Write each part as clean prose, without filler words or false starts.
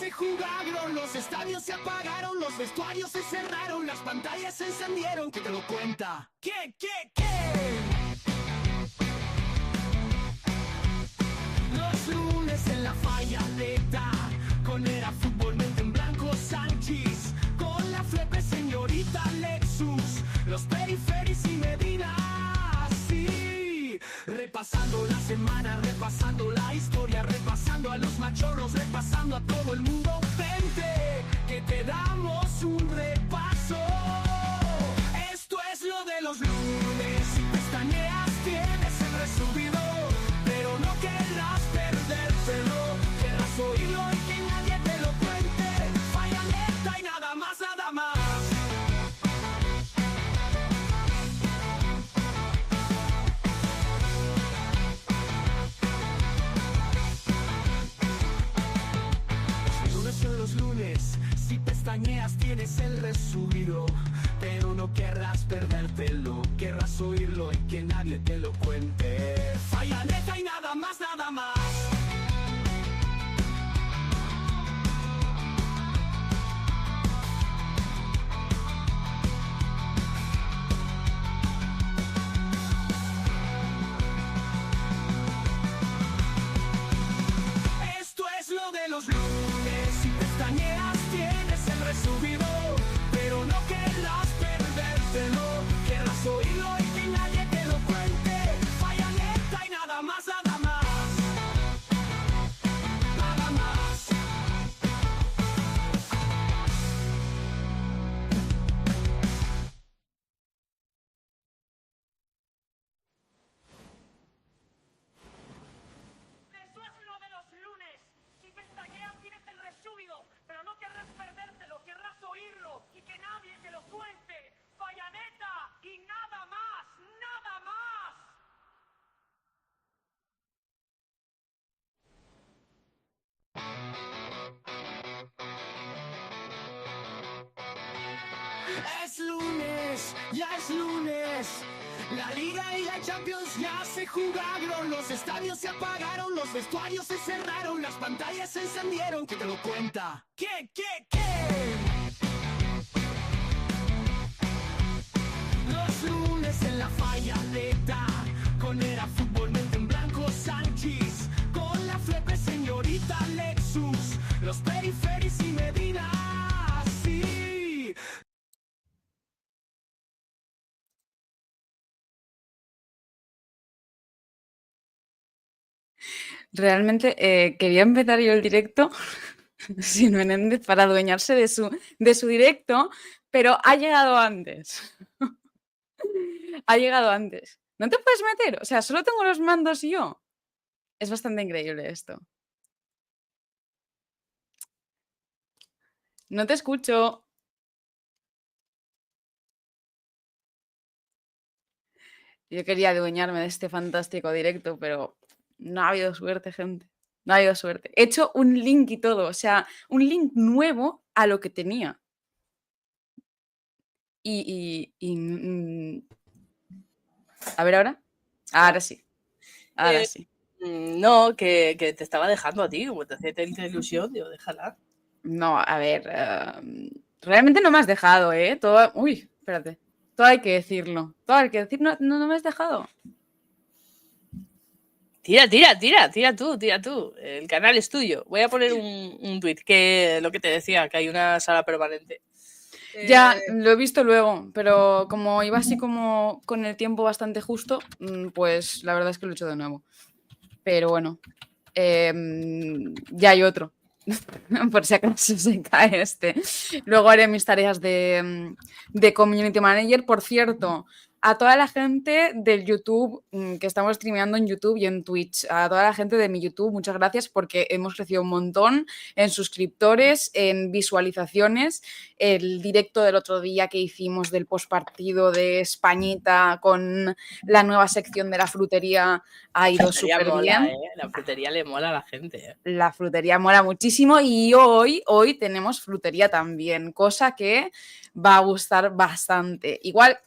se jugaron, los estadios se apagaron, los vestuarios se cerraron, las pantallas se encendieron. ¿Quién te lo cuenta? ¿Qué? Los lunes en la Fallaneta, con Era Fútbol, mente en blanco Sánchez, con la Flepe señorita Lexus, los Periferis y Medina, sí. Repasando la semana, repasando la historia, repasando a los machorros, repasando a todo el mundo. Vente, que te damos un repaso. Esto es lo de los lunes. Si pestañeas tienes el resubido, pero no querrás perdértelo. Querrás oírlo y que nadie te lo cuente. Fallaneta y nada más, nada más. Los lunes, si pestañeas tienes el resubido, pero no querrás perdértelo, querrás oírlo y que nadie te lo cuente. Fallaneta y nada más, nada más. Esto es lo de los lunes, si pestañeas tienes el resubido, pero no querrás perdértelo, querrás oírlo y que nadie te lo cuente. Fallaneta y nada más, nada más. Nada más. Eso es lo de los lunes. Si pestañeas tienes el resubido, pero no querrás perdértelo, querrás oírlo y que nadie te lo cuente. Fallaneta y nada más, nada más. Es lunes, ya es lunes. La Liga y la Champions ya se jugaron, los estadios se apagaron, los vestuarios se cerraron, las pantallas se encendieron. ¿Quién te lo cuenta? ¿Qué? Los lunes en la Fallaneta, con Era Fútbol, mente en blanco Sánchez, con la Flepe señorita Lexus, los Periferis y Medina, sí. Realmente quería empezar yo el directo sin Menéndez para adueñarse de su directo, pero ha llegado antes. Ha llegado antes. ¿No te puedes meter? O sea, solo tengo los mandos y yo. Es bastante increíble esto. No te escucho. Yo quería adueñarme de este fantástico directo, pero no ha habido suerte, gente. No ha habido suerte. He hecho un link y todo, o sea, un link nuevo a lo que tenía. A ver ahora. Ahora sí. Ahora sí. No, que te estaba dejando a ti, como te hacía tanta ilusión, digo, déjala. No, a ver. Realmente no me has dejado, ¿eh? Todo. Uy, espérate. Todo hay que decirlo. Todo hay que decir. No me has dejado. Tira tú. El canal es tuyo. Voy a poner un tweet que lo que te decía, que hay una sala permanente. Ya, lo he visto luego, pero como iba así como con el tiempo bastante justo, pues la verdad es que lo he hecho de nuevo. Pero bueno, ya hay otro, por si acaso se cae este. Luego haré mis tareas de Community Manager. Por cierto, a toda la gente del YouTube, que estamos streameando en YouTube y en Twitch, a toda la gente de mi YouTube, muchas gracias porque hemos crecido un montón en suscriptores, en visualizaciones. El directo del otro día que hicimos del postpartido de Españita con la nueva sección de la frutería ha ido súper bien. La frutería le mola a la gente. La frutería mola muchísimo y hoy tenemos frutería también, cosa que va a gustar bastante. Igual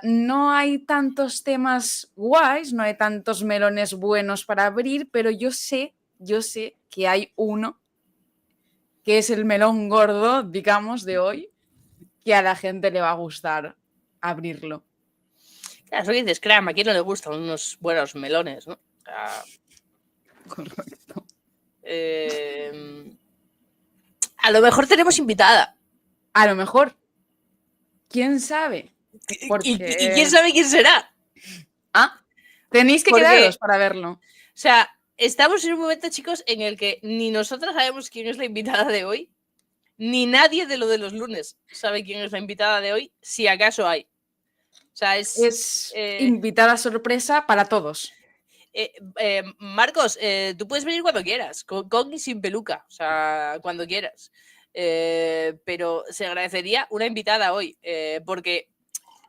no hay tantos temas guays, no hay tantos melones buenos para abrir, pero yo sé que hay uno que es el melón gordo, digamos, de hoy, que a la gente le va a gustar abrirlo. Claro, eso que dices, créame, ¿a quién no le gustan unos buenos melones, no? O sea, Correcto. a lo mejor tenemos invitada. A lo mejor. ¿Quién sabe? ¿Y Porque... quién sabe quién será? Ah, tenéis que Porque- quedaros para verlo. O sea, estamos en un momento, chicos, en el que ni nosotras sabemos quién es la invitada de hoy, ni nadie de lo de los lunes sabe quién es la invitada de hoy, si acaso hay. O sea, Es invitada sorpresa para todos. Marcos, tú puedes venir cuando quieras, con y sin peluca, o sea, cuando quieras. Pero se agradecería una invitada hoy, porque,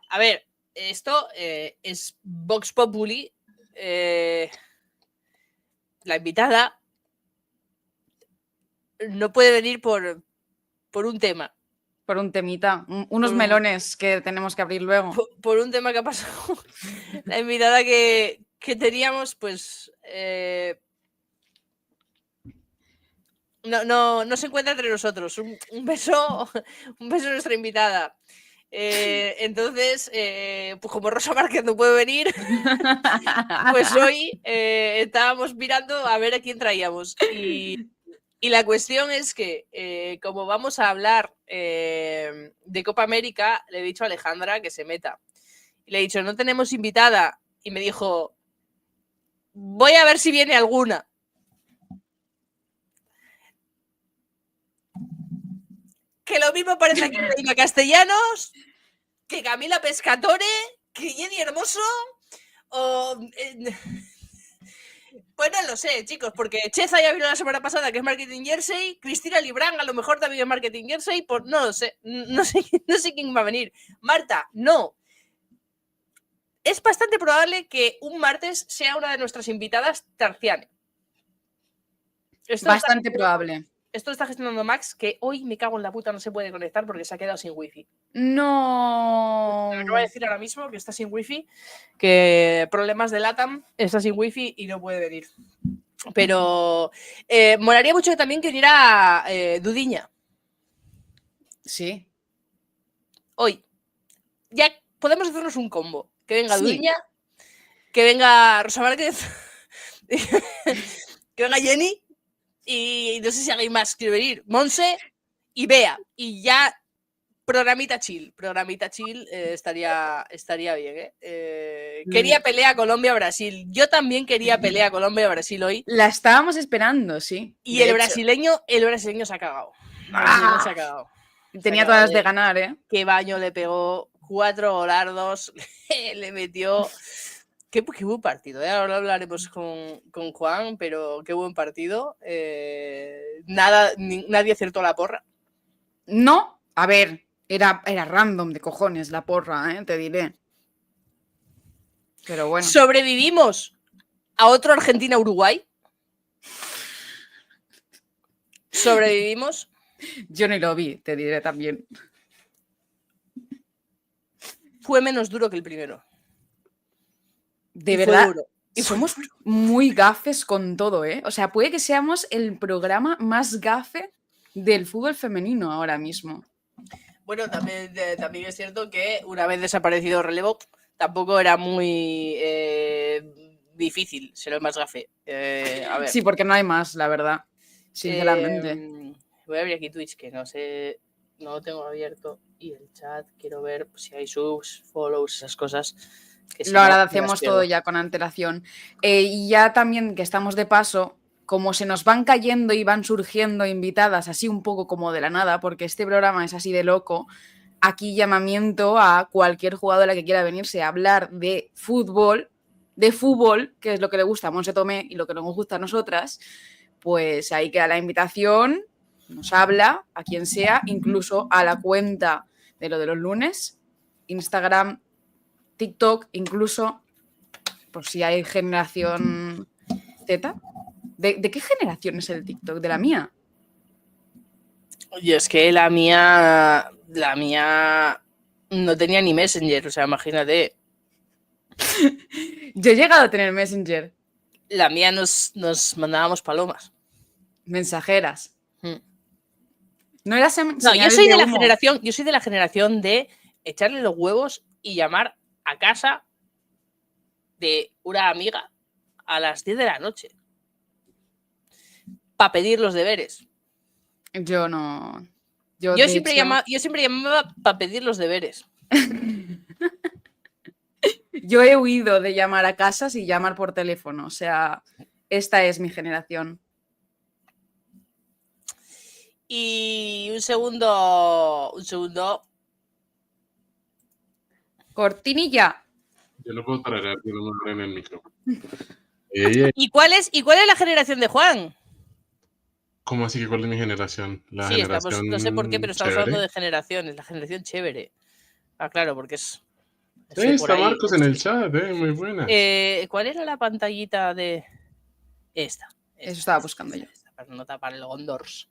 a ver, esto es Vox Populi. La invitada no puede venir por un tema. Por un temita. Unos melones que tenemos que abrir luego. Por un tema que ha pasado. La invitada que teníamos, pues... no se encuentra entre nosotros. Un beso a nuestra invitada. Entonces, pues como Rosa Márquez no puede venir, pues hoy estábamos mirando a ver a quién traíamos. Y la cuestión es que, como vamos a hablar de Copa América, le he dicho a Alejandra que se meta. Y le he dicho, no tenemos invitada. Y me dijo, voy a ver si viene alguna. Que lo mismo parece que Reina Castellanos, que Camila Pescatore, que Jenny Hermoso, o... Pues no lo sé, chicos, porque Cheza ya vino la semana pasada, que es Marketing Jersey, Cristina Librán a lo mejor también es Marketing Jersey, pues no lo sé, no sé quién va a venir. Marta, no. Es bastante probable que un martes sea una de nuestras invitadas Tarciane. Bastante probable. Esto lo está gestionando Max, que hoy me cago en la puta, no se puede conectar porque se ha quedado sin wifi. No. Me acaba de decir ahora mismo que está sin wifi, que problemas de LATAM, está sin wifi y no puede venir. Pero molaría mucho también que viniera Dudiña. Sí. Hoy. Ya podemos hacernos un combo. Que venga Sí. Dudiña, que venga Rosa Márquez, que venga Jenny y no sé si alguien más quiere venir. Monse y Bea. Y ya programita chill estaría bien, ¿eh? Quería pelea Colombia-Brasil. Yo también quería pelea Colombia-Brasil hoy. La estábamos esperando, sí. Y el brasileño se ha cagado. ¡Ah! Se ha cagado. Tenía todas las de ganar, ¿eh? Qué baño le pegó, 4 golardos, le metió. Qué buen partido, ¿eh? Ahora hablaremos con Juan, pero qué buen partido. Nadie acertó la porra. No, a ver, era random de cojones la porra, te diré. Pero bueno. Sobrevivimos a otro Argentina-Uruguay. Sobrevivimos. Yo ni lo vi, te diré también. Fue menos duro que el primero. De verdad, somos muy gafes con todo, ¿eh? O sea, puede que seamos el programa más gafe del fútbol femenino ahora mismo. Bueno, también es cierto que una vez desaparecido relevo, tampoco era muy difícil ser el más gafe. A ver. Sí, porque no hay más, la verdad. Sinceramente. Voy a abrir aquí Twitch, que no sé, no lo tengo abierto. Y el chat, quiero ver si hay subs, follows, esas cosas. Que si lo no, agradecemos todo ya con antelación. Y ya también que estamos de paso, como se nos van cayendo y van surgiendo invitadas así un poco como de la nada, porque este programa es así de loco, aquí llamamiento a cualquier jugadora que quiera venirse a hablar de fútbol, que es lo que le gusta a Monse Tomé y lo que nos gusta a nosotras, pues ahí queda la invitación, nos habla a quien sea, incluso a la cuenta de lo de los lunes, Instagram, TikTok, incluso, por si hay generación Z. ¿De qué generación es el TikTok? ¿De la mía? Oye, es que la mía no tenía ni Messenger, o sea, imagínate. Yo he llegado a tener Messenger. La mía nos mandábamos palomas. Mensajeras. No era No, yo señales soy de la humo. generación de echarle los huevos y llamar a casa de una amiga a las 10 de la noche para pedir los deberes. Yo no. Yo de siempre hecho, llamaba para pedir los deberes. yo he huido de llamar a casas y llamar por teléfono. O sea, esta es mi generación. Y un segundo. Cortinilla. Yo no puedo tararear, yo no me abren el micro. Ey, ¿Y cuál es la generación de Juan? ¿cómo así que cuál es mi generación? La Sí, generación no sé por qué, pero estamos chévere. hablando de generaciones. La generación chévere. Ah, claro, porque es. Está Marcos en el chat, muy buena. ¿Cuál era la pantallita de esta? Eso estaba buscando yo. Esta, para no tapar el Gondors.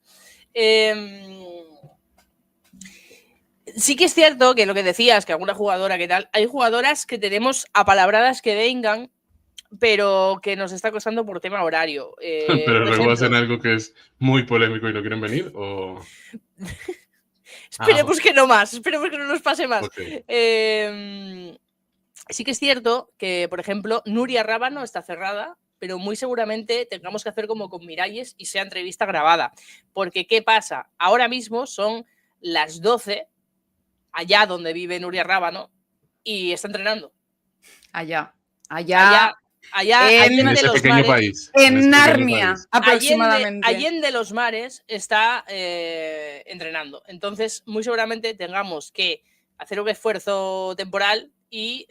Sí que es cierto que lo que decías, que alguna jugadora, que tal, hay jugadoras que tenemos apalabradas que vengan, pero que nos está costando por tema horario. Pero por luego ejemplo, hacen algo que es muy polémico y no quieren venir, o... esperemos que no más, esperemos que no nos pase más. Okay. Sí que es cierto que, por ejemplo, Nuria Rábano está cerrada, pero muy seguramente tengamos que hacer como con Miralles y sea entrevista grabada. Porque, ¿qué pasa? Ahora mismo son las 12, allá donde vive Nuria Rábano, y está entrenando. Allá En ese pequeño país. En Narnia, aproximadamente. Allende los mares está entrenando. Entonces, muy seguramente tengamos que hacer un esfuerzo temporal y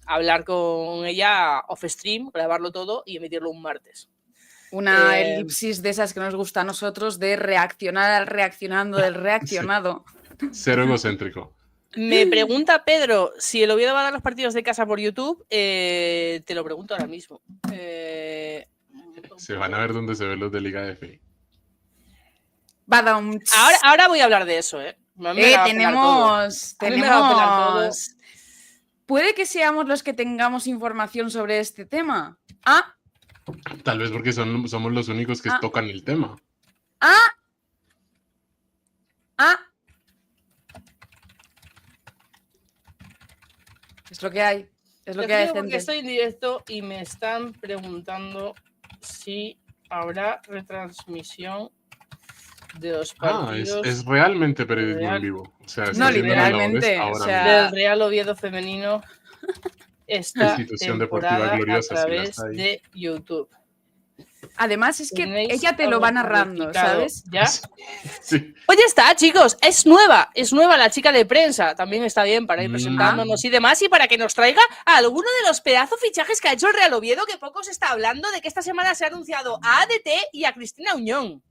hablar con ella off-stream, grabarlo todo y emitirlo un martes. Una elipsis de esas que nos gusta a nosotros, de reaccionar al reaccionando del reaccionado. Sí. Cero egocéntrico. Me pregunta Pedro si el Oviedo va a dar los partidos de casa por YouTube. Te lo pregunto ahora mismo. Se van a ver dónde se ven los de Liga F. Ahora voy a hablar de eso, tenemos. Puede que seamos los que tengamos información sobre este tema. Tal vez porque somos los únicos que tocan el tema. Es lo que hay. Es lo que hay, gente. Porque estoy en directo y me están preguntando si habrá retransmisión de los partidos. Es realmente periodismo en vivo. O sea, no, literalmente. Del Real Oviedo femenino. Esta institución deportiva gloriosa, a través de YouTube. Además es que ella te lo va narrando, ¿sabes? ¿Ya? Sí. Pues ya está, chicos, es nueva la chica de prensa, también está bien para ir presentándonos y demás, y para que nos traiga a alguno de los pedazos fichajes que ha hecho el Real Oviedo, que poco se está hablando de que esta semana se ha anunciado a ADT y a Cristina Uñón.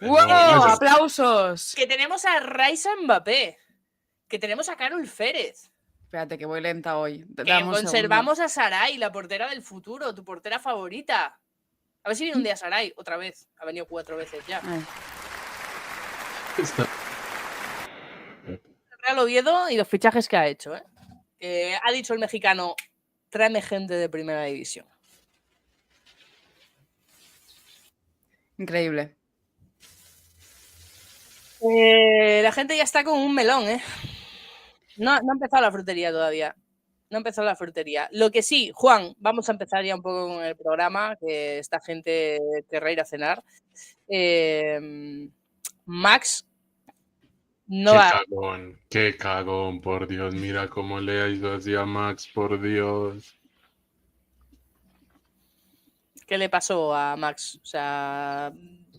¡Wow! ¡Aplausos! Que tenemos a Raisa Mbappé, que tenemos a Carol Férez. Espérate, que voy lenta hoy. Que conservamos a Saray, la portera del futuro, tu portera favorita. A ver si viene un día Saray, otra vez. Ha venido 4 veces ya. Real Oviedo y los fichajes que ha hecho. Ha dicho el mexicano, tráeme gente de primera división. Increíble. La gente ya está con un melón, No ha empezado la frutería todavía. No ha empezado la frutería. Lo que sí, Juan, vamos a empezar ya un poco con el programa, que esta gente querrá ir a cenar. Max no va. Qué cagón, por Dios. Mira cómo le ha ido así a Max, por Dios. ¿Qué le pasó a Max? O sea,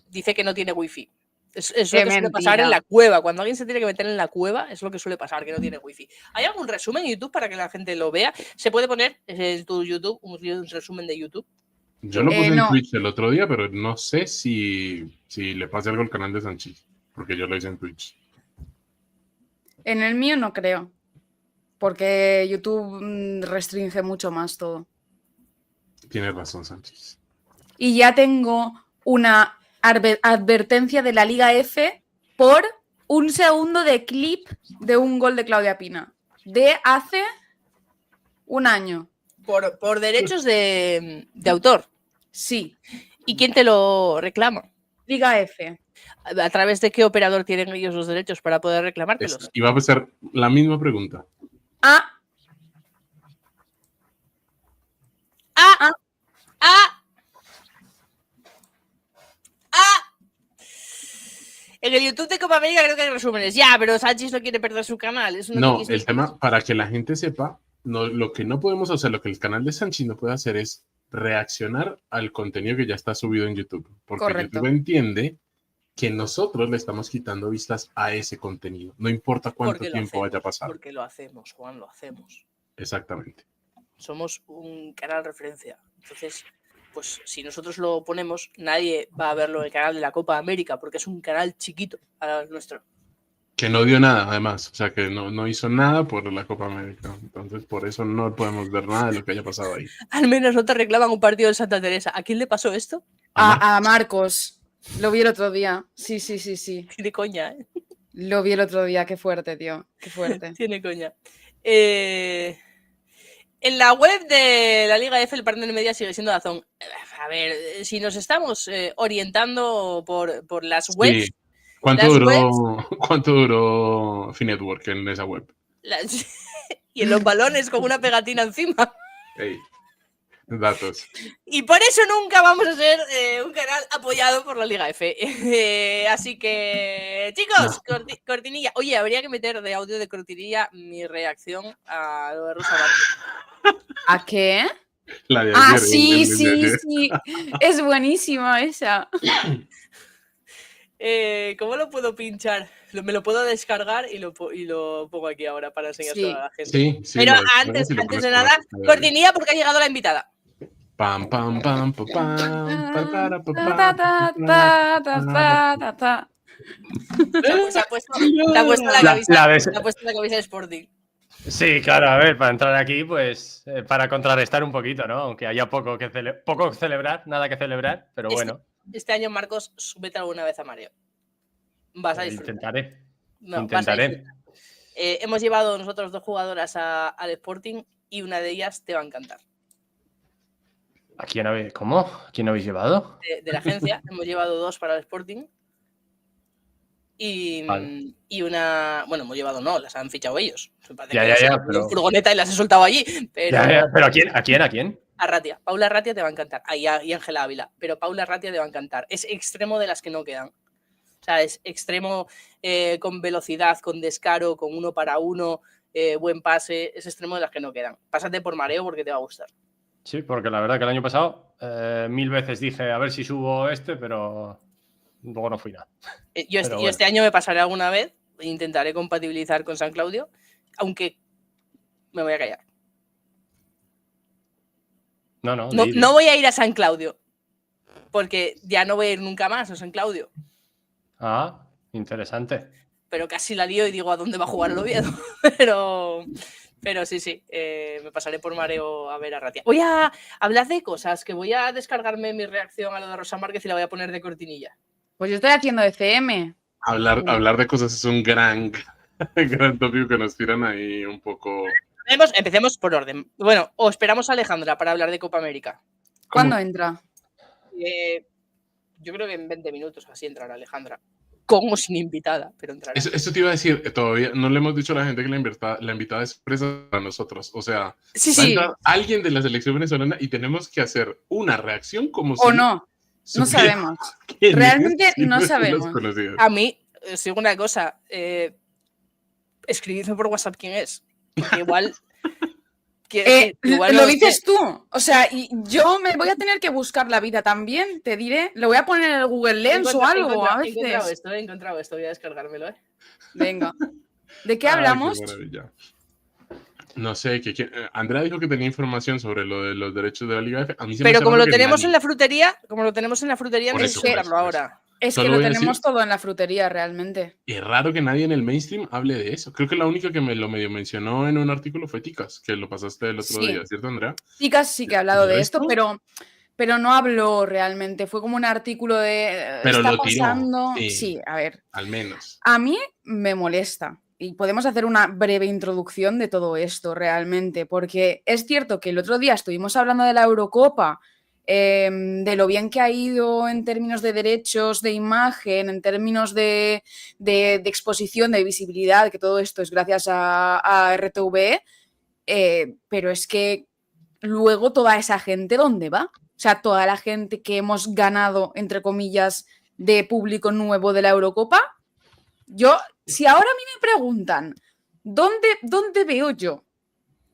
dice que no tiene wifi. Es lo que suele pasar en la cueva. Cuando alguien se tiene que meter en la cueva, es lo que suele pasar, que no tiene wifi. ¿Hay algún resumen en YouTube para que la gente lo vea? ¿Se puede poner en tu YouTube un resumen de YouTube? Yo lo puse en Twitch el otro día, pero no sé si le pase algo al canal de Sanchís, porque yo lo hice en Twitch. En el mío no creo, porque YouTube restringe mucho más todo. Tienes razón, Sanchís. Y ya tengo una advertencia de la Liga F por un segundo de clip de un gol de Claudia Pina de hace un año. Por derechos de autor. Sí. ¿Y quién te lo reclama? Liga F. ¿A través de qué operador tienen ellos los derechos para poder reclamártelos? Iba a ser la misma pregunta. Ah, ¡Ah! ¡Ah! ¡Ah! En el YouTube de Copa América creo que hay resúmenes. Ya, pero Sánchez no quiere perder su canal. Eso No, el tema, para que la gente sepa, lo que no podemos hacer, lo que el canal de Sanchi no puede hacer es reaccionar al contenido que ya está subido en YouTube. Porque correcto. YouTube entiende que nosotros le estamos quitando vistas a ese contenido. No importa cuánto tiempo vaya a pasar. Porque lo hacemos, Juan, lo hacemos. Exactamente. Somos un canal referencia. Entonces, pues si nosotros lo ponemos, nadie va a verlo en el canal de la Copa América, porque es un canal chiquito al nuestro. Que no dio nada, además. O sea, que no hizo nada por la Copa América. Entonces, por eso no podemos ver nada de lo que haya pasado ahí. Al menos no te reclaman un partido de Santa Teresa. ¿A quién le pasó esto? A Marcos. Lo vi el otro día. Sí. Tiene coña, ¿eh? Lo vi el otro día. Qué fuerte, tío. Qué fuerte. Tiene coña. En la web de la Liga F el partner media sigue siendo DAZN. A ver, si nos estamos orientando por las webs... Sí. ¿Cuánto duró Finetwork en esa web? Y en los balones con una pegatina encima. Hey, datos. Y por eso nunca vamos a ser un canal apoyado por la Liga F. Así que, chicos, cortinilla. Oye, habría que meter de audio de cortinilla mi reacción a lo de Rosa Márquez. ¿A qué? La de Ah, ayer, sí. Es buenísima esa. ¿Cómo lo puedo pinchar? Me lo puedo descargar y lo pongo aquí ahora para enseñárselo a la gente. Sí, pero antes de nada, cortinilla porque ha llegado la invitada. Pam, pam, pam, pam, pam, Se ha puesto la camisa de Sporting. Sí, claro, a ver, para entrar aquí, pues para contrarrestar un poquito, ¿no? Aunque haya poco que celebrar, nada que celebrar, pero bueno. Este año, Marcos, súbete alguna vez a Mario. Vas a disfrutar. Intentaré. No, intentaré. Hemos llevado nosotros 2 jugadoras al Sporting y una de ellas te va a encantar. ¿A quién habéis? ¿Cómo? ¿A quién habéis llevado? De la agencia. Hemos llevado 2 para el Sporting. Y una... Bueno, hemos llevado las han fichado ellos. Pero... furgoneta y las he soltado allí. Pero ¿a quién? A Ratia. Paula Ratia te va a encantar. Y Ángela Ávila. Pero Paula Ratia te va a encantar. Es extremo de las que no quedan. O sea, es extremo con velocidad, con descaro, con 1 para 1, buen pase. Es extremo de las que no quedan. Pásate por Mareo porque te va a gustar. Sí, porque la verdad que el año pasado 1000 veces dije a ver si subo pero luego no fui nada. Yo este año me pasaré alguna vez. Intentaré compatibilizar con San Claudio, aunque me voy a callar. No voy a ir a San Claudio, porque ya no voy a ir nunca más a San Claudio. Ah, interesante. Pero casi la lío y digo a dónde va a jugar el Oviedo. Pero sí, me pasaré por Mareo a ver a Ratia. Voy a hablar de cosas, que voy a descargarme mi reacción a lo de Rosa Márquez y la voy a poner de cortinilla. Pues yo estoy haciendo de CM. Hablar de cosas es un gran tópico que nos tiran ahí un poco. Empecemos por orden. Bueno, o esperamos a Alejandra para hablar de Copa América. ¿Cuándo entra? Yo creo que en 20 minutos así entrará Alejandra. Con o sin invitada, pero entrará. Eso te iba a decir, todavía no le hemos dicho a la gente que la invitada es sorpresa para nosotros. O sea, sí. Alguien de la selección venezolana y tenemos que hacer una reacción como si... O no sabemos. Realmente no sabemos. A mí, os digo una cosa, escribidme por WhatsApp quién es. Porque igual... lo dices tú. O sea, y yo me voy a tener que buscar la vida también, te diré. Lo voy a poner en el Google Lens o algo a veces. He encontrado esto, voy a descargármelo, Venga. ¿De qué hablamos? No sé, Andrea dijo que tenía información sobre lo de los derechos de la Liga F. Pero como lo tenemos en la frutería, no necesito hablarlo ahora. Es que lo tenemos todo en la frutería, realmente. Y es raro que nadie en el mainstream hable de eso. Creo que la única que me lo medio mencionó en un artículo fue Ticas, que lo pasaste el otro día, ¿cierto, Andrea? Ticas sí que ha hablado de esto, pero no habló realmente. Fue como un artículo de... Pero está lo tiró. pasando... Sí, a ver. Al menos. A mí me molesta. Y podemos hacer una breve introducción de todo esto realmente, porque es cierto que el otro día estuvimos hablando de la Eurocopa de lo bien que ha ido en términos de derechos de imagen, en términos de exposición, de visibilidad, que todo esto es gracias a RTV, pero es que luego toda esa gente, ¿dónde va? O sea, toda la gente que hemos ganado, entre comillas, de público nuevo de la Eurocopa. Yo, si ahora a mí me preguntan, ¿dónde veo yo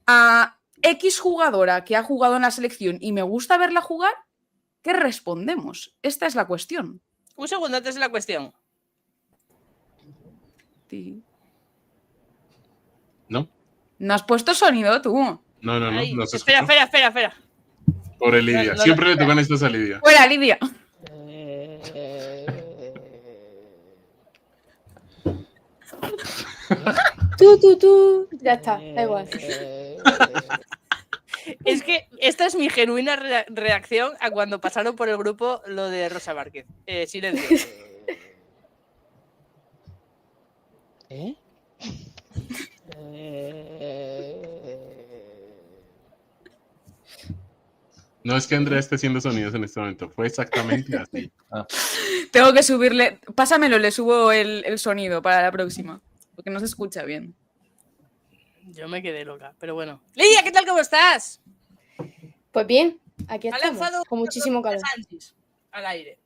a X jugadora que ha jugado en la selección y me gusta verla jugar? ¿Qué respondemos? Esta es la cuestión. Un segundo antes de la cuestión. Sí. ¿No? ¿No has puesto sonido tú? No, Ay, no se espera, escucha. espera. Pobre Lidia. No, Siempre le tocan estas a Lidia. ¡Fuera, Lidia! Tú. Ya está, da igual. Es que esta es mi genuina reacción a cuando pasaron por el grupo lo de Rosa Márquez. Silencio. ¿Eh? No es que Andrea esté haciendo sonidos en este momento. Fue exactamente así. Tengo que subirle... Pásamelo, le subo el sonido para la próxima. Porque no se escucha bien. Yo me quedé loca, pero bueno. Lidia, ¿qué tal? ¿Cómo estás? Pues bien, aquí Ha estamos, lanzado con muchísimo calor. Sánchez al aire.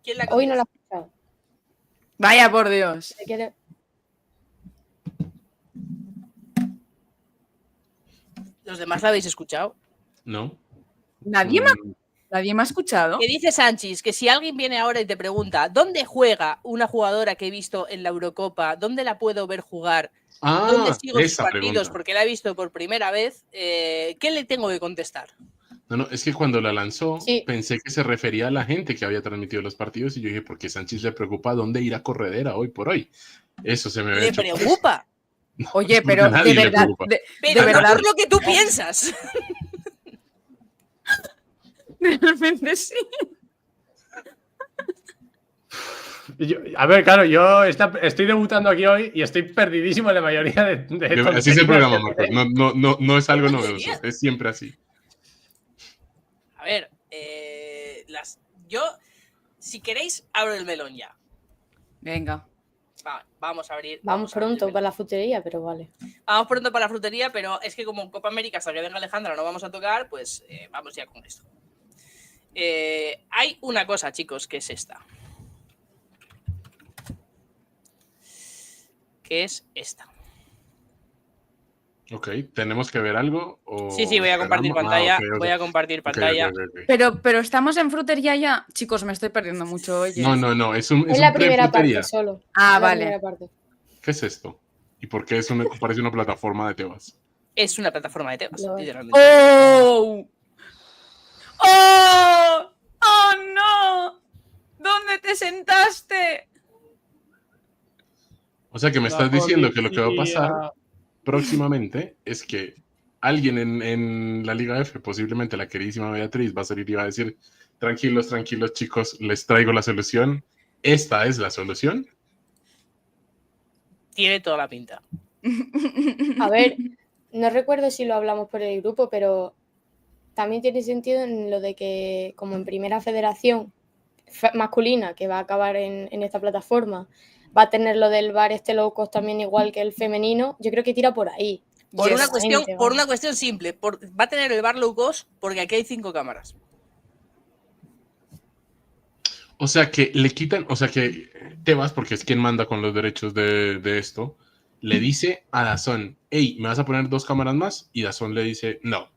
¿Quién la Hoy no la contesta? he escuchado. Vaya por Dios. ¿Se quiere? ¿Los demás la habéis escuchado? ¿No? ¿Nadie me ha escuchado? Que dice Sánchez que si alguien viene ahora y te pregunta ¿dónde juega una jugadora que he visto en la Eurocopa? ¿Dónde la puedo ver jugar? ¿Dónde sigo sus esa partidos? pregunta. Porque la he visto por primera vez. ¿Qué le tengo que contestar? No, es que cuando la lanzó, Sí. pensé que se refería a la gente que había transmitido los partidos y yo dije, ¿por qué Sánchez le preocupa dónde ir a corredera hoy por hoy? Eso se me había ¿Le hecho. preocupa? Oye, Porque pero a nadie de le verdad, preocupa. Pero de no verdad, por lo que tú piensas. realmente sí. A ver, claro, yo estoy debutando aquí hoy y estoy perdidísimo en la mayoría de Así es el tonterías programa, que Marcos. hacéis. No es algo ¿Qué novedoso. tonterías? Es siempre así. A ver, yo, si queréis, abro el melón ya. Venga. Vamos a abrir. Vamos a abrir el pronto melón. para la frutería, pero vale. Vamos pronto para la frutería, pero es que como en Copa América hasta que venga Alejandra no vamos a tocar, pues vamos ya con esto. Hay una cosa, chicos, que es esta. Que es esta. Ok, ¿tenemos que ver algo? O Sí, voy a compartir esperamos? pantalla. Ok. Voy a compartir pantalla. Ok. Pero estamos en frutería ya. Chicos, me estoy perdiendo mucho, oye. No, es un Es la primera pre-frutería. parte solo. Ah, Es la vale. primera parte. ¿Qué es esto? ¿Y por qué parece una plataforma de Tebas? Es una plataforma de temas, Lo es. literalmente. ¡Oh! ¡Oh! ¡Oh, no! ¿Dónde te sentaste? O sea que me estás diciendo que lo que va a pasar próximamente es que alguien en la Liga F, posiblemente la queridísima Beatriz, va a salir y va a decir, tranquilos chicos, les traigo la solución. Esta es la solución. Tiene toda la pinta. A ver, no recuerdo si lo hablamos por el grupo, pero también tiene sentido en lo de que, como en primera federación masculina, que va a acabar en esta plataforma, va a tener lo del bar este low cost también igual que el femenino, yo creo que tira por ahí. Por Yes. una cuestión simple. Va a tener el bar low cost porque aquí hay 5 cámaras. O sea que le quitan, o sea que Tebas, porque es quien manda con los derechos de esto, le dice a DAZN, hey, ¿me vas a poner 2 cámaras más? Y DAZN le dice, no.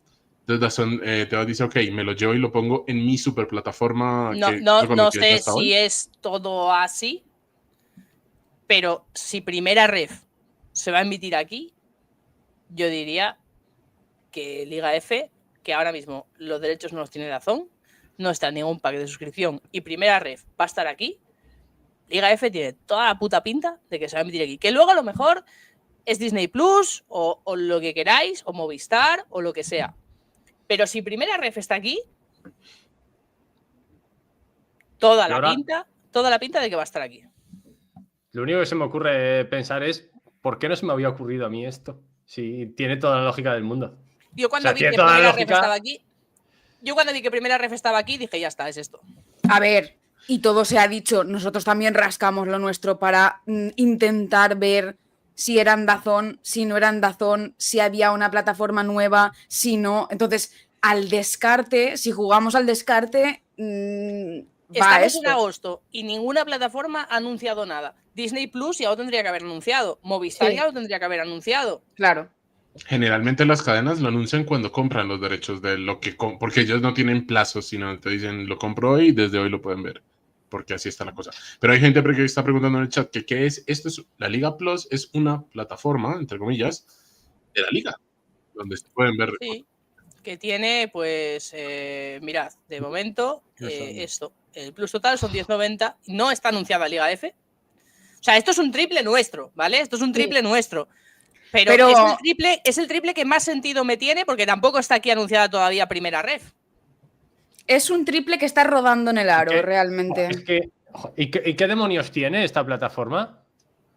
Entonces DAZN Tebas dice, ok, me lo llevo y lo pongo en mi super plataforma. No sé si es todo así, pero si primera ref se va a emitir aquí, yo diría que Liga F, que ahora mismo los derechos no los tiene DAZN, no está en ningún pack de suscripción y primera ref va a estar aquí, Liga F tiene toda la puta pinta de que se va a emitir aquí. Que luego a lo mejor es Disney Plus o lo que queráis, o Movistar o lo que sea. Pero si primera ref está aquí, toda la pinta de que va a estar aquí. Lo único que se me ocurre pensar es ¿por qué no se me había ocurrido a mí esto? Si tiene toda la lógica del mundo. Yo cuando O sea, vi tiene que toda la primera ref lógica. estaba aquí, Yo cuando vi que Primera Ref estaba aquí, dije, ya está, es esto. A ver, y todo se ha dicho, nosotros también rascamos lo nuestro para intentar ver si eran DAZN, si no eran DAZN, si había una plataforma nueva, si no. Entonces, al descarte, si jugamos al descarte, va Estamos esto. en agosto y ninguna plataforma ha anunciado nada. Disney Plus ya lo tendría que haber anunciado. Movistar Sí. ya lo tendría que haber anunciado. Claro. Generalmente las cadenas lo anuncian cuando compran los derechos de lo que porque ellos no tienen plazos, sino te dicen lo compro hoy y desde hoy lo pueden ver, porque así está la cosa. Pero hay gente que está preguntando en el chat que qué es esto. La Liga Plus es una plataforma, entre comillas, de la liga, donde se pueden ver. Sí, que tiene, pues, mirad, de momento, Eso. esto. El plus total son 10.90. No está anunciada Liga F. O sea, esto es un triple nuestro, ¿vale? Esto es un triple nuestro. Pero es el triple que más sentido me tiene porque tampoco está aquí anunciada todavía Primera Ref. Es un triple que está rodando en el aro, ¿Qué? realmente. Es que, ¿y qué demonios tiene esta plataforma?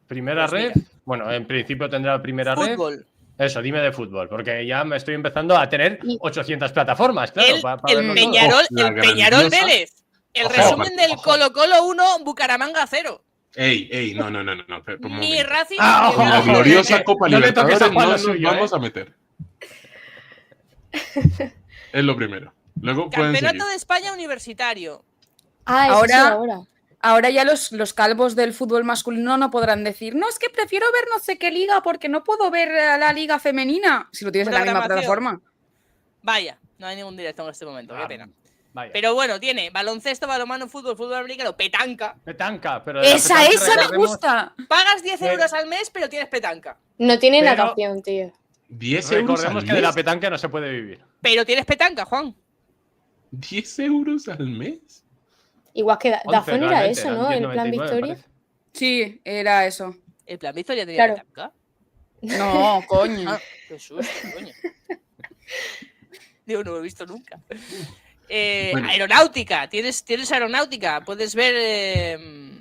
Primera Pues Ref. Bueno, en principio tendrá Primera Ref. Fútbol. Eso, dime de fútbol, porque ya me estoy empezando a tener 800 plataformas, claro. El verlo todo. Peñarol, La el Peñarol grandiosa. Vélez. El Ojo, resumen del ojo. Colo-Colo 1, Bucaramanga 0. Ey, no. Un Ni momento. Racing Ah, ni En la ojo, Real. gloriosa Copa no le toques a Libertadores Juan no lo nos suyo, vamos a meter. Es lo primero. Luego pueden Campeonato seguir. de España universitario. Ah, eso Ahora- sí, ahora. Ahora ya los calvos del fútbol masculino no podrán decir, no, es que prefiero ver no sé qué liga porque no puedo ver a la liga femenina. Si lo tienes en la misma Programación. plataforma. Vaya, no hay ningún directo en este momento, qué pena. Vaya. Pero bueno, tiene baloncesto, balonmano, fútbol americano, petanca. Petanca, pero de la Esa petanca me recordemos- gusta. Pagas 10 Pero- euros al mes, pero tienes petanca. No tiene Pero- natación, tío. 10 euros Recordemos al que de la mes. petanca no se puede vivir. Pero tienes petanca, Juan. 10 euros al mes. Igual que 11 Dazón era realmente, eso, eran ¿no? El plan 10,99 me Victoria. parece. Sí, era eso. El plan Victoria tenía Claro. petanca. No, coño. Ah, qué susto, coño. Digo, no lo he visto nunca. Bueno. Aeronáutica, ¿tienes aeronáutica? Puedes ver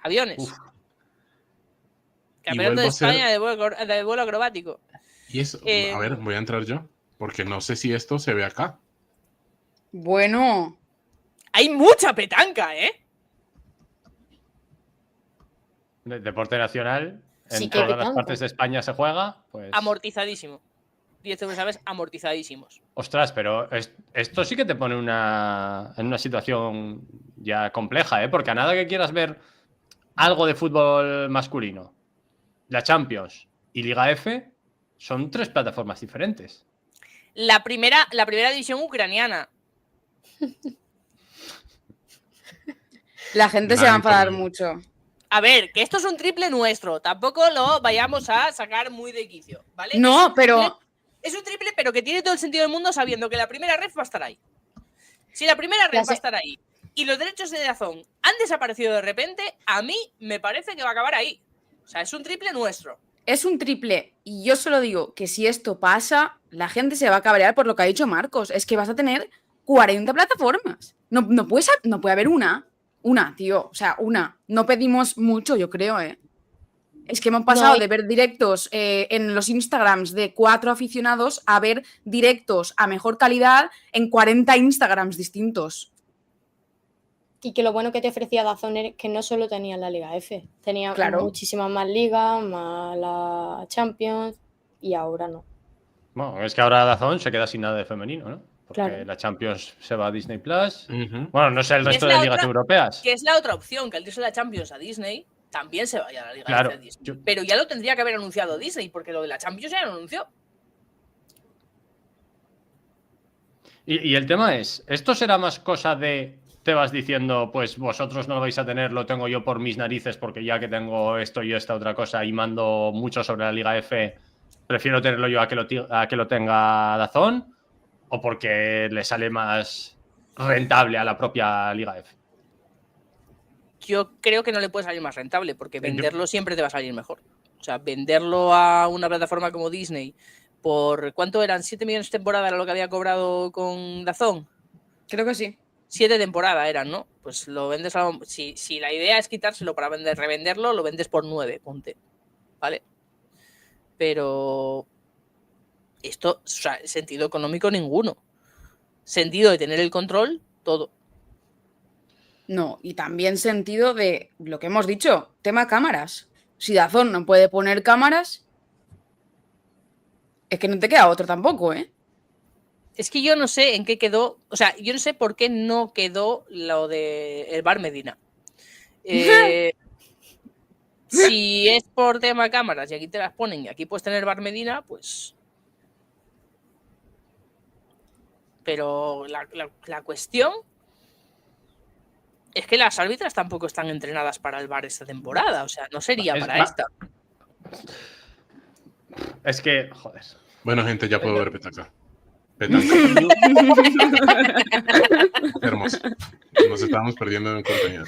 aviones. Uf. Campeonato vuelvo de a ser- España de vuelo acrobático. Y eso, Eh, a ver, voy a entrar yo, porque no sé si esto se ve acá. Bueno, Hay mucha petanca, ¿eh? Deporte nacional, en Sí que todas las petanca. partes de España se juega, pues... Amortizadísimo. 10 euros a mes, amortizadísimos. Ostras, pero esto sí que te pone en una situación ya compleja, ¿eh? Porque a nada que quieras ver algo de fútbol masculino, la Champions y Liga F son 3 plataformas diferentes. La primera división ucraniana. la gente se va a Gran enfadar comida. mucho. A ver, que esto es un triple nuestro. Tampoco lo vayamos a sacar muy de quicio, ¿vale? No, Es un pero- triple- es un triple, pero que tiene todo el sentido del mundo sabiendo que la primera ref va a estar ahí. Si la primera ref Ya va a sé. estar ahí y los derechos de DAZN han desaparecido de repente, a mí me parece que va a acabar ahí. O sea, es un triple nuestro. Es un triple. Y yo solo digo que si esto pasa, la gente se va a cabrear por lo que ha dicho Marcos. Es que vas a tener 40 plataformas. No puede haber una. Una, tío. O sea, una. No pedimos mucho, yo creo, ¿eh? Es que hemos pasado No, y- de ver directos en los Instagrams de 4 aficionados a ver directos a mejor calidad en 40 Instagrams distintos. Y que lo bueno que te ofrecía Dazón es que no solo tenía la Liga F, tenía Claro. muchísimas más ligas, más la Champions y ahora no. Bueno, es que ahora DAZN se queda sin nada de femenino, ¿no? Porque Claro. la Champions se va a Disney Plus. Ujú. Bueno, no sé el Y resto es de la ligas otra- europeas. Que es la otra opción, que al irse la Champions a Disney también se vaya a la Liga Claro, F a Disney. yo- Pero ya lo tendría que haber anunciado Disney, porque lo de la Champions ya lo anunció. Y el tema es, ¿esto será más cosa de te vas diciendo, pues vosotros no lo vais a tener, lo tengo yo por mis narices, porque ya que tengo esto y esta otra cosa y mando mucho sobre la Liga F, prefiero tenerlo yo a que lo tenga DAZN? ¿O porque le sale más rentable a la propia Liga F? Yo creo que no le puede salir más rentable, porque Yo- venderlo siempre te va a salir mejor. O sea, venderlo a una plataforma como Disney por, ¿cuánto eran? 7 millones temporada era lo que había cobrado con DAZN. Creo que sí. 7 temporadas eran, ¿no? Pues lo vendes a... Si la idea es quitárselo para revenderlo, lo vendes por 9, ponte. ¿Vale? Pero... Esto, o sea, sentido económico ninguno. sentido de tener el control, todo. No, y también sentido de lo que hemos dicho, tema cámaras. Si DAZN no puede poner cámaras, es que no te queda otro tampoco, ¿eh? Es que yo no sé en qué quedó, o sea, yo no sé por qué no quedó lo de el Bar Medina. Si es por tema cámaras y aquí te las ponen y aquí puedes tener Bar Medina, pues... Pero la cuestión es que las árbitras tampoco están entrenadas para el VAR esta temporada, o sea, no sería para esta. Es que, joder. Bueno, gente, ya puedo ver Petanca. Hermoso. Nos estábamos perdiendo en contenido.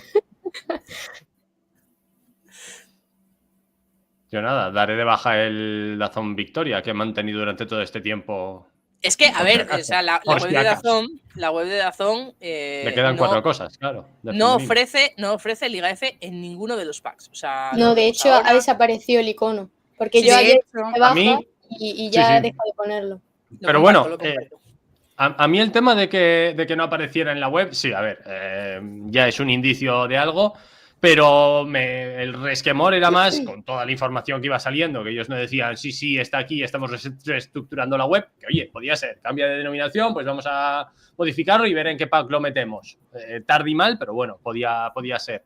Yo nada, daré de baja el DAZN Victoria que he mantenido durante todo este tiempo. Es que, a ver, o sea, la web de DAZN le quedan 4 cosas, claro. No ofrece Liga F en ninguno de los packs. O sea, no, de hecho, ha desaparecido el icono. Porque yo ayer de baja y ya he dejado de ponerlo. Pero bueno, a mí el tema de que no apareciera en la web, sí, a ver, ya es un indicio de algo. Pero el resquemor era más con toda la información que iba saliendo, que ellos no decían, sí, está aquí, estamos reestructurando la web, que oye, podía ser, cambia de denominación, pues vamos a modificarlo y ver en qué pack lo metemos. Tarde y mal, pero bueno, podía ser.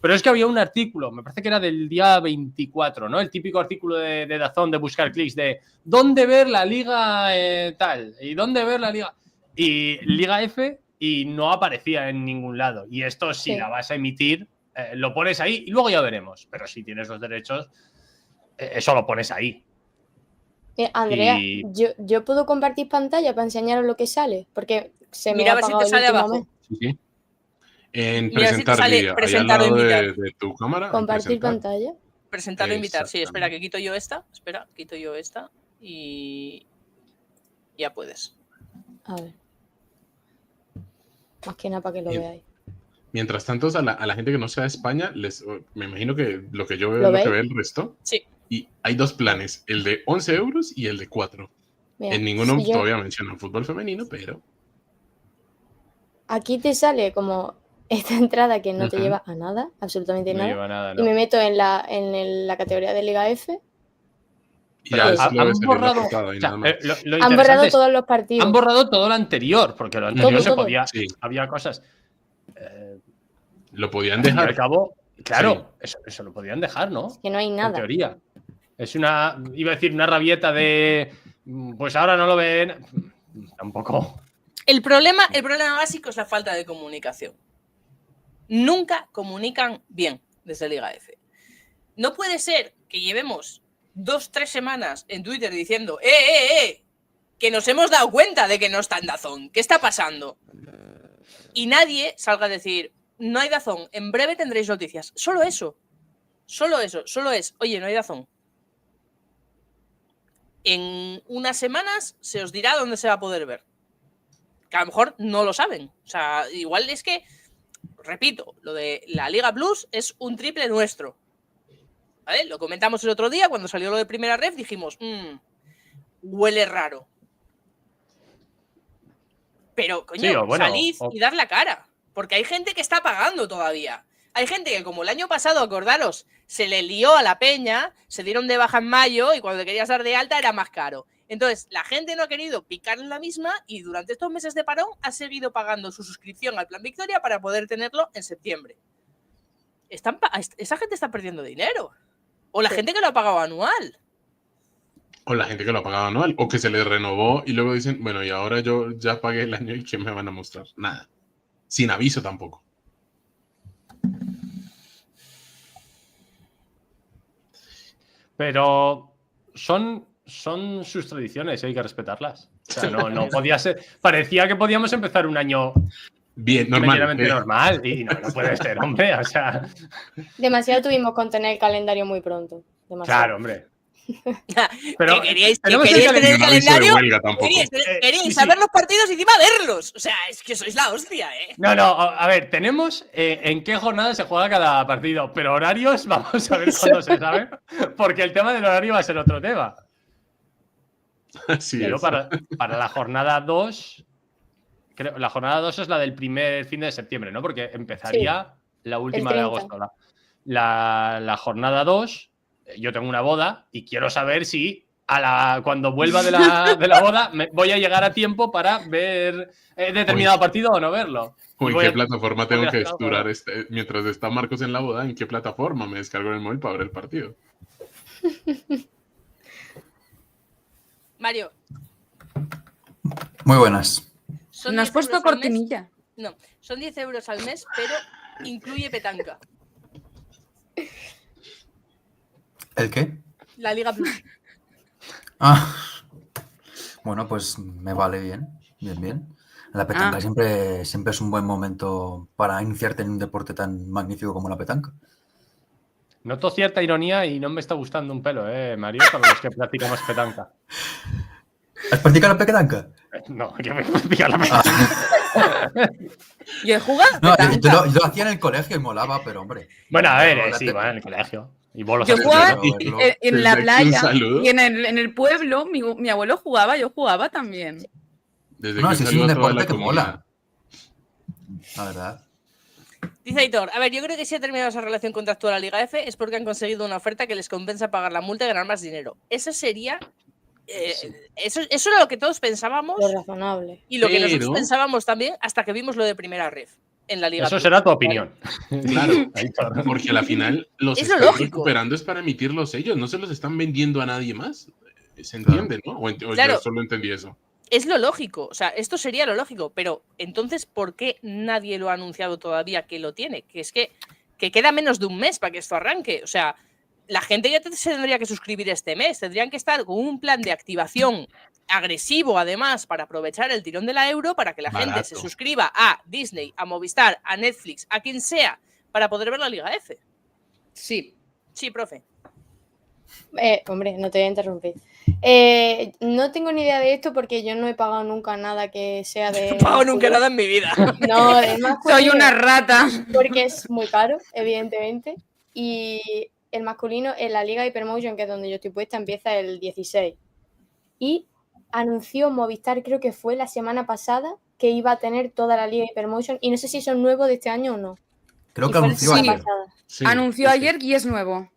Pero es que había un artículo, me parece que era del día 24, ¿no? El típico artículo de DAZN de buscar clics de ¿dónde ver la liga tal? ¿Y dónde ver la liga? Y Liga F y no aparecía en ningún lado. Y esto si la vas a emitir... lo pones ahí y luego ya veremos. Pero si tienes los derechos, eso lo pones ahí. Andrea, yo puedo compartir pantalla para enseñaros lo que sale, porque se me ha apagado si te sale abajo. Sí. En presentar si vídeo, ahí al lado de tu cámara. Compartir pantalla. Presentar o invitar. Sí, espera, que quito yo esta. Y ya puedes. A ver. Más que nada para que lo veáis. Mientras tanto, a la gente que no sea de España, me imagino que lo que yo veo es lo que ve el resto. Sí. Y hay 2 planes, el de 11 euros y el de 4. Mira, en ninguno todavía mencionan fútbol femenino, pero... Aquí te sale como esta entrada que no te lleva a nada, absolutamente nada. Lleva nada, no. Y me meto en la categoría de Liga F. Y ya han borrado, han borrado todos los partidos. Han borrado todo lo anterior, porque lo anterior se podía... Sí. Había cosas... lo podían dejar. Al cabo, claro, eso lo podían dejar, ¿no? Es que no hay nada. En teoría. Es iba a decir, una rabieta de. Pues ahora no lo ven. Tampoco. El problema básico es la falta de comunicación. Nunca comunican bien desde Liga F. No puede ser que llevemos 2-3 semanas en Twitter diciendo que nos hemos dado cuenta de que no está en DAZN. ¿Qué está pasando? Y nadie salga a decir, no hay DAZN, en breve tendréis noticias. Solo eso es, oye, no hay DAZN. En unas semanas se os dirá dónde se va a poder ver. Que a lo mejor no lo saben. O sea, igual es que, repito, lo de la Liga Plus es un triple nuestro. ¿Vale? Lo comentamos el otro día, cuando salió lo de Primera Ref, dijimos, huele raro. Pero, coño, salid y dar la cara. Porque hay gente que está pagando todavía. Hay gente que, como el año pasado, acordaros, se le lió a la peña, se dieron de baja en mayo y cuando querías dar de alta era más caro. Entonces, la gente no ha querido picar en la misma y durante estos meses de parón ha seguido pagando su suscripción al Plan Victoria para poder tenerlo en septiembre. Esa gente está perdiendo dinero. O la gente que lo ha pagado anual. O la gente que lo ha pagado anual. O que se le renovó y luego dicen, bueno, y ahora yo ya pagué el año y ¿qué me van a mostrar? Nada. Sin aviso tampoco. Pero son sus tradiciones y hay que respetarlas. O sea, no podía ser. Parecía que podíamos empezar un año bien, normal. Y no puede ser, hombre. O sea. Demasiado tuvimos con tener el calendario muy pronto. Demasiado. Claro, hombre. Pero queríais tener el calendario, queríais saber los partidos y encima verlos. O sea, es que sois la hostia, ¿eh? No, a ver, tenemos en qué jornada se juega cada partido, pero horarios vamos a ver cuándo se sabe, porque el tema del horario va a ser otro tema. Así pero es. para la jornada 2 la jornada 2 es la del primer fin de septiembre, ¿no? Porque empezaría la última de 30. agosto. La jornada 2, yo tengo una boda y quiero saber si cuando vuelva de la boda voy a llegar a tiempo para ver determinado partido o no verlo. ¿O en Voy qué a- plataforma voy tengo a que hacer algo. durar mientras está Marcos en la boda? ¿En qué plataforma me descargo en el móvil para ver el partido? Mario, Muy buenas. son ¿No has 10 puesto euros al mes. cortinilla? No, son 10 euros al mes, pero incluye petanca. ¿El qué? La Liga Plus. Ah, bueno, pues me vale bien, bien. La petanca Ah. siempre es un buen momento para iniciarte en un deporte tan magnífico como la petanca. Noto cierta ironía y no me está gustando un pelo, Mario, para los que practicamos petanca. ¿Has practicado la petanca? No, que me practica la petanca. Yo he jugado No, petanca. yo lo hacía en el colegio y molaba, pero hombre. Bueno, a ver, Verlo sí, en la bueno, en el colegio. Y bolos Yo al jugaba tiro. verlo. en la Desde aquí un playa saludo. y en el pueblo. Mi abuelo jugaba, yo jugaba también. Desde No, que si es saludo un a toda la deporte que comunidad. mola. La verdad. Dice Aitor, a ver, yo creo que si ha terminado esa relación contractual a la Liga F es porque han conseguido una oferta que les compensa pagar la multa y ganar más dinero. Eso sería... eso era lo que todos pensábamos Lo razonable. y lo que nosotros Pero- pensábamos también hasta que vimos lo de primera ref en la Liga Eso Plus. será tu opinión. Claro, Aitor. porque a la final los Es lo están lógico. recuperando es para emitirlos ellos, no se los están vendiendo a nadie más. ¿Se entiende, no? O Claro. yo solo entendí eso. Es lo lógico, o sea, esto sería lo lógico, pero entonces, ¿por qué nadie lo ha anunciado todavía que lo tiene? Que es que queda menos de un mes para que esto arranque. O sea, la gente ya se tendría que suscribir este mes, tendrían que estar con un plan de activación agresivo, además, para aprovechar el tirón de la Euro, para que la gente Barato. se suscriba a Disney, a Movistar, a Netflix, a quien sea, para poder ver la Liga F. Sí. Sí, profe. Hombre, no te voy a interrumpir. No tengo ni idea de esto porque yo no he pagado nunca nada que sea de... No he pagado nunca nada en mi vida. No, de masculino, Soy una rata. porque es muy caro, evidentemente. Y el masculino en la Liga Hypermotion, que es donde yo estoy puesta, empieza el 16. Y anunció Movistar, creo que fue la semana pasada, que iba a tener toda la Liga Hypermotion. Y no sé si son nuevos de este año o no. Creo Y que fue la anunció semana ayer. pasada. Sí, Anunció sí, sí. ayer y es nuevo.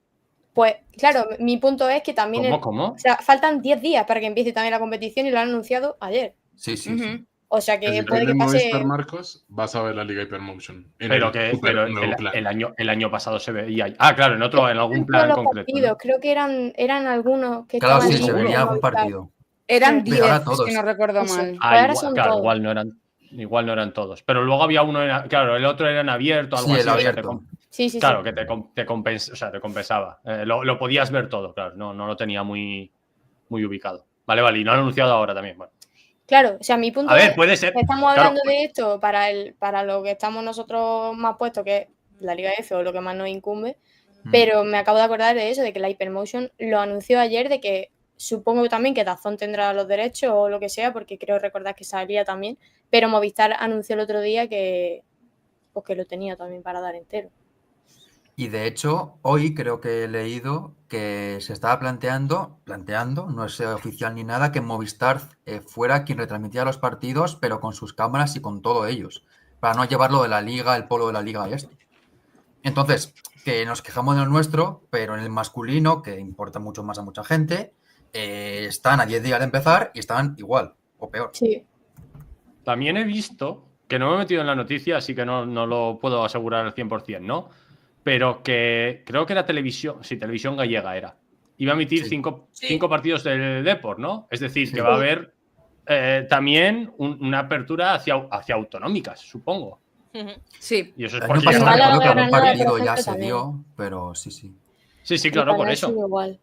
Pues claro, mi punto es que también... ¿Cómo? O sea, faltan 10 días para que empiece también la competición y lo han anunciado ayer. Sí. Ujú. O sea que Desde puede el que pase... Movistar, Marcos, vas a ver la Liga Hypermotion. En Pero el nuevo plan. el año pasado se veía. Ah, claro, en algún Todos plan los concreto. partidos, ¿no? creo que eran algunos que Claro, estaban sí, se en vería algún Movistar. partido. Eran Sí. 10, Ahora es todos. que no recuerdo Eso. mal. Pues ahora Igual, son claro, todos. igual no eran todos. Pero luego había uno, claro, el otro era en abierto, algo Sí, así. el o sea, abierto. Sí, sí, claro, sí. que te compensaba. Lo podías ver todo, claro. No lo tenía muy ubicado. Vale, y no lo han anunciado ahora también. Bueno. Claro, o sea, mi punto A ver, es puede ser. que estamos claro, hablando de esto para lo que estamos nosotros más puestos, que es la Liga F o lo que más nos incumbe, pero me acabo de acordar de eso, de que la Hypermotion lo anunció ayer, de que supongo también que DAZN tendrá los derechos o lo que sea, porque creo recordar que salía también, pero Movistar anunció el otro día que lo tenía también para dar entero. Y de hecho, hoy creo que he leído que se estaba planteando, no es oficial ni nada, que Movistar fuera quien retransmitía los partidos, pero con sus cámaras y con todo ellos, para no llevarlo de la liga, el polo de la liga y esto. Entonces, que nos quejamos de lo nuestro, pero en el masculino, que importa mucho más a mucha gente, están a 10 días de empezar y están igual o peor. Sí. También he visto, que no me he metido en la noticia, así que no lo puedo asegurar al 100%, ¿no? Pero que creo que era televisión gallega era. Iba a emitir Sí. cinco partidos del Depor, ¿no? Es decir, Sí. que va a haber también una apertura hacia autonómicas, supongo. Sí. Y eso es El por año si pasado Málaga, creo que algún Granada, partido por ya ejemplo, se también. dio, pero sí. Sí, claro, por Canal eso. Sur igual.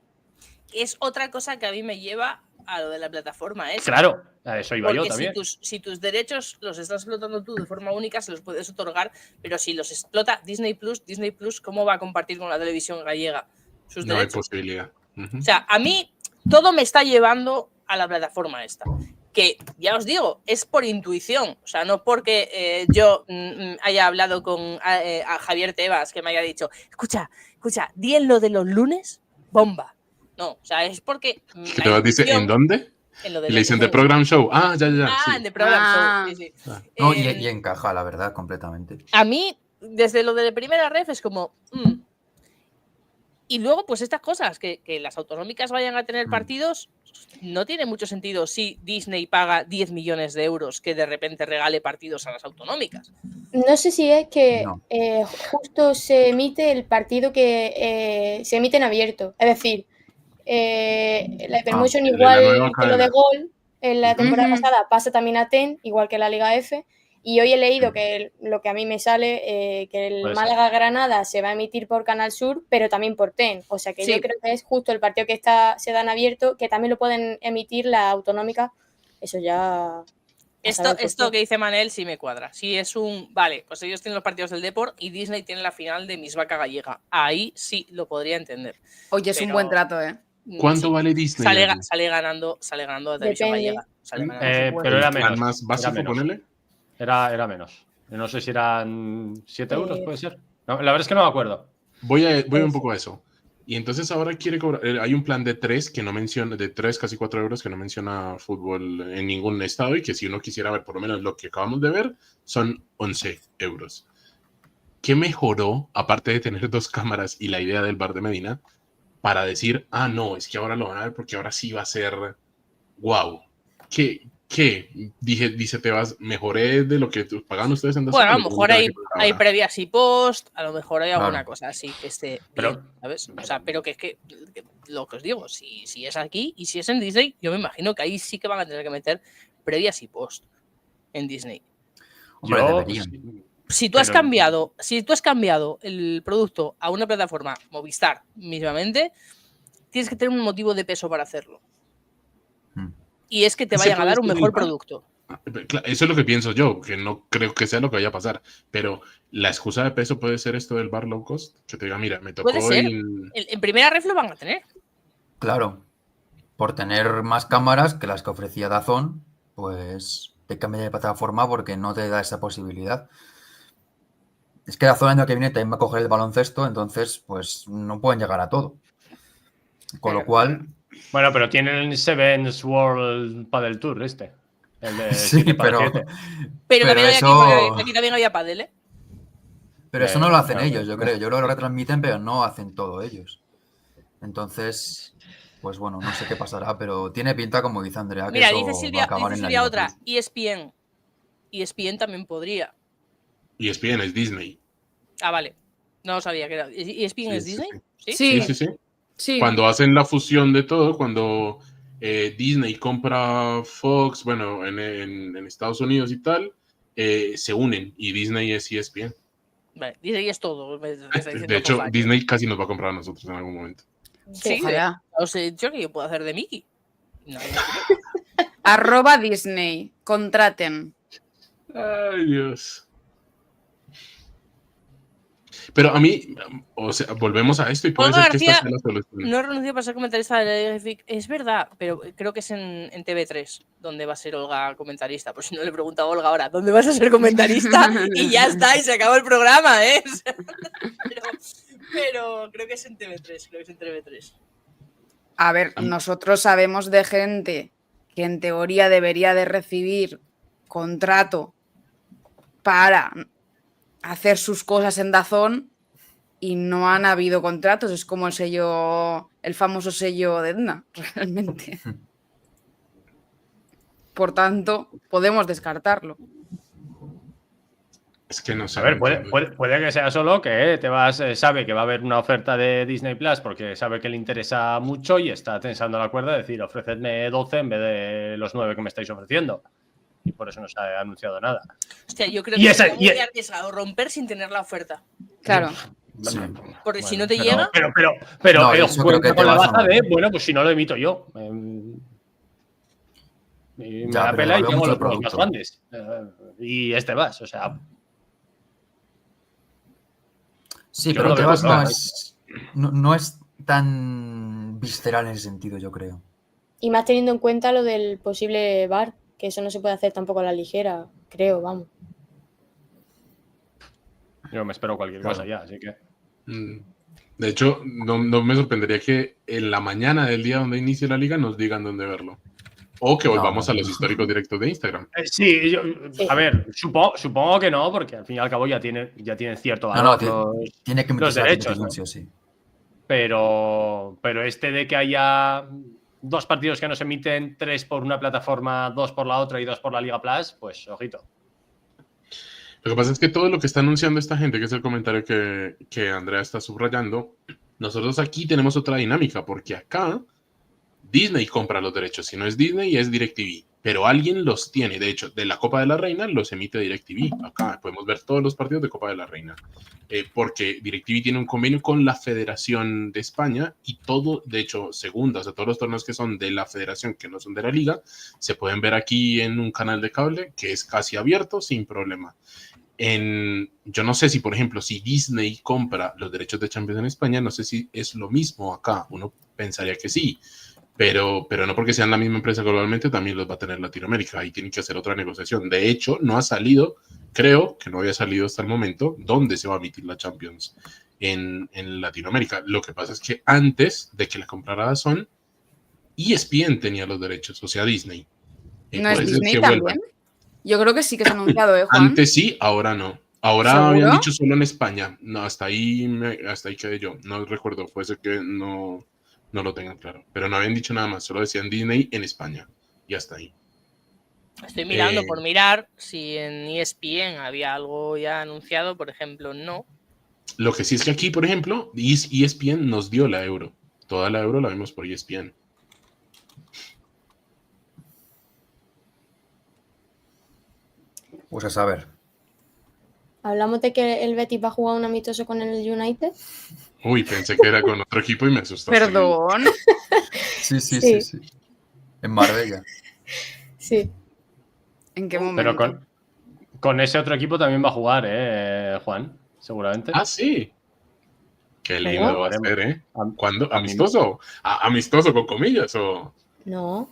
Es otra cosa que a mí me lleva a lo de la plataforma esa. Claro, a eso iba yo Porque también. si tus derechos los estás explotando tú de forma única, se los puedes otorgar, pero si los explota Disney Plus, ¿cómo va a compartir con la televisión gallega sus No hay derechos? posibilidad. Ujú. O sea, a mí todo me está llevando a la plataforma esta. Que ya os digo, es por intuición. O sea, no porque yo haya hablado con a Javier Tebas, que me haya dicho, escucha, di en lo de los lunes, bomba. No, o sea, es porque. ¿Qué te vas a decir? ¿En dónde? En lo Y del le dicen The juego. Program Show. Ah, ya, Ah, sí. en The Program Ah. Show, sí, sí. Ah. No, Eh, y encaja, la verdad, completamente. A mí, desde lo de la primera ref es como... Y luego, pues estas cosas, que las autonómicas vayan a tener partidos, no tiene mucho sentido si Disney paga 10 millones de euros que de repente regale partidos a las autonómicas. No sé si es que No. justo se emite el partido que se emite en abierto. Es decir, la Hypermotion, el de la nueva igual que lo de cadena. Gol, en la temporada Ujú. pasada pasa también a TEN, igual que la Liga F. Y hoy he leído que lo que a mí me sale, que el Puede ser. Málaga-Granada se va a emitir por Canal Sur, pero también por TEN. O sea que Sí. yo creo que es justo el partido que se da en abierto, que también lo pueden emitir la autonómica. Eso ya... a saber por Esto qué. que dice Manel sí me cuadra. Sí es vale, pues ellos tienen los partidos del Depor y Disney tiene la final de Miss Vaca Gallega. Ahí sí lo podría entender. Oye, es un Pero- buen trato, ¿eh? ¿Cuánto Sí, vale Disney? sale allí? ganando la televisión Depende. gallega. Sale ganando. supuesto. Pero era ¿El plan menos. más Era básico, menos. ponele? Era menos. Yo no sé si eran 7 euros, puede ser. No, la verdad es que no me acuerdo. Voy un poco a eso. Y entonces ahora quiere cobrar. Hay un plan de 3 que no menciona, de 3, casi 4 euros, que no menciona fútbol en ningún estado y que si uno quisiera ver por lo menos lo que acabamos de ver, son 11 euros. ¿Qué mejoró, aparte de tener 2 cámaras y la idea del bar de Medina, para decir, no, es que ahora lo van a ver porque ahora sí va a ser wow? ¿Qué? Dice Tebas, mejoré de lo que pagaban ustedes en DAZN. Bueno, a lo mejor hay ahora. previas y post, a lo mejor hay Claro. alguna cosa así que esté Pero- bien, ¿sabes? O sea, pero que es que lo que os digo, si es aquí y si es en Disney, yo me imagino que ahí sí que van a tener que meter previas y post en Disney. Hombre, Yo, deberían. sí, Si tú has Pero- cambiado el producto a una plataforma Movistar mismamente, tienes que tener un motivo de peso para hacerlo. Mm. Y es que te ¿Se vayan a puede dar un decir mejor el bar? producto. Claro, eso es lo que pienso yo, que no creo que sea lo que vaya a pasar. Pero la excusa de peso puede ser esto del bar low cost, que te diga, mira, me tocó Puede ser. y- En primera ref lo van a tener. Claro, por tener más cámaras que las que ofrecía DAZN, pues te cambia de plataforma porque no te da esa posibilidad. Es que DAZN el año que viene también va a coger el baloncesto, entonces pues no pueden llegar a todo. Con lo cual, Bueno, pero tienen el Sevens World Padel Tour este. El de sí, 7 para pero, 7. Pero también hay eso, aquí, porque aquí también había pádel, ¿eh? pero eso no lo hacen Claro, ellos, yo creo. Yo creo que lo retransmiten, pero no hacen todo ellos. Entonces, pues bueno, no sé qué pasará, pero tiene pinta, como dice Andrea, que Mira, eso dice va a Silvia, acabar en la Silvia Liga otra, Plus. ESPN. ESPN también podría. y ESPN es Disney. Ah, vale. No sabía que era. ¿ESPN es Sí, Disney? sí. ¿Sí? Sí. Sí. Cuando hacen la fusión de todo, cuando Disney compra Fox, bueno, en Estados Unidos y tal, se unen y Disney es ESPN. Vale, Disney es todo. me está diciendo De hecho, Fofani. Disney casi nos va a comprar a nosotros en algún momento. Sí, Ojalá. os he dicho que yo puedo hacer de Mickey. No, @ Disney. Contraten. Ay, Dios. Pero a mí, o sea, volvemos a esto y puede Olga ser que esta García sea la solución. no renunció para ser comentarista de la Liga FIC. Es verdad, pero creo que es en TV3 donde va a ser Olga comentarista. Por si no le pregunto a Olga ahora, ¿dónde vas a ser comentarista? Y ya está, y se acabó el programa, ¿eh? pero creo que es en TV3, A ver, nosotros sabemos de gente que en teoría debería de recibir contrato para hacer sus cosas en DAZN y no han habido contratos. Es como el famoso sello de Edna, realmente. Por tanto, podemos descartarlo. Es que no sé. A ver, puede que sea solo que sabe que va a haber una oferta de Disney Plus porque sabe que le interesa mucho y está tensando la cuerda de decir, ofrecedme 12 en vez de los 9 que me estáis ofreciendo. Y por eso no se ha anunciado nada. Hostia, yo creo Y que esa- sería y- muy arriesgado romper sin tener la oferta. Claro. Sí. Porque si no te llega, Pero No, eso creo que con te la vas a baza de, morir. bueno, pues si no lo emito yo. Y me Ya, da pero pela y le vale tengo mucho los el juegos más producto. grandes. Y este vas, o sea. Sí, Yo pero lo veo Tebas claro. no es tan visceral en ese sentido, yo creo. Y más teniendo en cuenta lo del posible VAR, que eso no se puede hacer tampoco a la ligera, creo, vamos. Yo me espero cualquier Claro. cosa ya, así que. De hecho, no me sorprendería que en la mañana del día donde inicie la liga nos digan dónde verlo. O que No, volvamos a no. los históricos directos de Instagram. Sí, Sí. a ver, supongo que no, porque al fin y al cabo ya tienen cierto No, valor tiene que los emitirse la derechos, competición, ¿no? sí o sí. Pero este de que haya 2 partidos que no se emiten, 3 por una plataforma, 2 por la otra y 2 por la Liga Plus, pues ojito. Lo que pasa es que todo lo que está anunciando esta gente, que es el comentario que Andrea está subrayando, nosotros aquí tenemos otra dinámica, porque acá Disney compra los derechos. Si no es Disney, es DirecTV. Pero alguien los tiene. De hecho, de la Copa de la Reina los emite DirecTV. Acá podemos ver todos los partidos de Copa de la Reina. Porque DirecTV tiene un convenio con la Federación de España y todo, de hecho, segundas, o sea, todos los torneos que son de la Federación, que no son de la Liga, se pueden ver aquí en un canal de cable que es casi abierto sin problema. Yo no sé si, por ejemplo, si Disney compra los derechos de Champions en España, no sé si es lo mismo acá. Uno pensaría que sí. Pero no porque sean la misma empresa globalmente, también los va a tener Latinoamérica. Ahí tienen que hacer otra negociación. De hecho, no ha salido, creo que no había salido hasta el momento, dónde se va a emitir la Champions en Latinoamérica. Lo que pasa es que antes de que la comprara DAZN, ESPN tenía los derechos, o sea, Disney. ¿No es Puede ser Disney que también? vuelvan. Yo creo que sí que se ha anunciado, ¿eh, Juan? Antes sí, ahora no. Ahora ¿Seguro? habían dicho solo en España. No, hasta ahí quedé yo. No recuerdo, puede ser que no lo tengan claro. Pero no habían dicho nada más, solo decían Disney en España. Y hasta ahí. Estoy mirando por mirar si en ESPN había algo ya anunciado, por ejemplo, no. Lo que sí es que aquí, por ejemplo, ESPN nos dio la Euro. Toda la Euro la vimos por ESPN. Pues a saber. Hablamos de que el Betis va a jugar un amistoso con el United. Uy, pensé que era con otro equipo y me asustaste. Perdón. Sí. En Marbella. Sí. ¿En qué Pero momento? con ese otro equipo también va a jugar, Juan, seguramente. Ah, sí. Qué lindo ¿Cómo? va a ser, ¿eh? ¿Cuándo? a mí- ¿Amistoso? ¿Amistoso con comillas o...? No.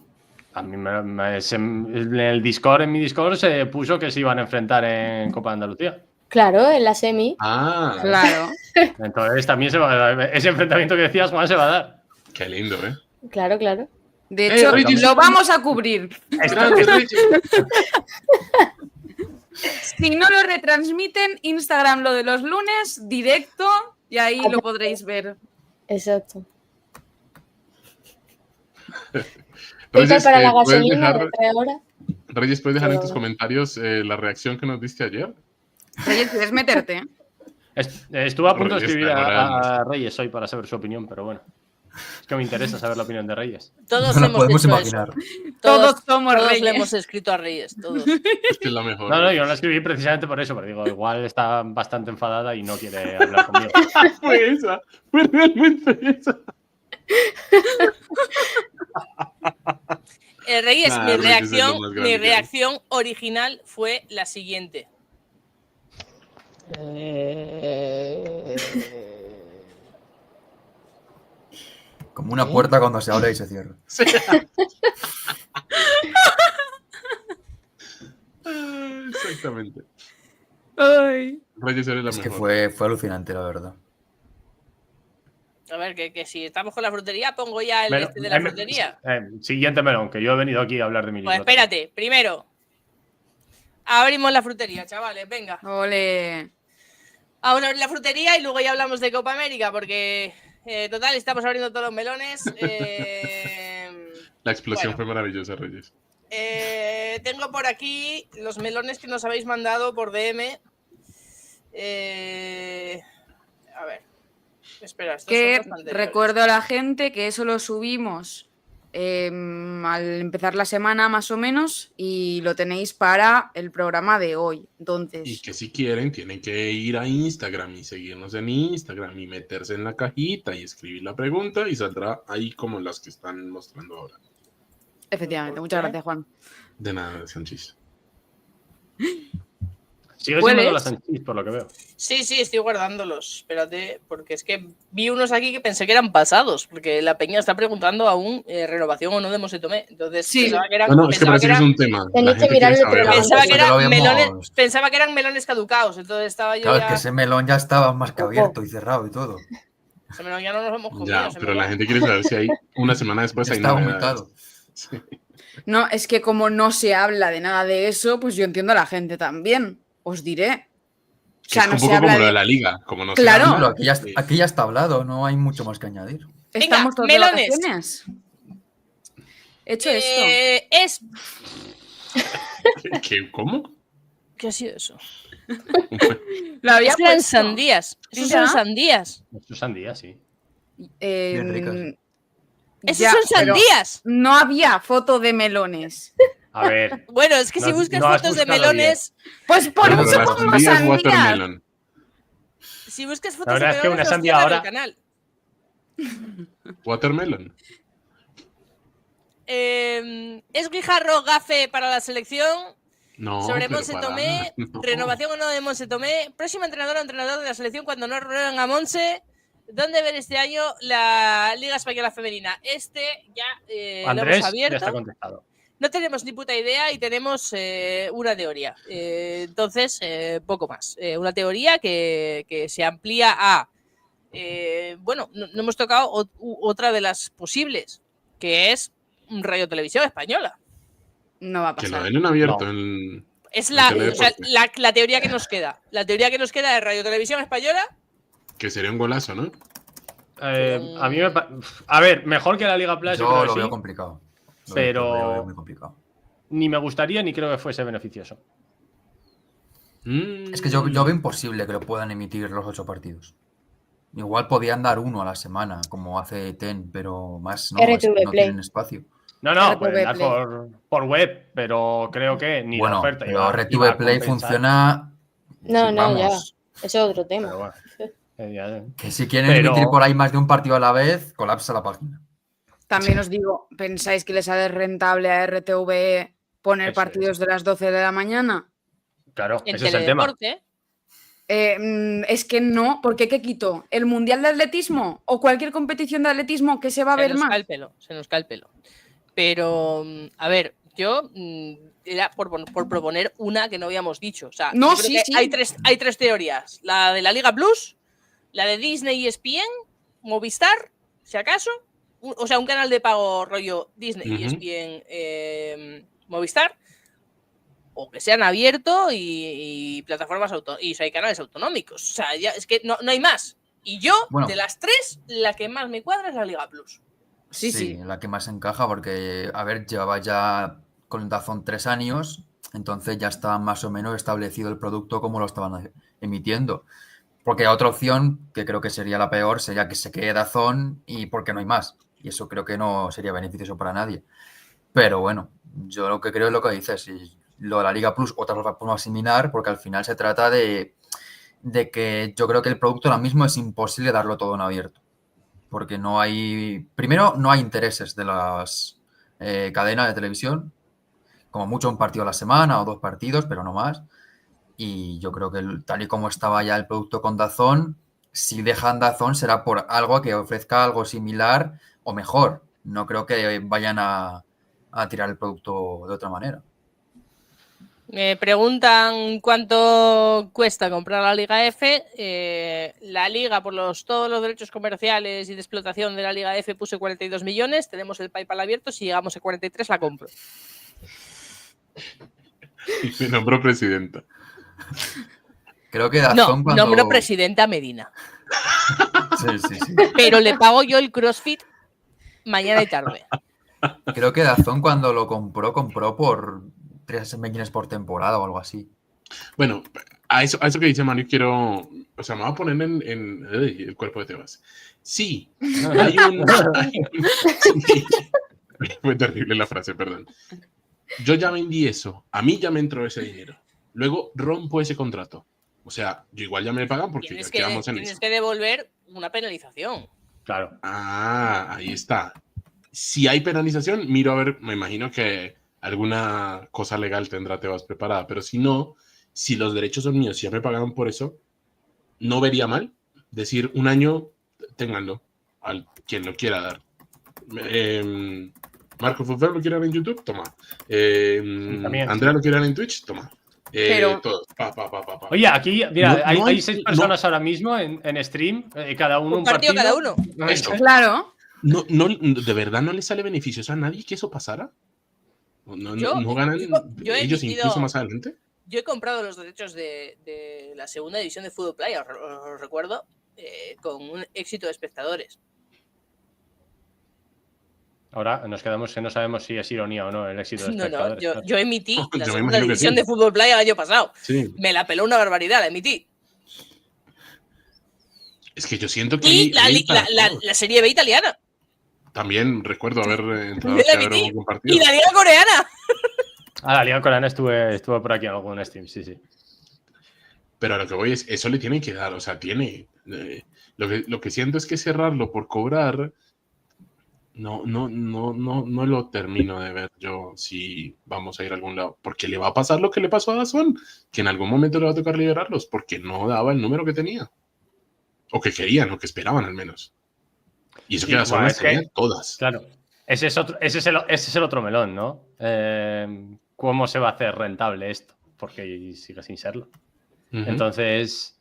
A mí en el Discord, en mi Discord, se puso que se iban a enfrentar en Copa de Andalucía. Claro, en la semi. Ah, Claro. Entonces también se va a dar, ese enfrentamiento que decías, Juan, se va a dar. qué lindo, ¿eh? Claro. De hecho, Reyes. lo vamos a cubrir. Grandes Reyes. Si no lo retransmiten, Instagram lo de los lunes, directo, y ahí lo podréis ver. Exacto. Reyes, para la ¿puedes gasolina dejar, de 3 horas? Reyes, ¿puedes dejar en Pero- tus comentarios la reacción que nos diste ayer? Reyes, ¿quieres meterte? Estuve a punto de Reyes escribir está enamorado. a Reyes hoy para saber su opinión, pero bueno. Es que me interesa saber la opinión de Reyes. Todos No lo hemos podemos hecho imaginar. eso. Todos somos todos Reyes. le hemos escrito a Reyes, todos. Es que es la mejor. No, yo no la escribí precisamente por eso, pero digo, igual está bastante enfadada y no quiere hablar conmigo. Fue esa, fue realmente esa. Reyes, Nah, mi Reyes es lo más grande mi que hay. reacción original fue la siguiente. Como una puerta cuando se abre y se cierra. Sí. Ah, exactamente. Ay. Reyes eres la Es que mejor. fue alucinante, la verdad. A ver, que si estamos con la frutería, pongo ya el Melón, este de la frutería. Siguiente melón, que yo he venido aquí a hablar de mi Pues libro. espérate, primero. Abrimos la frutería, chavales, venga. Ole. Vamos a abrir la frutería y luego ya hablamos de Copa América, porque total, estamos abriendo todos los melones. La explosión bueno. fue maravillosa, Reyes. Tengo por aquí los melones que nos habéis mandado por DM. A ver. Espera, estos Que son los anteriores. recuerdo a la gente que eso lo subimos al empezar la semana más o menos y lo tenéis para el programa de hoy. Y Entonces, que si quieren, tienen que ir a Instagram y seguirnos en Instagram y meterse en la cajita y escribir la pregunta y saldrá ahí como las que están mostrando ahora. efectivamente, muchas gracias, Juan. De nada, Sánchez. Sigue ¿Puedes? siendo la Sánchez, por lo que veo. Sí, estoy guardándolos. Espérate, porque es que vi unos aquí que pensé que eran pasados, porque la peña está preguntando aún renovación o no de Mose Tomé. Entonces Sí. pensaba que eran, No, es que pensaba parece que es eran- un tema. Tenéis La que gente mirar quiere el saber. programa. pensaba que Pero lo eran habíamos- melones, pensaba que eran melones caducados. Entonces estaba yo Claro, es ya. que ese melón ya estaba más que abierto y cerrado y todo. Ese melón ya no nos hemos comido. Ya, ese pero la melón. gente quiere saber si hay una semana después Ya hay estaba novedades. vomitado. Sí. No, es que como no se habla de nada de eso, pues yo entiendo a la gente también. Os diré. O Que sea, es no un se poco habla como lo de de... la liga, como no Claro. se Pero habla, aquí ya está hablado, no hay mucho más que añadir. ¿Estamos todos melones. de vacaciones? He hecho esto. Es. ¿Cómo? ¿Qué ha sido eso? Lo había Es que eran puesto. sandías. Esos Mira. son sandías. Esto es sandía, sí. Bien ricas. Esos Ya, son pero sandías. no había foto de melones. A ver. Bueno, es que si No- buscas no has fotos de buscado melones. Pues por Bueno, eso las como sandías sandías. watermelon. Si buscas La fotos de verdad es que melones, una nos sandía cierran ahora- el canal. Watermelon. ¿Es Guijarro gafe para la selección? No, Sobre pero Monse para Tomé, nada, no. renovación o no de Monse Tomé, próxima entrenadora o entrenador de la selección cuando no renueven a Monse. ¿Dónde ver este año la Liga Española Femenina? Ya lo Andrés hemos ya está abierto. contestado. No tenemos ni puta idea y tenemos una teoría. Entonces, poco más. Una teoría que se amplía a... bueno, no hemos tocado otra de las posibles, que es Radio Televisión Española. No va a Que lo pasar. den en abierto. No. En... Es En la Teledeporte. teoría que nos queda. La teoría que nos queda de Radio Televisión Española. Que sería un golazo, ¿no? A mí me a ver, mejor que la Liga Plus, yo creo Yo que lo sí, veo complicado. pero- Lo veo muy complicado. ni me gustaría ni creo que fuese beneficioso. Es que yo veo imposible que lo puedan emitir los 8 partidos. Igual podían dar uno a la semana, como hace TEN, pero más no, es que RTV no Play. tienen espacio. No, RTV pueden dar Play. por web, pero creo que ni la Bueno, oferta pero iba a RTV Play compensar. funciona. No, sí, no, vamos, ya. Eso es otro tema. Pero bueno, ya- que si quieren Pero- emitir por ahí más de un partido a la vez, colapsa la página. También os digo, ¿pensáis que les sale rentable a RTV poner Eso partidos de las 12 de la mañana? Claro, En ese es el tema. Teledeporte. Es que no, porque ¿qué quito? ¿El Mundial de Atletismo o cualquier competición de atletismo que se va a Se ver nos más? cae el pelo, se nos cae el pelo. Pero, a ver, yo era por proponer una que no habíamos dicho. O sea, No, yo creo sí, que sí. hay tres teorías. La de la Liga Plus, la de Disney y ESPN, Movistar, si acaso. O sea, un canal de pago rollo Disney y Ujú. ESPN Movistar. O que sean abiertos y plataformas y hay canales autonómicos. O sea, ya, es que no hay más. Y yo, Bueno. de las tres, la que más me cuadra es la Liga Plus. Sí. La que más encaja, porque, a ver, llevaba ya con DAZN 3 años, entonces ya está más o menos establecido el producto como lo estaban emitiendo. Porque otra opción, que creo que sería la peor, sería que se quede DAZN y porque no hay más. Y eso creo que no sería beneficioso para nadie. Pero bueno, yo lo que creo es lo que dices. Y lo de la Liga Plus, otra plataforma similar, porque al final se trata de que yo creo que el producto ahora mismo es imposible darlo todo en abierto. Porque no hay... Primero, no hay intereses de las cadenas de televisión. Como mucho un partido a la semana o 2 partidos, pero no más. Y yo creo que tal y como estaba ya el producto con DAZN, si dejan DAZN será por algo que ofrezca algo similar o mejor. No creo que vayan a tirar el producto de otra manera. Me preguntan cuánto cuesta comprar la Liga F. La Liga, por todos los derechos comerciales y de explotación de la Liga F, puse 42 millones. Tenemos el PayPal abierto. Si llegamos a 43, la compro. Y me nombró presidenta. Creo que DAZN No, cuando... nombro presidenta Medina. Sí. Pero le pago yo el CrossFit mañana y tarde. Creo que DAZN cuando lo compró por 3 millones por temporada o algo así. Bueno, a eso que dice Manu quiero... O sea, me voy a poner en el cuerpo de Tebas. Sí, hay un... sí. Fue terrible la frase, perdón. Yo ya vendí eso. A mí ya me entró ese dinero. Luego rompo ese contrato. O sea, yo igual ya me pagan porque ya quedamos en eso. Tienes que devolver una penalización. Claro. Ah, ahí está. Si hay penalización, miro a ver, me imagino que alguna cosa legal tendrá Tebas preparada, pero si no, si los derechos son míos, si ya me pagaron por eso, no vería mal decir un año, ténganlo, al quien lo quiera dar. Marco Fútbol lo quiere dar en YouTube, toma. También. Andrea lo quiere dar en Twitch, toma. Pero- Todos. Pa. Oye, aquí, mira, No hay hay- 6 no. personas ahora mismo en stream, cada uno Un partido cada uno. Eso. Claro. No, ¿de verdad no le sale beneficioso a nadie que eso pasara? No, Yo- no ganan yo he ellos emitido- incluso más adelante. Yo he comprado los derechos de la segunda división de Fútbol Playa, os recuerdo, con un éxito de espectadores. Ahora nos quedamos que no sabemos si es ironía o no el éxito de No, espectadores. no, yo emití Yo la me segunda imagino que división sí. de Fútbol Playa el año pasado. Sí. Me la peló una barbaridad, la emití. Es que yo siento que Y hay para todos. la Serie B italiana. También recuerdo haber entrado También la a ver emití. algún partido. Y la Liga Coreana. La Liga Coreana estuve por aquí en algún stream, sí. Pero a lo que voy es, eso le tienen que dar, o sea, tiene... lo que siento es que cerrarlo por cobrar, no lo termino de ver yo si vamos a ir a algún lado. Porque le va a pasar lo que le pasó a DAZN, que en algún momento le va a tocar liberarlos, porque no daba el número que tenía. O que querían, o que esperaban al menos. Y eso Sí, que DAZN bueno, las es que- tenía todas. Claro. Ese es el otro melón, ¿no? ¿Cómo se va a hacer rentable esto? Porque sigue sin serlo. Ujú. Entonces,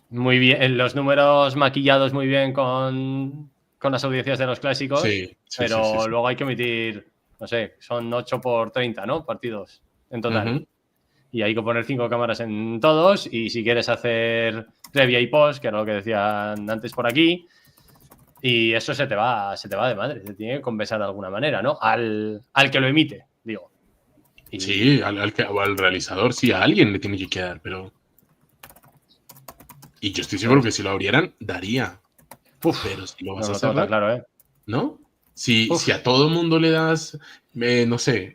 muy bien, los números maquillados muy bien con las audiencias de los clásicos, Sí, pero sí. luego hay que emitir, no sé, son 8 por 30, ¿no? Partidos en total. Ujú. Y hay que poner 5 cámaras en todos. Y si quieres hacer previa y post, que era lo que decían antes por aquí, y eso se te va de madre. Se tiene que compensar de alguna manera, ¿no? Al que lo emite, digo. Y- Sí, al realizador, sí, a alguien le tiene que quedar, pero... Y yo estoy seguro que si lo abrieran, daría. Uf, Pero si lo no vas a lo tengo cerrar, tan claro, ¿eh? ¿no? Si Uf. a todo mundo le das, no sé,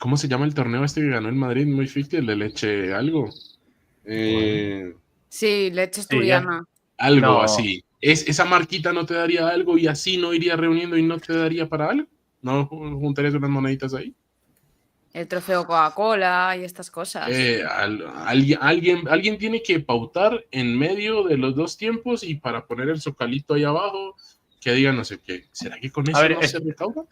¿cómo se llama el torneo este que ganó el Madrid? Muy ficti, el de leche algo. Sí, leche Sí, ya. asturiana. Algo No. así. ¿Esa marquita no te daría algo y así no iría reuniendo y no te daría para algo? ¿No juntarías unas moneditas ahí? El trofeo Coca-Cola y estas cosas. Alguien tiene que pautar en medio de los dos tiempos y para poner el zocalito ahí abajo que diga no sé qué. ¿Será que con eso ver, no se recauda?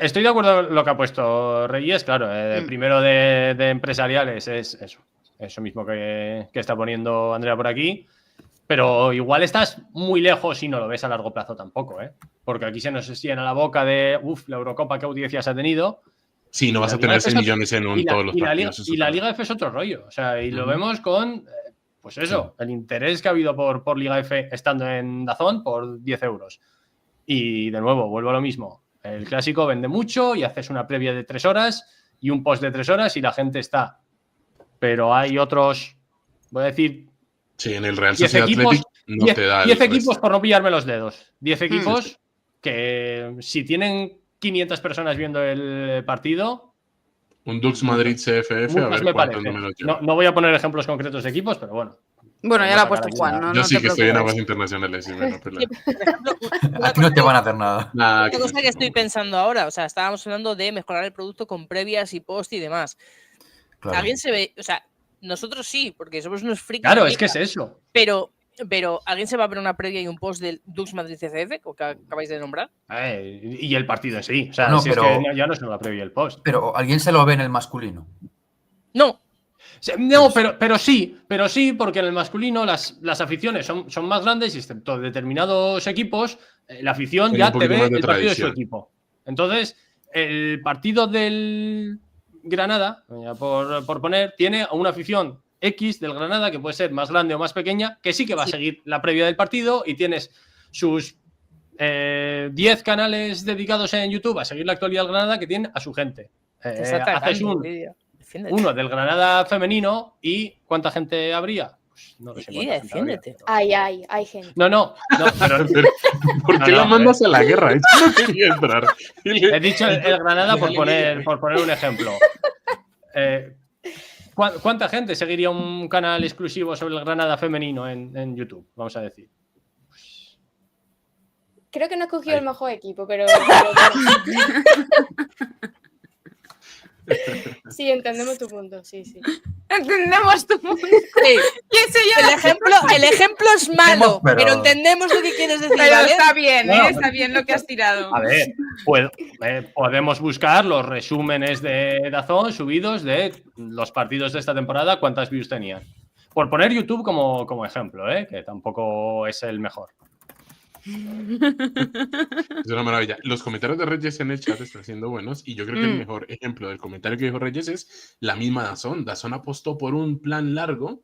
Estoy de acuerdo con lo que ha puesto Reyes, claro. Primero de empresariales es eso mismo que está poniendo Andrea por aquí. Pero igual estás muy lejos y no lo ves a largo plazo tampoco, ¿eh? Porque aquí se nos llena la boca de, la Eurocopa, qué audiencias ha tenido. Sí, no vas a tener 6 millones en todos los partidos. Y la Liga F es otro rollo. O sea, y lo Ujú. vemos con, pues eso, el interés que ha habido por Liga F estando en DAZN por 10 euros. Y de nuevo, vuelvo a lo mismo. El clásico vende mucho y haces una previa de 3 horas y un post de 3 horas y la gente está. Pero hay otros, voy a decir, Sí, en el Real 10 Sociedad equipos, Athletic no te da 10 el equipos resto. por no pillarme los dedos. 10 equipos sí. que si tienen 500 personas viendo el partido, Un Dux Madrid CFF, a muchos ver me cuántos parece. números lleva. No voy a poner ejemplos concretos de equipos, pero bueno. Bueno, ya Vamos lo a ha puesto sacar Juan, aquí ¿no? Yo No sí te que estoy en preocupes. aguas internacionales y me la pela. Por ejemplo, A ti no te van a hacer nada. Nada, Otra cosa que estoy pensando ahora, o sea, estábamos hablando de mejorar el producto con previas y post y demás. Claro. Alguien se ve, o sea, nosotros sí, porque somos unos frikis. Claro, de es que es Liga, eso. pero ¿alguien se va a ver una previa y un post del Dux Madrid CCF, que acabáis de nombrar? Y el partido en sí. O sea, No, si pero- es que ya no es la previa y el post. Pero alguien se lo ve en el masculino. No, No, pero sí, porque en el masculino las aficiones son más grandes y excepto determinados equipos, la afición Hay ya un te poquito ve más de el partido de su tradición. equipo. Entonces, el partido del Granada, ya por poner, tiene a una afición X del Granada que puede ser más grande o más pequeña, que sí que va a seguir la previa del partido y tienes sus 10 canales dedicados en YouTube a seguir la actualidad del Granada que tienen a su gente. te está Haces atacando, Lidia. Defiéndete. uno del Granada femenino y ¿cuánta gente habría? Pues no lo sé. Lidia, cuánta gente habría, defiéndete. pero- Hay gente. No, pero Pero, ¿por qué No, la no, mandas a la guerra? Yo no quería entrar. he dicho el Granada por poner un ejemplo. ¿Cuánta gente seguiría un canal exclusivo sobre el Granada femenino en YouTube? Vamos a decir. Creo que no he escogido el mejor equipo, pero sí, entendemos tu punto, sí. Entendemos tu punto. Sí, Y ese ya el ejemplo es malo, Pero- pero entendemos lo que quieres decir, Pero ¿vale? está bien, No, está bien lo que has tirado. A ver, podemos buscar los resúmenes de DAZN subidos de los partidos de esta temporada, cuántas views tenían. Por poner YouTube como ejemplo, que tampoco es el mejor. Es una maravilla. Los comentarios de Reyes en el chat están siendo buenos y yo creo que el mejor ejemplo del comentario que dijo Reyes es la misma Dazón. Dazón apostó por un plan largo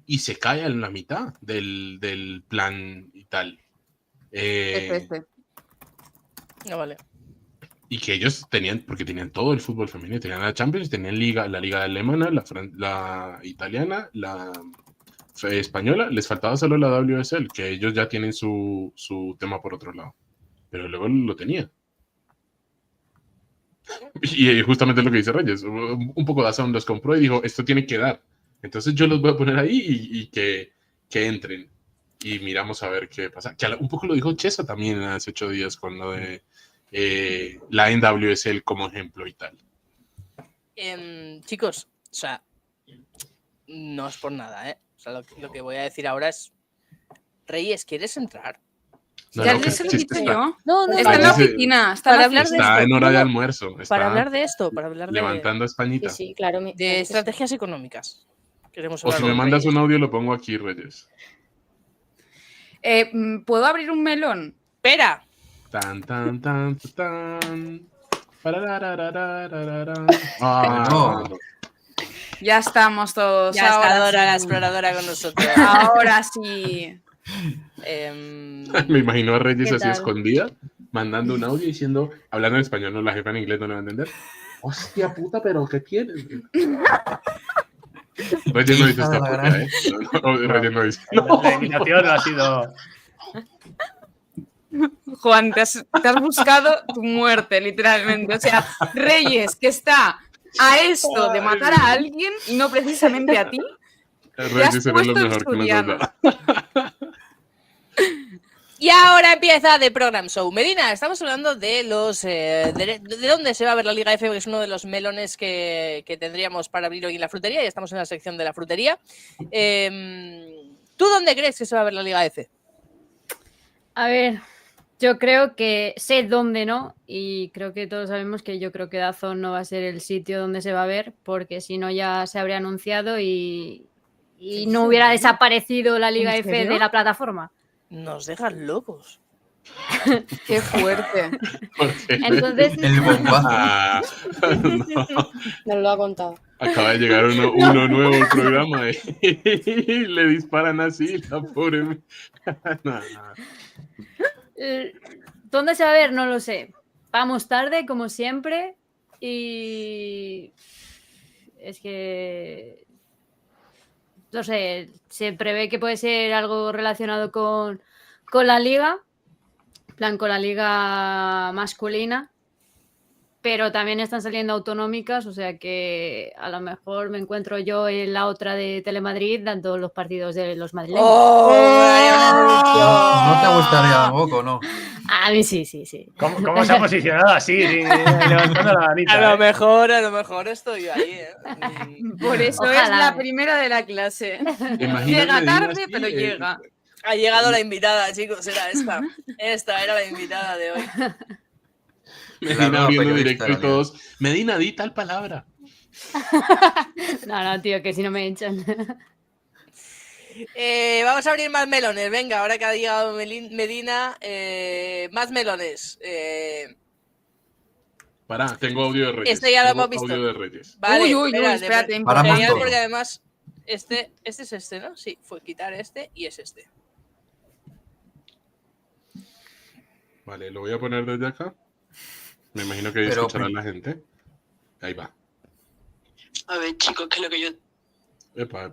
y se cae en la mitad del plan y tal. No, vale. Y que ellos tenían, porque tenían todo el fútbol femenino, tenían la Champions, tenían la liga alemana, la italiana, la española, les faltaba solo la WSL, que ellos ya tienen su tema por otro lado. Pero luego lo tenía. Y justamente lo que dice Reyes, un poco Dazón los compró y dijo, esto tiene que dar. Entonces yo los voy a poner ahí y que entren. Y miramos a ver qué pasa. Que un poco lo dijo Chesa también hace 8 días con lo de la NWSL como ejemplo y tal. Chicos, o sea, no es por nada, ¿eh? O sea, lo que voy a decir ahora es, Reyes, ¿quieres entrar? No, Ya no, les he que dicho está- yo. No, Está en la Parece- oficina. Está para en la hablar de oficina. Está esto, en hora de no, almuerzo. Está Para hablar de esto, para hablar levantando Sí, Españita. sí, claro. de claro que sí. estrategias económicas. Queremos O hablar si me con mandas Reyes. un audio, lo pongo aquí, Reyes. ¿Puedo abrir un melón? ¡Espera! Tan, tan, tan, tan. Pararararararara. No. No. Ya estamos todos. Ya está ahora Dora, la sí. exploradora, con nosotros. Ahora sí. Me imagino a Reyes ¿Qué así tal? escondida, mandando un audio diciendo, hablando en español, no, la jefa en inglés no le va a entender. Hostia puta, pero ¿qué quieres? Reyes no dice Hija esta de la puta, gran- ¿eh? No, Reyes no dice. La invitación ha sido. Juan, te has buscado tu muerte, literalmente. O sea, Reyes, que está a esto de matar a alguien y no precisamente a ti, te has Reyes eres lo puesto mejor que nos has asturiano. dado. Y ahora empieza The Program Show. Medina, estamos hablando de los de dónde se va a ver la Liga F, que es uno de los melones que tendríamos para abrir hoy en la frutería. Ya estamos en la sección de la frutería. ¿Tú dónde crees que se va a ver la Liga F? A ver, yo creo que sé dónde no, y creo que todos sabemos que yo creo que DAZN no va a ser el sitio donde se va a ver, porque si no ya se habría anunciado y no hubiera desaparecido la Liga ¿En F serio? de la plataforma. Nos dejan locos. Qué fuerte. Porque- Entonces, El bombazo. Ah, no. Nos lo ha contado. Acaba de llegar uno nuevo al programa y le disparan así, la pobre. No. ¿dónde se va a ver? No lo sé. Vamos tarde, como siempre, y es que no sé, se prevé que puede ser algo relacionado con la liga, en plan con la liga masculina, pero también están saliendo autonómicas, o sea que a lo mejor me encuentro yo en la otra de Telemadrid dando los partidos de los madrileños. ¿No te gustaría tampoco, no? A mí sí. ¿Cómo se ha posicionado así? Levantando la manita. A lo mejor estoy ahí. Por eso Ojalá. es la primera de la clase. Imaginas Llega Medina tarde, así, pero llega. Ha llegado la invitada, chicos. Era esta. Esta era la invitada de hoy. Medina nueva abriendo periodista directo y de la todos. Medina, di tal palabra. No, tío, que si no me echan. Vamos a abrir más melones. Venga, ahora que ha llegado Medina, más melones. Pará, tengo audio de Reyes. Este ya lo Tengo hemos visto. Audio de Reyes. Vale, Uy, espérate. Para importante. Genial, Manto. porque además este es este, ¿no? Sí, fue quitar este y es este. Vale, lo voy a poner desde acá. Me imagino que Pero- escuchará la gente. Ahí va. A ver, chicos, que lo que yo Epa.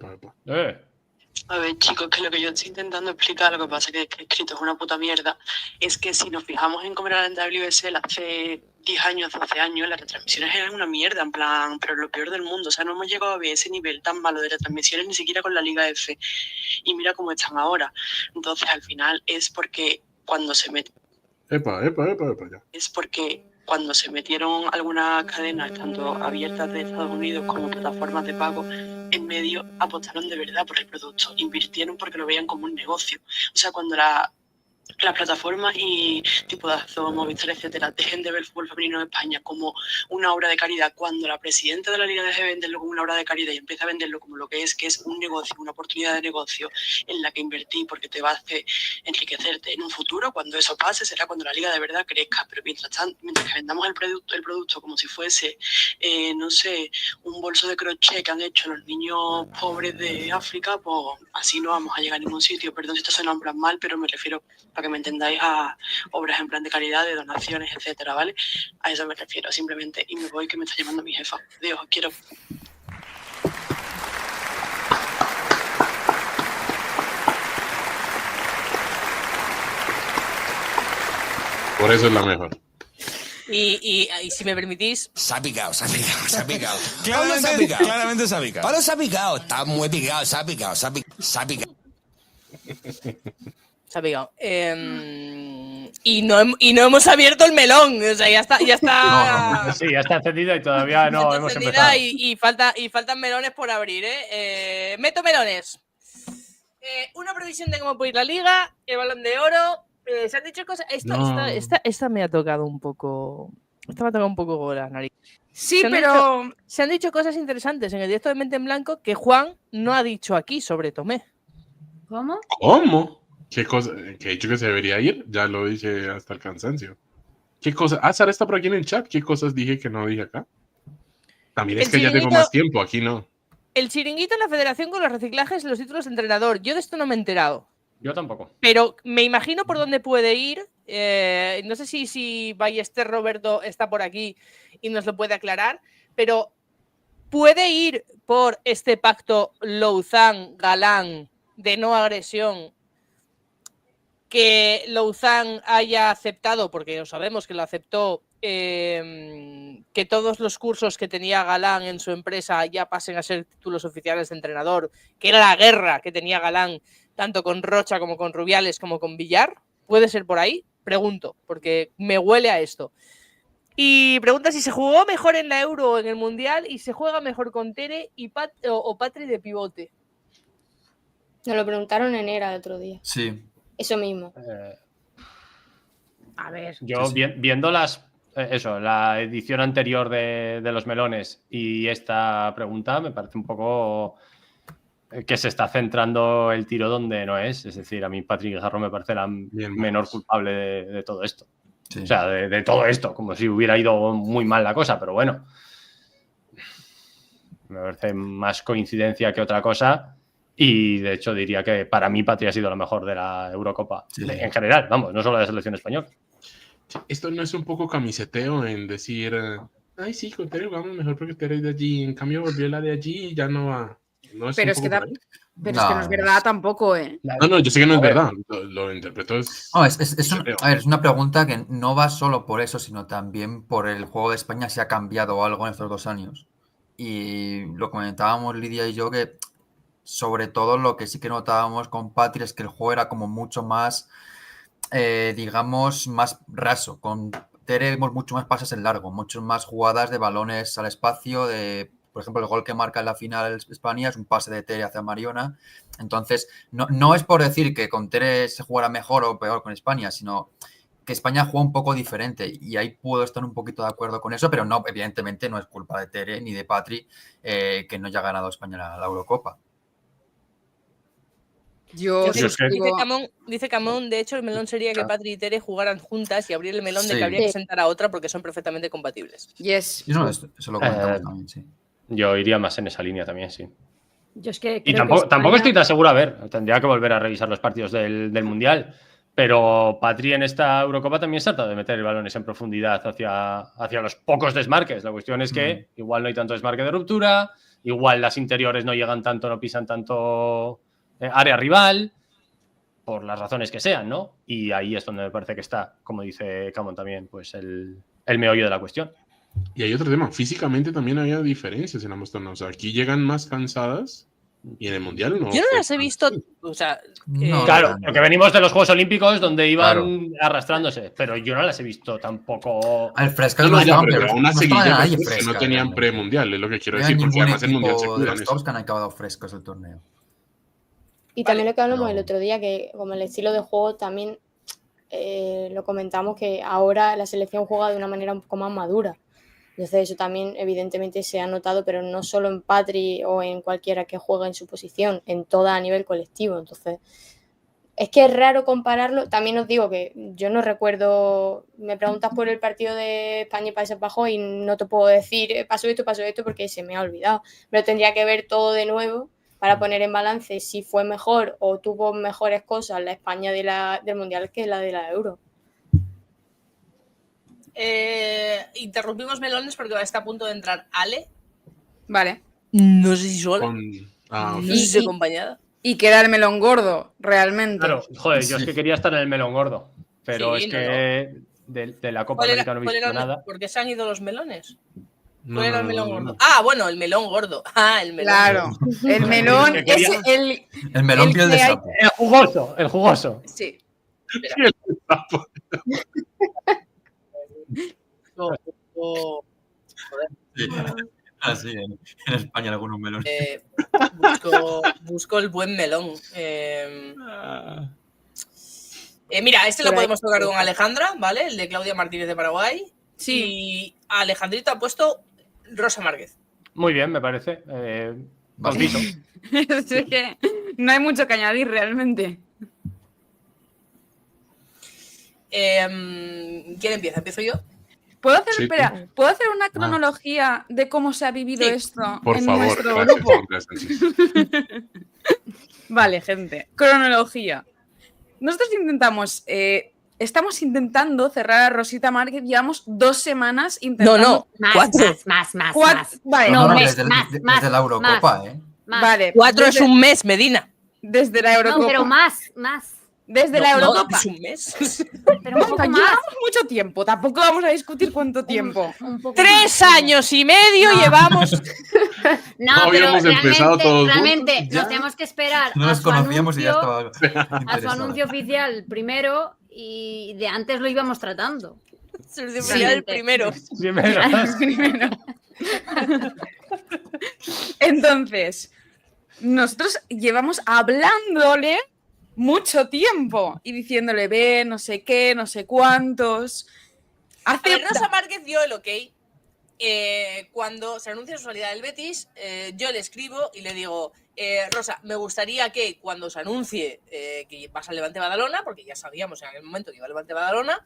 A ver, chicos, que lo que yo estoy intentando explicar, lo que pasa es que escrito es una puta mierda, es que si nos fijamos en cómo era la WSL hace 10 años, 12 años, las retransmisiones eran una mierda, en plan, pero lo peor del mundo. O sea, no hemos llegado a ver ese nivel tan malo de retransmisiones ni siquiera con la Liga F. Y mira cómo están ahora. Entonces, al final, es porque cuando se metieron algunas cadenas, tanto abiertas de Estados Unidos como plataformas de pago, en medio apostaron de verdad por el producto, invirtieron porque lo veían como un negocio. O sea, cuando las plataformas y tipo DAZN, Movistar, etcétera, dejen de ver el fútbol femenino en España como una obra de caridad, cuando la presidenta de la liga deje de venderlo como una obra de caridad y empieza a venderlo como lo que es un negocio, una oportunidad de negocio en la que invertir porque te va a hacer enriquecerte en un futuro, cuando eso pase será cuando la liga de verdad crezca, pero mientras que vendamos el producto como si fuese, no sé, un bolso de crochet que han hecho los niños pobres de África, pues así no vamos a llegar a ningún sitio. Perdón si esto suena en plan mal, pero me refiero, para que me entendáis, a obras en plan de caridad, de donaciones, etcétera, ¿vale? A eso me refiero, simplemente. Y me voy, que me está llamando mi jefa. Dios, os quiero. Por eso es la mejor. Y si me permitís... Se ha picado. Claramente se ha picado. Pablo se ha picado. Está muy picado, se ha picado. Se ha picado. Y no hemos abierto el melón. O sea, ya está. Sí, ya está encendido y todavía no hemos empezado. Y faltan melones por abrir, ¿eh? Meto melones. Una previsión de cómo puede ir la liga, el Balón de Oro. Se han dicho cosas. Esta me ha tocado un poco. Esta me ha tocado un poco la nariz. Sí, pero. Se han dicho cosas interesantes en el directo de Mente en Blanco que Juan no ha dicho aquí sobre Tomé. ¿Cómo? ¿Cómo? ¿Qué cosa? Que he dicho que se debería ir. Ya lo dije hasta el cansancio. ¿Qué cosa? Sara está por aquí en el chat. ¿Qué cosas dije que no dije acá? También es que ya tengo más tiempo. Aquí no. El chiringuito en la federación con los reciclajes y los títulos de entrenador. Yo de esto no me he enterado. Yo tampoco. Pero me imagino por dónde puede ir. No sé si Ballester Roberto está por aquí y nos lo puede aclarar, pero puede ir por este pacto Louzán-Galán de no agresión que Louzán haya aceptado, porque lo sabemos que lo aceptó, que todos los cursos que tenía Galán en su empresa ya pasen a ser títulos oficiales de entrenador, que era la guerra que tenía Galán tanto con Rocha como con Rubiales como con Villar. ¿Puede ser por ahí? Pregunto, porque me huele a esto. Y pregunta si se jugó mejor en la Euro o en el Mundial y se juega mejor con Tere o Patri de pivote. Nos lo preguntaron en ERA el otro día. Sí. Eso mismo. A ver. Yo viendo la edición anterior de los melones y esta pregunta me parece un poco que se está centrando el tiro donde no es. Es decir, a mí Patrick Guijarro me parece la menor culpable de todo esto. Sí. O sea, de todo esto, como si hubiera ido muy mal la cosa, pero bueno. Me parece más coincidencia que otra cosa. Y de hecho diría que para mí Patri ha sido la mejor de la Eurocopa. Sí. En general, vamos, no solo de la selección española. Esto no es un poco camiseteo en decir, ay sí, con Tere jugamos mejor porque Tere es de allí, en cambio volvió la de allí y ya no va. No es pero es que no es verdad tampoco, ¿eh? No, yo sé que no es verdad. Lo interpreto No, es una pregunta que no va solo por eso, sino también por el juego de España, si ha cambiado algo en estos 2 años. Y lo comentábamos Lidia y yo, que sobre todo lo que sí que notábamos con Patri es que el juego era como mucho más, digamos, más raso. Con Tere vemos mucho más pases en largo, mucho más jugadas de balones al espacio, por ejemplo, el gol que marca en la final España es un pase de Tere hacia Mariona. Entonces, no es por decir que con Tere se jugara mejor o peor con España, sino que España juega un poco diferente y ahí puedo estar un poquito de acuerdo con eso, pero no, evidentemente no es culpa de Tere ni de Patri que no haya ganado España la Eurocopa. Dice Camón, de hecho, el melón sería que Patri y Tere jugaran juntas y abrir el melón de que habría que sentar a otra porque son perfectamente compatibles. Yes. No, eso lo comentamos también, sí. Yo iría más en esa línea también, sí. Yo es que y tampoco estoy tan seguro, a ver, tendría que volver a revisar los partidos del Mundial, pero Patri en esta Eurocopa también se trata de meter balones en profundidad hacia los pocos desmarques. La cuestión es que igual no hay tanto desmarque de ruptura, igual las interiores no llegan tanto, no pisan tanto área rival, por las razones que sean, ¿no? Y ahí es donde me parece que está, como dice Camón también, pues el meollo de la cuestión. Y hay otro tema, físicamente también había diferencias en ambos torneos. O sea, aquí llegan más cansadas y en el Mundial no. Yo no las he visto, o sea... claro, porque venimos de los Juegos Olímpicos donde iban arrastrándose, pero yo no las he visto tampoco... Al frescas no estaban, pero aún así no tenían pre-mundial, es lo que quiero decir, porque además el Mundial se cuidan los tops que han acabado frescos el torneo. Y también lo que hablamos el otro día, que como el estilo de juego también lo comentamos que ahora la selección juega de una manera un poco más madura. Entonces eso también evidentemente se ha notado, pero no solo en Patri o en cualquiera que juega en su posición, en toda a nivel colectivo. Entonces es que es raro compararlo. También os digo que yo no recuerdo, me preguntas por el partido de España y Países Bajos y no te puedo decir pasó esto, porque se me ha olvidado. Pero tendría que ver todo de nuevo para poner en balance si fue mejor o tuvo mejores cosas la España del Mundial que la de la Euro. Interrumpimos melones porque está a punto de entrar Ale. Vale. No sé si sola. Ah, No sé si acompañada. Y queda el melón gordo, realmente. Claro, joder, yo es que quería estar en el melón gordo. Pero Sí, es que de la Copa ¿Cuál América era, no he cuál visto era nada. ¿Por qué se han ido los melones? no, ¿Cuál era el no, melón no, gordo? no. Ah, bueno, el melón gordo. Ah, el melón Claro, gordo. el melón Que quería- es el... El melón el piel de que hay- sapo. El jugoso. Sí. Joder, Sí, así en España algunos melones. busco el buen melón. Mira, este lo Por ahí. podemos tocar con Alejandra, ¿vale? El de Claudia Martínez de Paraguay. Sí. Y Alejandrito ha puesto Rosa Márquez. Muy bien, me parece. Conciso. Es que no hay mucho que añadir realmente. ¿Quién empieza? ¿Empiezo yo? ¿Puedo hacer, Sí, espera, ¿puedo hacer una cronología de cómo se ha vivido Sí. esto Por en favor, nuestro gracias, grupo? Andrea Sánchez. Vale, gente. Cronología. Nosotros intentamos, estamos intentando cerrar a Rosita Márquez. Llevamos 2 semanas intentando. Más, 4. más. Vale, No, No, mes, desde, más, desde más, la Eurocopa, ¿eh? Más. Vale. 4 es desde- un mes, Medina. Desde la No, Eurocopa. pero más. Desde la Eurocopa. es un mes. Pero un poco Bueno, más. llevamos mucho tiempo. Tampoco vamos a discutir cuánto tiempo. Un poco 3 más. años y medio No. llevamos. No, No pero habíamos empezado todos realmente juntos y ya. nos tenemos que esperar No a nos su conocíamos y ya anuncio, estaba a su interesado. anuncio oficial primero y de antes lo íbamos tratando. El primero. Primero. Primero. Entonces, nosotros llevamos hablándole mucho tiempo y diciéndole, ve, no sé qué, no sé cuántos. A ver, Rosa Márquez dio el ok. Cuando se anuncia su salida del Betis, yo le escribo y le digo, Rosa, me gustaría que cuando se anuncie que vas al Levante Badalona, porque ya sabíamos en aquel momento que iba al Levante Badalona,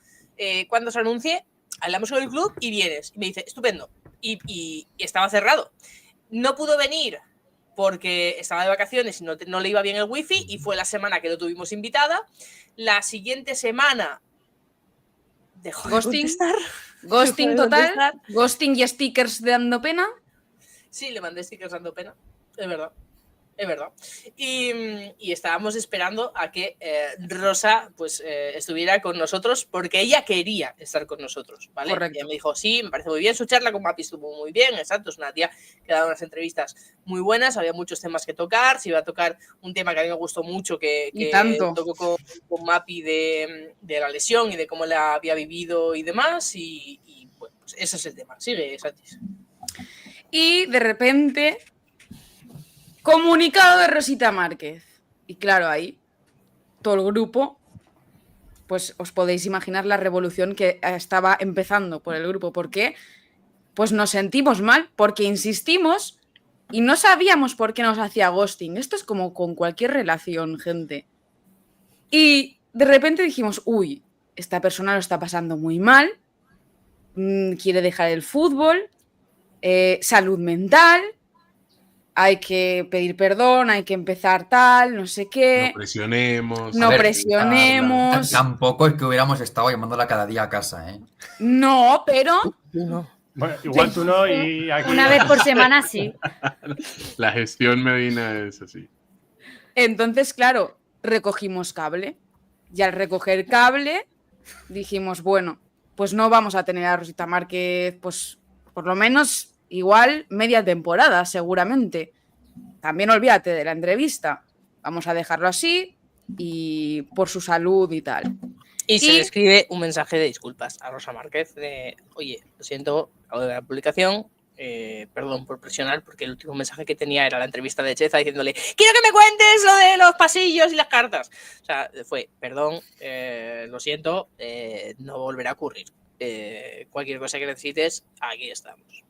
cuando se anuncie, hablamos con el club y vienes. Y me dice, estupendo. Y estaba cerrado. No pudo venir porque estaba de vacaciones y no le iba bien el wifi y fue la semana que lo tuvimos invitada. La siguiente semana dejó de Ghosting. contestar. Ghosting Dejó de total, contestar. ghosting y stickers dando pena. Sí, le mandé stickers dando pena. Es verdad. Es verdad. Y estábamos esperando a que Rosa pues estuviera con nosotros porque ella quería estar con nosotros, ¿vale? Correcto. Ella me dijo, sí, me parece muy bien, su charla con Mapi estuvo muy bien, exacto, es una tía que daba unas entrevistas muy buenas, había muchos temas que tocar, se iba a tocar un tema que a mí me gustó mucho que Y tanto. tocó con Mapi de la lesión y de cómo la había vivido y demás y bueno, pues ese es el tema. Sigue, Santis. Y de repente, comunicado de Rosita Márquez. Y claro, ahí, todo el grupo, pues os podéis imaginar la revolución que estaba empezando por el grupo. ¿Por qué? Pues nos sentimos mal, porque insistimos y no sabíamos por qué nos hacía ghosting. Esto es como con cualquier relación, gente. Y de repente dijimos, uy, esta persona lo está pasando muy mal, quiere dejar el fútbol, salud mental, hay que pedir perdón, hay que empezar tal, no sé qué. No presionemos. No A ver, presionemos. Tampoco es que hubiéramos estado llamándola cada día a casa, ¿eh? No, pero Bueno, igual tú no y aquí... Una vez por semana sí. La gestión Medina es así. entonces, claro, recogimos cable. Y al recoger cable, dijimos, bueno, pues no vamos a tener a Rosita Márquez, pues por lo menos igual media temporada, seguramente. También olvídate de la entrevista. Vamos a dejarlo así y por su salud y tal. Y se le escribe un mensaje de disculpas a Rosa Márquez de, oye, lo siento, acabo de ver la publicación, perdón por presionar, porque el último mensaje que tenía era la entrevista de Cheza diciéndole quiero que me cuentes lo de los pasillos y las cartas. O sea, fue, perdón, lo siento, no volverá a ocurrir. Cualquier cosa que necesites, aquí estamos.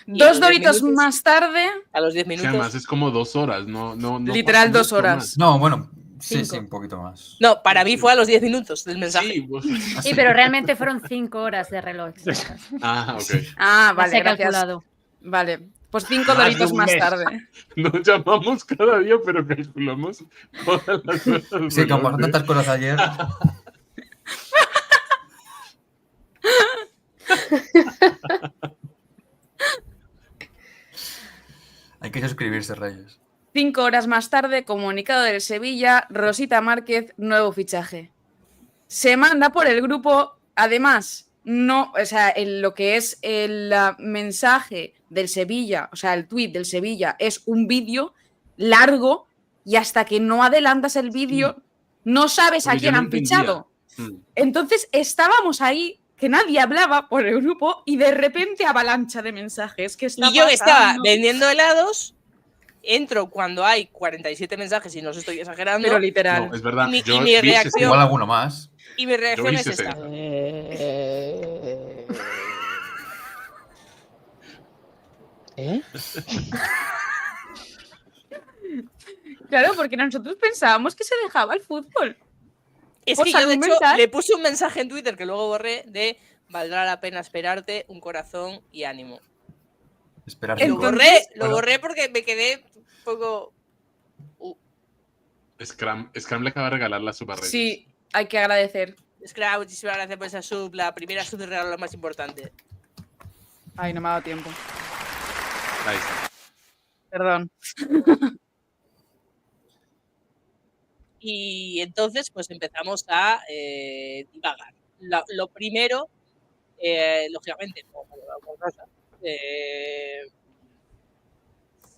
Y a 2 los 10 doritos minutos- más tarde, A los 10 Que minutos. además es como 2 horas, no Literal, pasa 2 mucho horas. más. No, bueno, sí, 5. sí, un poquito más. No, para mí fue a los 10 minutos del mensaje. Sí, vos- Sí, pero realmente fueron 5 horas de reloj. exactas. Ah, ok. Ah, Ya vale, se ha gracias. calculado. Vale, pues 5 Más de doritos un más mes. tarde. Nos llamamos cada día, pero calculamos todas las horas. Sí, como pasaron reloj, ¿eh? tantas cosas ayer. Hay que suscribirse, Reyes. 5 horas más tarde, comunicado del Sevilla, Rosita Márquez, nuevo fichaje. Se manda por el grupo, además, no, o sea, lo que es el mensaje del Sevilla, o sea, el tuit del Sevilla es un vídeo largo y hasta que no adelantas el vídeo no sabes a Porque yo quién no han entendía. fichado. Mm. Entonces estábamos ahí, que nadie hablaba por el grupo y de repente avalancha de mensajes. ¿Qué está Y yo que estaba pasando? vendiendo helados, entro cuando hay 47 mensajes y no os estoy exagerando. Pero literal. No, es verdad. Y mi yo vi ese reacción- Igual alguno más. Y mi reacción vi es ese esta. Claro, porque nosotros pensábamos que se dejaba el fútbol. Es Por que yo, de salud hecho, mental. le puse un mensaje en Twitter que luego borré de valdrá la pena esperarte, un corazón y ánimo. Esperar Y lo cinco horas. Entonces, lo Bueno. borré porque me quedé un poco... Scrum le acaba de regalar la Super Reyes. Sí, hay que agradecer. Es que muchísimas gracias por esa sub, la primera sub de regalo la más importante. Ay, no me ha dado tiempo. Ahí está. Perdón. Y entonces, pues empezamos a divagar. Lo primero, lógicamente, como Rosa,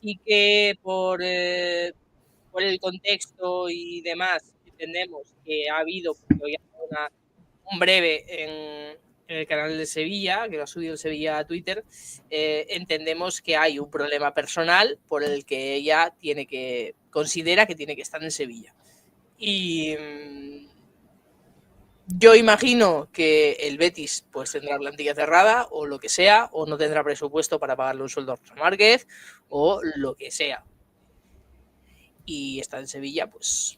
sí que por el contexto y demás, entendemos que ha habido, porque hoy ha un breve en el canal de Sevilla, que lo ha subido el Sevilla a Twitter, entendemos que hay un problema personal por el que ella considera que tiene que estar en Sevilla. Y yo imagino que el Betis pues tendrá plantilla cerrada o lo que sea, o no tendrá presupuesto para pagarle un sueldo a Rosa Márquez o lo que sea. Y está en Sevilla, pues...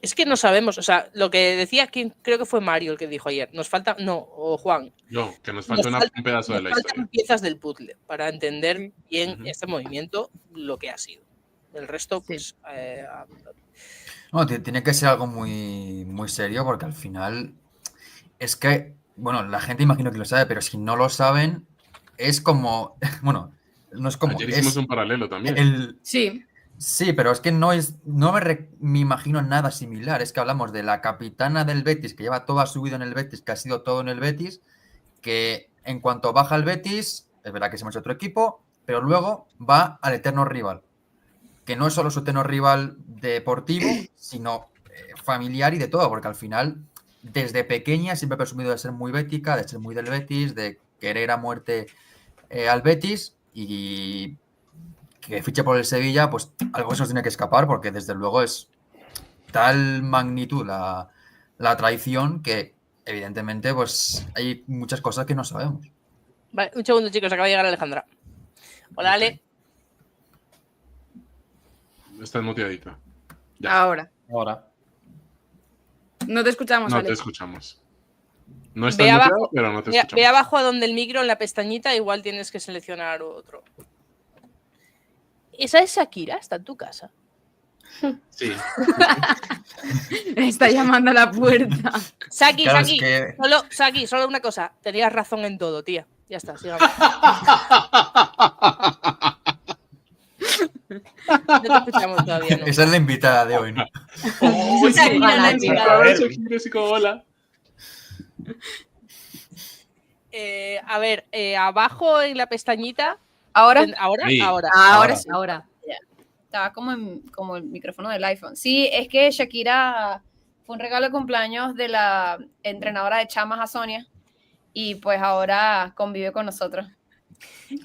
Es que no sabemos, o sea, lo que decía, creo que fue Mario el que dijo ayer, nos falta, no, o Juan, No, que nos falta un pedazo de la nos faltan historia. piezas del puzzle para entender bien Ujú. este movimiento, lo que ha sido. El resto, pues... No, tiene que ser algo muy, muy serio porque al final es que, bueno, la gente imagino que lo sabe, pero si no lo saben, es como, bueno, no es como, Ayer es hicimos un paralelo también. Sí. Sí, pero es que no me imagino nada similar. Es que hablamos de la capitana del Betis, que lleva toda su vida en el Betis, que ha sido todo en el Betis, que en cuanto baja el Betis, es verdad que se marcha otro equipo, pero luego va al eterno rival, que no es solo su eterno rival deportivo, sino familiar y de todo, porque al final, desde pequeña, siempre he presumido de ser muy bética, de ser muy del Betis, de querer a muerte al Betis, y que fiche por el Sevilla, pues algo eso tiene que escapar, porque desde luego es tal magnitud la traición que evidentemente pues hay muchas cosas que no sabemos. Vale, un segundo, chicos, acaba de llegar Alejandra. Hola, Ale. Está muteadita. Ya. Ahora. No te escuchamos, No Ale. te escuchamos. No estás Ve muteado, abajo, pero no te ve escuchamos. abajo a donde el micro, en la pestañita, igual tienes que seleccionar otro. ¿Esa es Shakira? ¿Está en tu casa? Sí. Está llamando a la puerta. Saki, Claro, Saki, es que- Saki, solo una cosa. Tenías razón en todo, tía. Ya está, sigamos. No te escuchamos todavía, ¿no? Esa es la invitada de hoy, ¿no? Oh, Sí, sí, la sí, invitada. a ver, Shakira, sí, como hola. A ver, abajo en la pestañita. ¿Ahora? ¿Ahora? Ahí. Ahora. Ahora sí. Ahora. Estaba como el micrófono del iPhone. Sí, es que Shakira fue un regalo de cumpleaños de la entrenadora de chamas a Sonia y pues ahora convive con nosotros.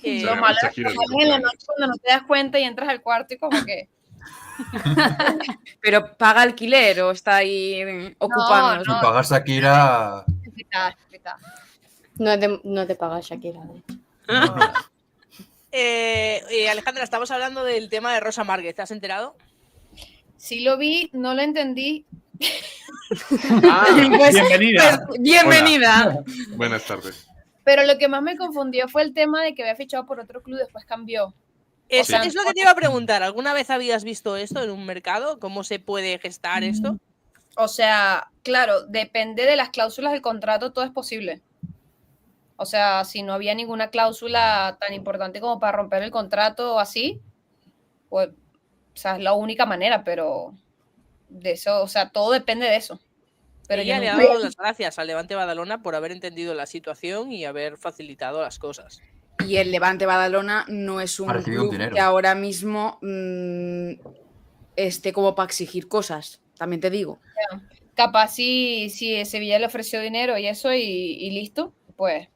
Eh, Lo malo es que en la noche cuando no te das cuenta y entras al cuarto y como que... Pero paga alquiler o está ahí ocupando. Si pagas Shakira. No te paga Shakira. de hecho. Alejandra, estamos hablando del tema de Rosa Márquez. ¿Te has enterado? Sí lo vi, no lo entendí. Pues, bienvenida. pues, bienvenida. Hola. Buenas tardes. Pero lo que más me confundió fue el tema de que había fichado por otro club, después cambió. Es lo que te iba a preguntar. ¿Alguna vez habías visto esto en un mercado? ¿Cómo se puede gestar esto? O sea, claro, depende de las cláusulas del contrato, todo es posible. O sea, si no había ninguna cláusula tan importante como para romper el contrato o así, pues, o sea, es la única manera, pero de eso, o sea, todo depende de eso. Pero Ella yo le ha nunca- dado las gracias al Levante Badalona por haber entendido la situación y haber facilitado las cosas. Y el Levante Badalona no es un Ha recibido un club dinero. que ahora mismo esté como para exigir cosas, también te digo. Capaz si Sevilla le ofreció dinero y eso y listo, pues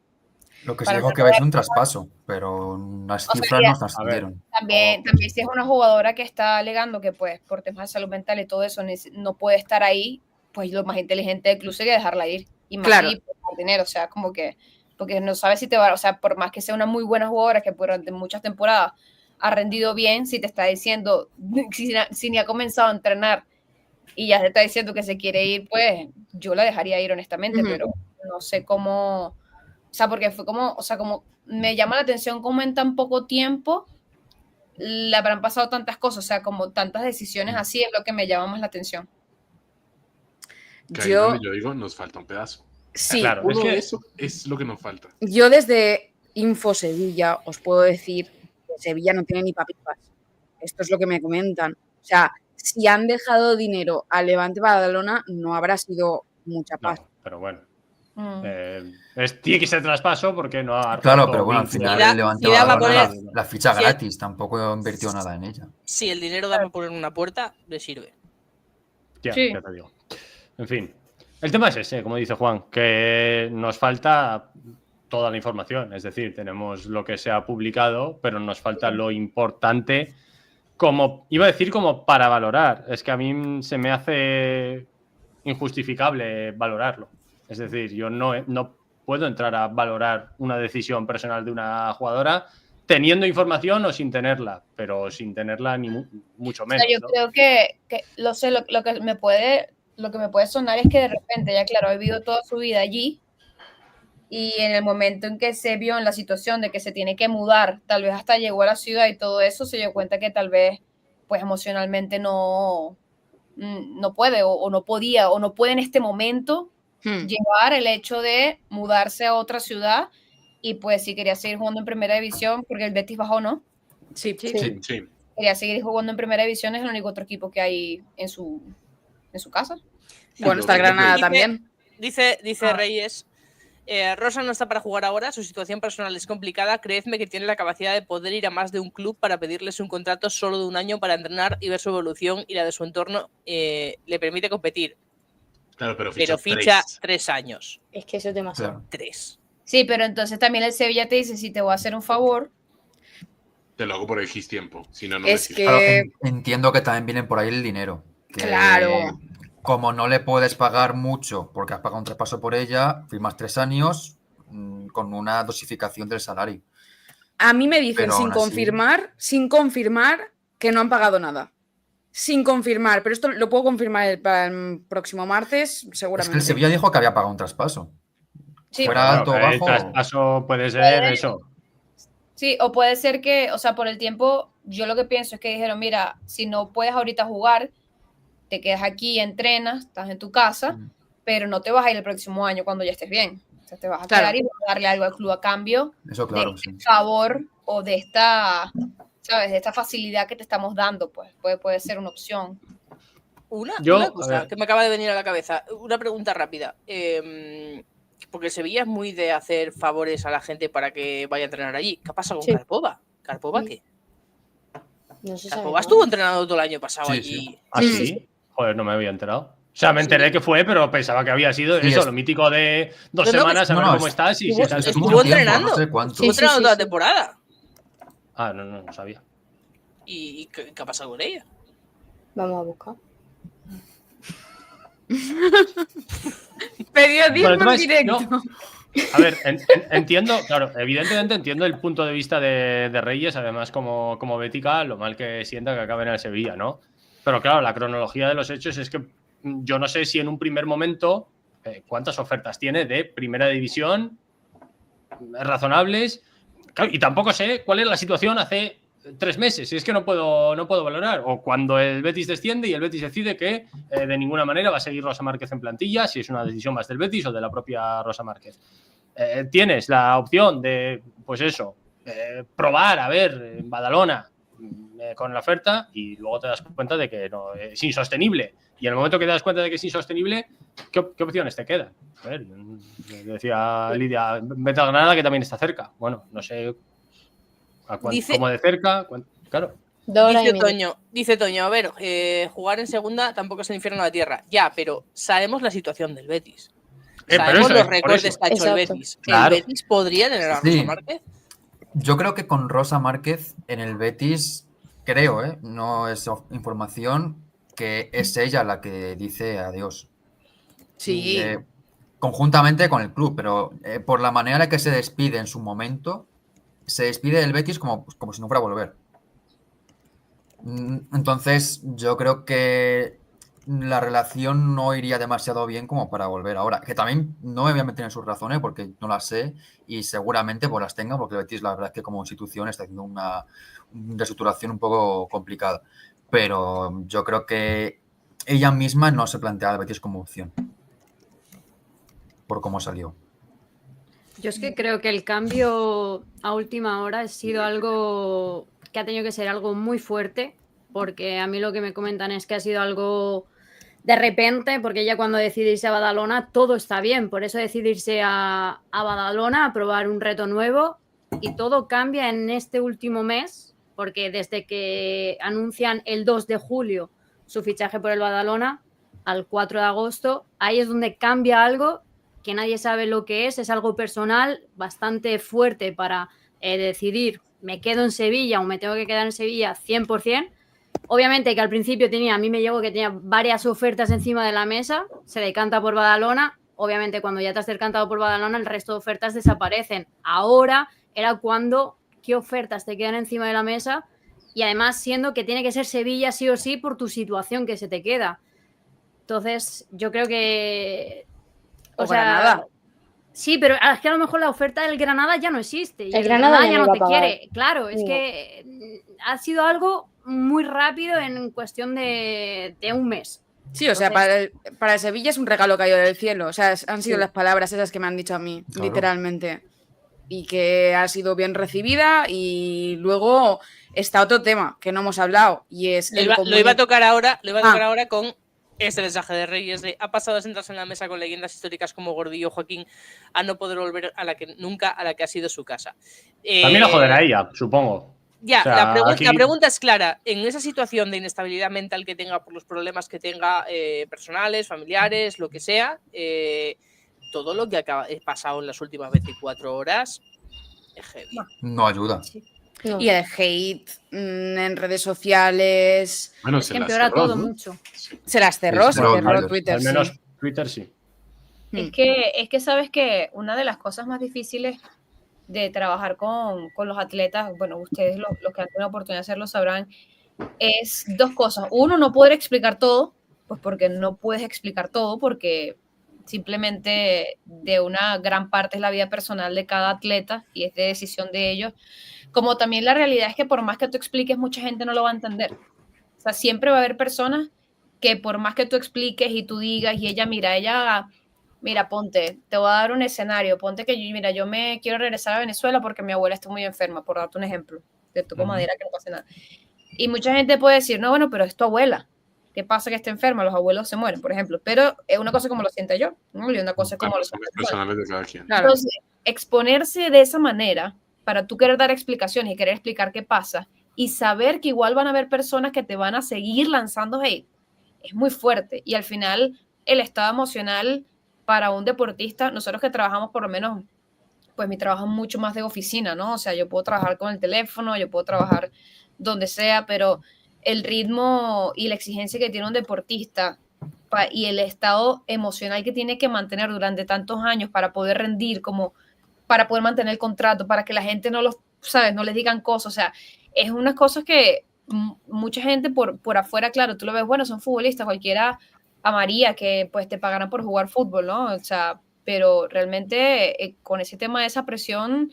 Lo que se Para dijo que va a ser un traspaso, pero las O sea, cifras ya- no trascendieron. también si es una jugadora que está alegando que pues por temas de salud mental y todo eso no puede estar ahí, pues lo más inteligente del club sería dejarla ir. Y más Claro. si por dinero, o sea, como que, porque no sabes si te va, o sea, por más que sea una muy buena jugadora que durante muchas temporadas ha rendido bien, si te está diciendo, si ni ha comenzado a entrenar y ya te está diciendo que se quiere ir, pues yo la dejaría ir honestamente, Ujú. pero no sé cómo, o sea, porque fue como, o sea, como me llama la atención cómo en tan poco tiempo le habrán pasado tantas cosas, o sea, como tantas decisiones así es lo que me llama más la atención. Que ahí Yo, donde yo digo, nos falta un pedazo. sí, Claro, Uno es que de eso es lo que nos falta. yo desde Info Sevilla os puedo decir que Sevilla no tiene ni papipas. Esto es lo que me comentan. O sea, si han dejado dinero al Levante Badalona, no habrá sido mucha pasta. no, pero bueno. Mm. Tiene que ser traspaso porque no ha Claro, roto pero bueno, al vínculos. final el Levante Zidane va a Badalona poner- la ficha si- gratis, tampoco invirtió nada en ella. Si el dinero da para poner una puerta, le sirve. Ya, Sí. ya te digo. En fin. El tema es ese, como dice Juan, que nos falta toda la información. Es decir, tenemos lo que se ha publicado, pero nos falta lo importante como, iba a decir como para valorar. Es que a mí se me hace injustificable valorarlo. Es decir, yo no puedo entrar a valorar una decisión personal de una jugadora teniendo información o sin tenerla, pero sin tenerla ni mucho O sea, menos. yo ¿no? creo que lo que me puede sonar es que de repente, ya claro, ha vivido toda su vida allí y en el momento en que se vio en la situación de que se tiene que mudar, tal vez hasta llegó a la ciudad y todo eso, se dio cuenta que tal vez pues emocionalmente no puede o no podía o no puede en este momento llevar el hecho de mudarse a otra ciudad y pues si quería seguir jugando en primera división, porque el Betis bajó, ¿no? Sí, Sí. Sí. Quería seguir jugando en primera división, es el único otro equipo que hay en su casa. Bueno, está el Lo que- Granada Dice- también. Dice Reyes, Rosa no está para jugar ahora, su situación personal es complicada, creedme que tiene la capacidad de poder ir a más de un club para pedirles un contrato solo de un año para entrenar y ver su evolución y la de su entorno le permite competir, Claro, pero pero ficha ficha 3. 3 años. Es que eso es demasiado. Claro. 3. Sí, pero entonces también el Sevilla te dice, si te voy a hacer un favor, Te lo hago por X tiempo. Si no, no Es me que- sirve. Claro, entiendo que también viene por ahí el dinero. que Claro. Como no le puedes pagar mucho porque has pagado un traspaso por ella, firmas 3 años con una dosificación del salario. A mí me dicen Pero sin aún así- confirmar que no han pagado nada. Sin confirmar, pero esto lo puedo confirmar para el próximo martes, Es que seguramente. el Sevilla dijo que había pagado un traspaso. sí, Fuera Bueno, alto o el bajo. traspaso puede ser eso. sí, o puede ser que, o sea, por el tiempo, yo lo que pienso es que dijeron, mira, si no puedes ahorita jugar, te quedas aquí, entrenas, estás en tu casa, pero no te vas a ir el próximo año cuando ya estés bien. O sea, te vas a Claro. quedar y vas a darle algo al club a cambio Eso claro, de sí. este favor o de esta, ¿sabes? De esta facilidad que te estamos dando, pues puede ser una opción. Una A cosa ver. que me acaba de venir a la cabeza, una pregunta rápida. Porque Sevilla es muy de hacer favores a la gente para que vaya a entrenar allí. ¿Qué pasa con Sí. Karpova? ¿Karpova Sí. qué? No se sabe Karpova nada. estuvo entrenando todo el año pasado Sí, allí. sí. ¿Ah, Sí, sí? sí. Joder, no me había enterado. sea, me enteré que fue, pero pensaba que había sido Sí, eso, lo mítico de 2 No, no, semanas, a no, ver no, cómo estás y si estuvo- estás... estuvo Mucho tiempo, entrenando. no sé cuánto. Estuvo Sí, entrenando sí, toda la sí. temporada. Ah, no sabía. ¿Y qué ha pasado con ella? Vamos a buscar. Periodismo Bueno, en entonces, directo. no. A ver, entiendo, claro, evidentemente entiendo el punto de vista de Reyes, además como bética, lo mal que sienta que acabe en el Sevilla, ¿no? Pero claro, la cronología de los hechos es que yo no sé si en un primer momento cuántas ofertas tiene de primera división razonables, claro, y tampoco sé cuál es la situación hace 3 meses, y es que no puedo valorar, o cuando el Betis desciende y el Betis decide que de ninguna manera va a seguir Rosa Márquez en plantilla, si es una decisión más del Betis o de la propia Rosa Márquez. Tienes la opción de, pues eso, probar a ver en Badalona con la oferta y luego te das cuenta de que no, es insostenible. Y en el momento que te das cuenta de que es insostenible, ¿qué opciones te quedan? A ver, decía Lidia, vete a Granada, que también está cerca. Bueno, no sé cómo de cerca, claro. 2 horas y Dice Toño, a ver, jugar en segunda tampoco es el infierno de la tierra. Ya, pero sabemos la situación del Betis. Sabemos los recortes que ha hecho el Betis. Claro. ¿El Betis podría tener a Rosa Sí. Márquez? Yo creo que con Rosa Márquez en el Betis, creo, no es información, que es ella la que dice adiós. Sí. Conjuntamente con el club, pero por la manera que se despide en su momento, se despide del Betis como si no fuera a volver. Entonces, yo creo que la relación no iría demasiado bien como para volver ahora. Que también no me voy a meter en sus razones porque no las sé y seguramente pues las tenga porque el Betis la verdad es que como institución está haciendo una reestructuración un poco complicada. Pero yo creo que ella misma no se plantea al Betis como opción por cómo salió. Yo es que creo que el cambio a última hora ha sido algo que ha tenido que ser algo muy fuerte, porque a mí lo que me comentan es que ha sido algo de repente, porque ella cuando decide irse a Badalona todo está bien, por eso decide irse a Badalona a probar un reto nuevo y todo cambia en este último mes, porque desde que anuncian el 2 de julio su fichaje por el Badalona al 4 de agosto, ahí es donde cambia algo que nadie sabe lo que es algo personal bastante fuerte para decidir me quedo en Sevilla o me tengo que quedar en Sevilla 100%. Obviamente que al principio a mí me llegó que tenía varias ofertas encima de la mesa, se decanta por Badalona, obviamente cuando ya te has decantado por Badalona el resto de ofertas desaparecen. Ahora era cuando, ¿qué ofertas te quedan encima de la mesa? Y además siendo que tiene que ser Sevilla sí o sí por tu situación que se te queda. Entonces yo creo que... O Granada. Sí, pero es que a lo mejor la oferta del Granada ya no existe. Y el Granada ya no te quiere. Claro, No. es que ha sido algo muy rápido en cuestión de un mes. Sí, o sea, para el Sevilla es un regalo caído del cielo. O sea, han sido Sí. las palabras esas que me han dicho a mí, Claro. literalmente. Y que ha sido bien recibida. Y luego está otro tema que no hemos hablado. Y es Lo iba a tocar ahora con este mensaje de Reyes de ha pasado a sentarse en la mesa con leyendas históricas como Gordillo Joaquín a no poder volver nunca a la que ha sido su casa. También lo joderá ella, supongo. Ya, O sea, la pregunta es clara. En esa situación de inestabilidad mental que tenga por los problemas que tenga personales, familiares, lo que sea, todo lo que ha pasado en las últimas 24 horas es heavy. No ayuda. No. Y el hate en redes sociales. Bueno, Es se que las empeora cerró, todo ¿no? mucho. Se las cerró, Sí, se cerró cerró Twitter. Twitter. Al menos Sí. Twitter sí. Es que sabes que una de las cosas más difíciles de trabajar con los atletas, bueno, ustedes los que han tenido la oportunidad de hacerlo sabrán, es 2 cosas. Uno, no poder explicar todo, pues porque no puedes explicar todo, porque simplemente de una gran parte es la vida personal de cada atleta y es de decisión de ellos. Como también la realidad es que por más que tú expliques, mucha gente no lo va a entender. O sea, siempre va a haber personas que por más que tú expliques y tú digas, y mira, ponte, te voy a dar un escenario, ponte que yo me quiero regresar a Venezuela porque mi abuela está muy enferma, por darte un ejemplo, te toco madera que no pase nada. Y mucha gente puede decir, no, bueno, pero es tu abuela, ¿qué pasa que está enferma? Los abuelos se mueren, por ejemplo, pero es una cosa como lo siento yo, ¿no? Y una cosa como lo siento yo. Personales de cada quien. Claro. Entonces, exponerse de esa manera para tú querer dar explicaciones y querer explicar qué pasa y saber que igual van a haber personas que te van a seguir lanzando hate, es muy fuerte y al final el estado emocional para un deportista. Nosotros que trabajamos, por lo menos, pues mi trabajo es mucho más de oficina, ¿no? O sea, yo puedo trabajar con el teléfono, yo puedo trabajar donde sea, pero el ritmo y la exigencia que tiene un deportista y el estado emocional que tiene que mantener durante tantos años para poder rendir, como para poder mantener el contrato, para que la gente no los, ¿sabes? No les digan cosas, o sea, es unas cosas que mucha gente por afuera, claro, tú lo ves, bueno, son futbolistas, cualquiera amaría que pues te pagaran por jugar fútbol, ¿no? O sea, pero realmente con ese tema de esa presión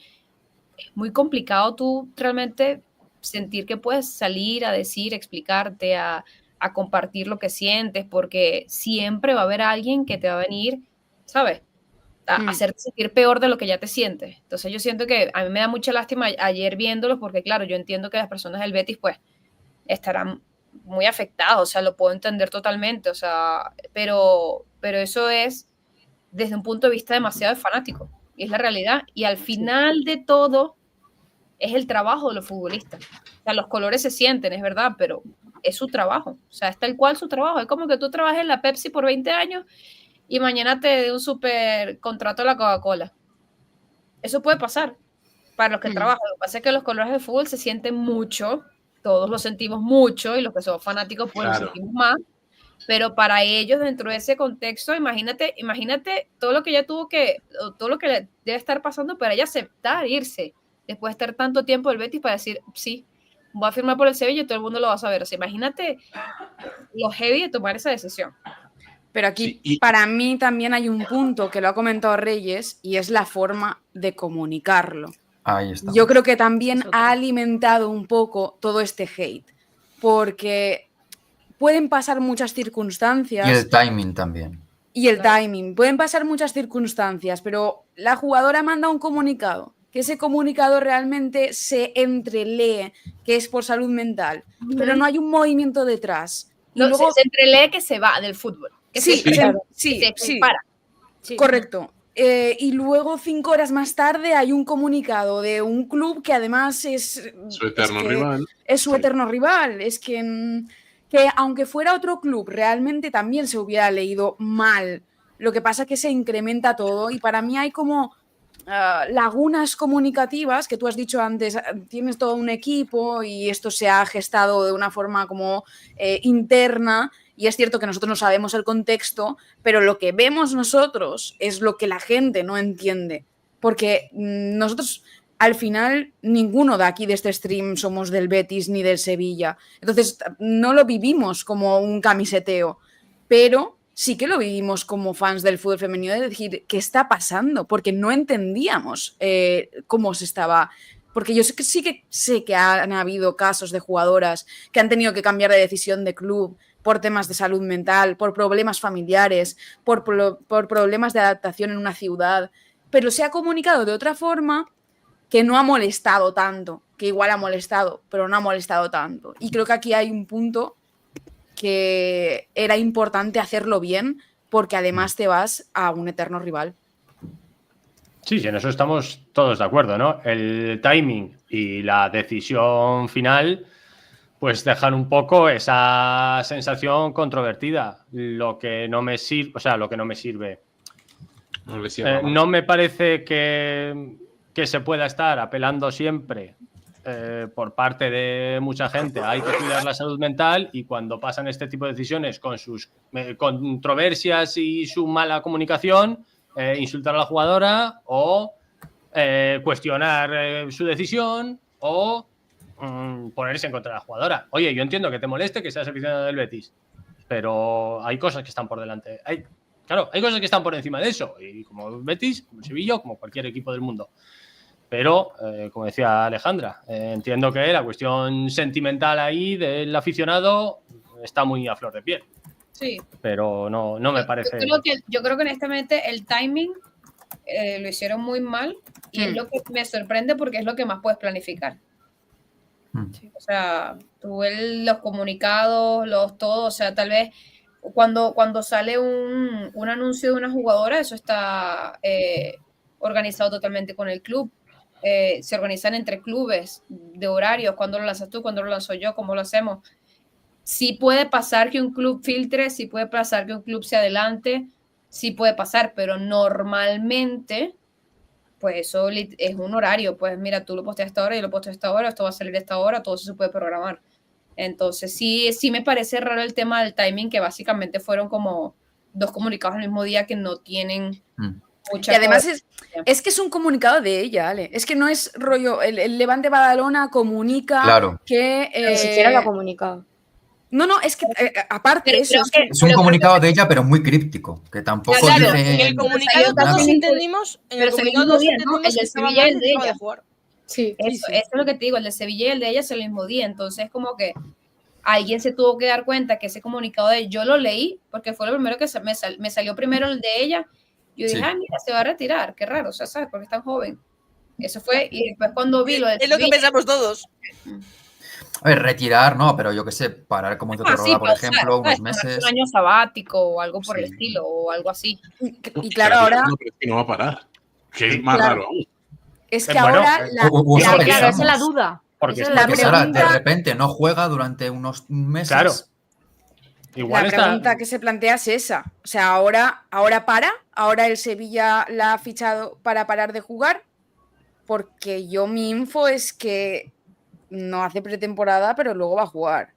es muy complicado tú realmente sentir que puedes salir a decir, explicarte, a compartir lo que sientes, porque siempre va a haber alguien que te va a venir, ¿sabes? A hacerte sentir peor de lo que ya te sientes. Entonces yo siento que a mí me da mucha lástima ayer viéndolos, porque claro, yo entiendo que las personas del Betis pues estarán muy afectados, o sea, lo puedo entender totalmente, o sea, pero eso es desde un punto de vista demasiado fanático, y es la realidad, y al final de todo es el trabajo de los futbolistas. O sea, los colores se sienten, es verdad, pero es su trabajo, o sea, es tal cual su trabajo. Es como que tú trabajes en la Pepsi por 20 años y mañana te dé un super contrato a la Coca-Cola. Eso puede pasar para los que trabajan. Lo que pasa es que los colores de fútbol se sienten mucho, todos lo sentimos mucho, y los que somos fanáticos pues lo sentimos más, pero para ellos dentro de ese contexto, imagínate todo lo que ella tuvo que, todo lo que le debe estar pasando para ella aceptar irse, después de estar tanto tiempo del Betis para decir, sí, voy a firmar por el Sevilla y todo el mundo lo va a saber. O sea, imagínate lo heavy de tomar esa decisión. Pero aquí, para mí también hay un punto que lo ha comentado Reyes, y es la forma de comunicarlo. Ahí está. Yo creo que también ha alimentado un poco todo este hate, porque pueden pasar muchas circunstancias. Y el timing también. Y el timing. Pueden pasar muchas circunstancias, pero la jugadora manda un comunicado, que ese comunicado realmente se entrelee que es por salud mental, pero no hay un movimiento detrás. Y No, luego... se entrelee que se va del fútbol. Que sí, se sí, para. Sí. Correcto. Y luego 5 horas más tarde hay un comunicado de un club que además es su eterno rival. Es su eterno rival. Es que aunque fuera otro club, realmente también se hubiera leído mal. Lo que pasa es que se incrementa todo, y para mí hay como lagunas comunicativas, que tú has dicho antes, tienes todo un equipo y esto se ha gestado de una forma como interna. Y es cierto que nosotros no sabemos el contexto, pero lo que vemos nosotros es lo que la gente no entiende. Porque nosotros, al final, ninguno de aquí de este stream somos del Betis ni del Sevilla. Entonces, no lo vivimos como un camiseteo, pero sí que lo vivimos como fans del fútbol femenino, de decir, ¿qué está pasando? Porque no entendíamos cómo se estaba... Porque yo sí que sé que han habido casos de jugadoras que han tenido que cambiar de decisión de club por temas de salud mental, por problemas familiares, por problemas de adaptación en una ciudad, pero se ha comunicado de otra forma que no ha molestado tanto, que igual ha molestado, pero no ha molestado tanto. Y creo que aquí hay un punto que era importante hacerlo bien, porque además te vas a un eterno rival. Sí, en eso estamos todos de acuerdo, ¿no? El timing y la decisión final pues dejan un poco esa sensación controvertida. Lo que no me sirve, no me parece que se pueda estar apelando siempre por parte de mucha gente. Hay que cuidar la salud mental, y cuando pasan este tipo de decisiones con sus controversias y su mala comunicación, insultar a la jugadora o cuestionar su decisión o ponerse en contra de la jugadora. Oye, yo entiendo que te moleste que seas aficionado del Betis, pero hay cosas que están por delante. Hay cosas que están por encima de eso, y como el Betis, como el Sevilla, como cualquier equipo del mundo. Pero, como decía Alejandra, entiendo que la cuestión sentimental ahí del aficionado está muy a flor de piel. Sí. Pero no me parece... Yo creo que honestamente el timing lo hicieron muy mal, y es lo que me sorprende, porque es lo que más puedes planificar. O sea, tú ves los comunicados, todo, o sea, tal vez cuando sale un anuncio de una jugadora, eso está organizado totalmente con el club. Se organizan entre clubes de horarios, cuándo lo lanzas tú, cuándo lo lanzo yo, cómo lo hacemos. sí puede pasar que un club filtre, sí puede pasar que un club se adelante, sí puede pasar, pero normalmente, pues eso es un horario. Pues mira, tú lo posteas a esta hora, yo lo posteo a esta hora, esto va a salir a esta hora, todo eso se puede programar. Entonces sí me parece raro el tema del timing, que básicamente fueron como 2 comunicados al mismo día que no tienen mucha... Y además es que es un comunicado de ella, Ale. Es que no es rollo, el Levante Badalona comunica Claro. que... Ni siquiera lo ha comunicado. No, es que aparte eso... Es un comunicado de ella, pero muy críptico, que tampoco Claro, dice... en el comunicado nada. todos entendimos, Pero es el mismo día, ¿no? El de Sevilla y el de ella. jugar. Sí. Eso es lo que te digo, el de Sevilla y el de ella es el mismo día. Entonces, como que alguien se tuvo que dar cuenta que ese comunicado de yo lo leí, porque fue lo primero que me salió primero el de ella. Yo dije, mira, se va a retirar, qué raro, o sea, ¿sabes? Porque es tan joven. Eso fue, y después cuando vi lo de Es lo que pensamos todos. A ver, retirar, no, pero yo qué sé, parar como hizo Torroda, por ejemplo, unos meses. Un año sabático o algo por el estilo, o algo así. Y claro, ahora... No, pero es que no va a parar. Que es más raro aún. Es que ahora... Claro, esa es la duda. Porque Esa es la Sara, pregunta. de repente no juega durante unos meses. Claro. Igual la pregunta que se plantea es esa. O sea, ahora ahora el Sevilla la ha fichado para parar de jugar, porque mi info es que no hace pretemporada, pero luego va a jugar.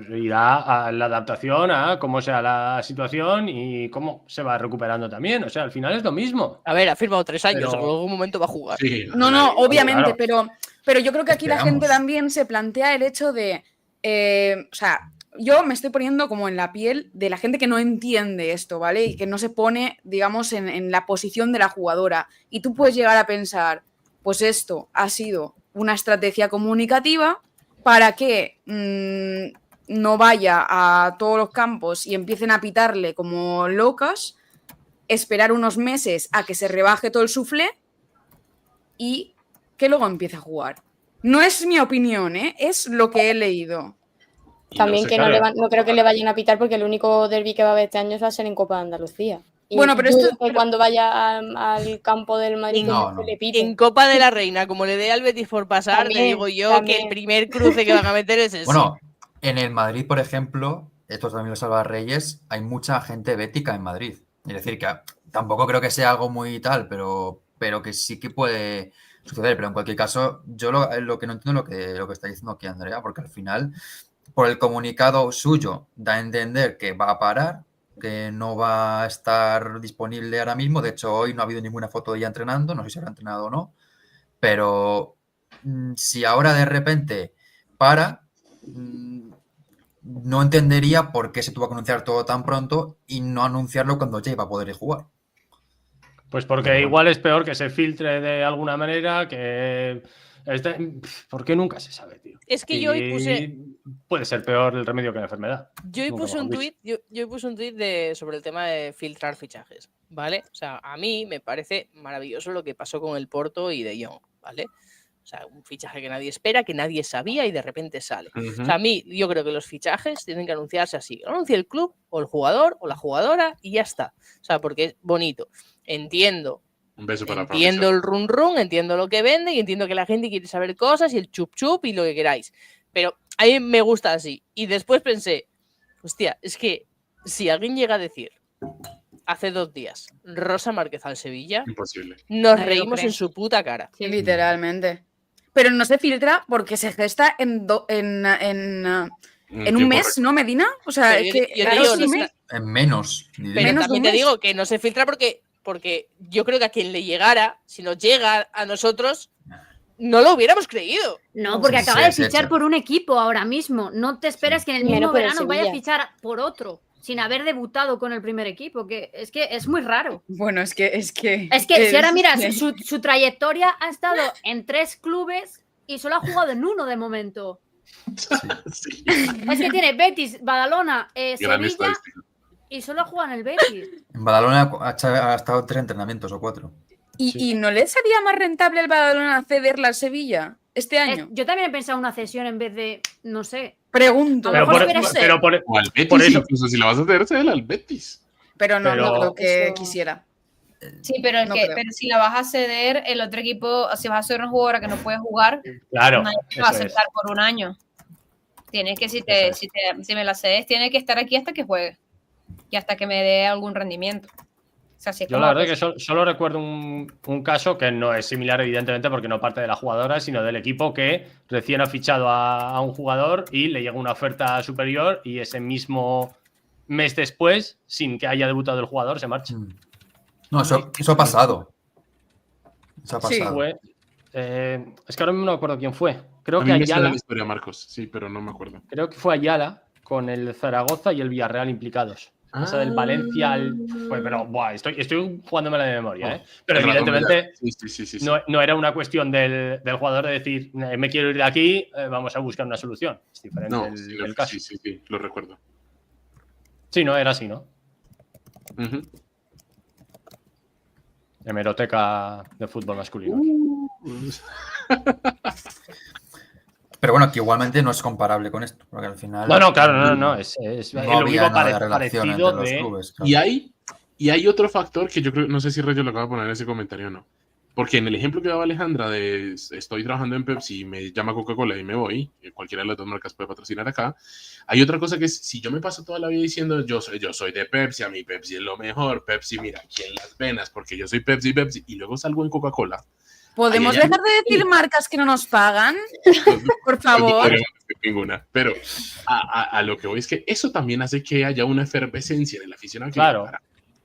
Irá a la adaptación a cómo sea la situación y cómo se va recuperando también. O sea, al final es lo mismo. A ver, ha firmado 3 años, Pero- en algún momento va a jugar. Sí, No, obviamente, claro. pero yo creo que aquí la Esperamos. gente también se plantea el hecho de, o sea, yo me estoy poniendo como en la piel de la gente que no entiende esto, ¿vale? Y que no se pone, digamos, en la posición de la jugadora. Y tú puedes llegar a pensar, pues esto ha sido una estrategia comunicativa para que no vaya a todos los campos y empiecen a pitarle como locas, esperar unos meses a que se rebaje todo el suflé y que luego empiece a jugar. No es mi opinión, es lo que he leído. Y También sé, que claro. no creo que le vayan a pitar, porque el único derbi que va a haber este año va a ser en Copa de Andalucía. Y Bueno, pero dudo esto- que cuando vaya al campo del Madrid No, se no. le pite. En Copa de la Reina, como le dé al Betis por pasar, te También, digo yo también. que el primer cruce que van a meter es ese. Bueno, en el Madrid, por ejemplo, esto también lo salva Reyes, hay mucha gente bética en Madrid. Es decir, que tampoco creo que sea algo muy tal, pero que sí que puede suceder. Pero en cualquier caso, yo lo que no entiendo es lo que está diciendo aquí Andrea, porque al final, por el comunicado suyo, da a entender que va a parar, que no va a estar disponible ahora mismo. De hecho, hoy no ha habido ninguna foto de ella entrenando, no sé si habrá entrenado o no. Pero si ahora de repente para, no entendería por qué se tuvo que anunciar todo tan pronto y no anunciarlo cuando ya iba a poder jugar. Pues porque Bueno. igual es peor que se filtre de alguna manera, que... porque nunca se sabe, tío. Es que yo hoy puse- Y puede ser peor el remedio que la enfermedad. Yo hoy Nunca puse un mejor dicho. tuit, yo hoy puse un tuit sobre el tema de filtrar fichajes, ¿vale? O sea, a mí me parece maravilloso lo que pasó con el Porto y De Jong, ¿vale? O sea, un fichaje que nadie espera, que nadie sabía y de repente sale. Ujú. O sea, a mí, yo creo que los fichajes tienen que anunciarse así. Lo anuncia el club o el jugador o la jugadora y ya está. O sea, porque es bonito. Entiendo Un beso para Entiendo el run run, entiendo lo que vende y entiendo que la gente quiere saber cosas y el chup chup y lo que queráis. Pero a mí me gusta así. Y después pensé, hostia, es que si alguien llega a decir hace 2 días Rosa Márquez al Sevilla, Imposible. nos Nadie lo reímos cree. en su puta cara. Sí. Literalmente. Pero no se filtra porque se gesta en un tiempo mes, ¿no, Medina? O sea, Pero es yo- que yo claro, digo, sí no me- sé- En menos, diría. Pero Menos de también un te mes. digo que no se filtra porque yo creo que a quien le llegara, si nos llega a nosotros, no lo hubiéramos creído. No, porque Sí, acaba sí, de sí, fichar sí. por un equipo ahora mismo. No te esperas que en el Menos mismo por el verano vaya a Sevilla. fichar por otro, sin haber debutado con el primer equipo, que es muy raro. Bueno, es que Es que si ahora miras, que- su trayectoria ha estado en 3 clubes y solo ha jugado en uno de momento. Sí. Es que tiene Betis, Badalona, Gran Sevilla estadística. y solo ha jugado en el Betis. En Badalona ha estado 3 entrenamientos o 4. ¿Y no le sería más rentable al Badalona cederla al Sevilla este año? Yo también he pensado una cesión en vez de, no sé. Pregunto. A lo Pero mejor por, hubiera sido- pero por- O al Betis, por eso. incluso si la vas a hacer, cédela al Betis. Pero no, Pero- no creo que Eso- quisiera. Sí, pero, No creo. pero si la vas a ceder, el otro equipo, si vas a ser una jugadora que no puede jugar, Claro, nadie te va a eso es. aceptar por un año. Tienes que, si me la cedes, tiene que estar aquí hasta que juegue y hasta que me dé algún rendimiento. O sea, si es Yo como la verdad que- que solo recuerdo un caso que no es similar, evidentemente, porque no parte de la jugadora, sino del equipo que recién ha fichado a un jugador y le llega una oferta superior y ese mismo mes después, sin que haya debutado el jugador, se marcha. No, eso ha pasado. Eso ha Sí. pasado. Fue, es que ahora mismo no me acuerdo quién fue. Creo A que mí me suena Ayala, la historia, Marcos, sí, pero no me acuerdo. creo que fue Ayala con el Zaragoza y el Villarreal implicados. Esa del Valencia, pero buah, estoy jugándome la de memoria, ¿eh? Pero El ratón evidentemente sí. no era una cuestión del jugador de decir, me quiero ir de aquí, vamos a buscar una solución. Es diferente No, el caso. sí, lo recuerdo. Sí, no, era así, ¿no? Ujú. Hemeroteca de fútbol masculino. Pero bueno, que igualmente no es comparable con esto, porque al final. No, claro, no. Es no lo había único nada de relación parecido entre los de. clubes. Claro. Y hay otro factor que yo creo, no sé si Reyes lo acaba de poner en ese comentario o no. Porque en el ejemplo que daba Alejandra de estoy trabajando en Pepsi y me llama Coca-Cola y me voy, cualquiera de las dos marcas puede patrocinar acá, hay otra cosa que es, si yo me paso toda la vida diciendo yo soy de Pepsi, a mí Pepsi es lo mejor, Pepsi mira aquí en las venas porque yo soy Pepsi, y luego salgo en Coca-Cola. ¿Podemos Ay, ay, dejar de decir marcas que no nos pagan? Por No favor. podríamos decir ninguna, pero a lo que voy es que eso también hace que haya una efervescencia en el aficionado. Claro.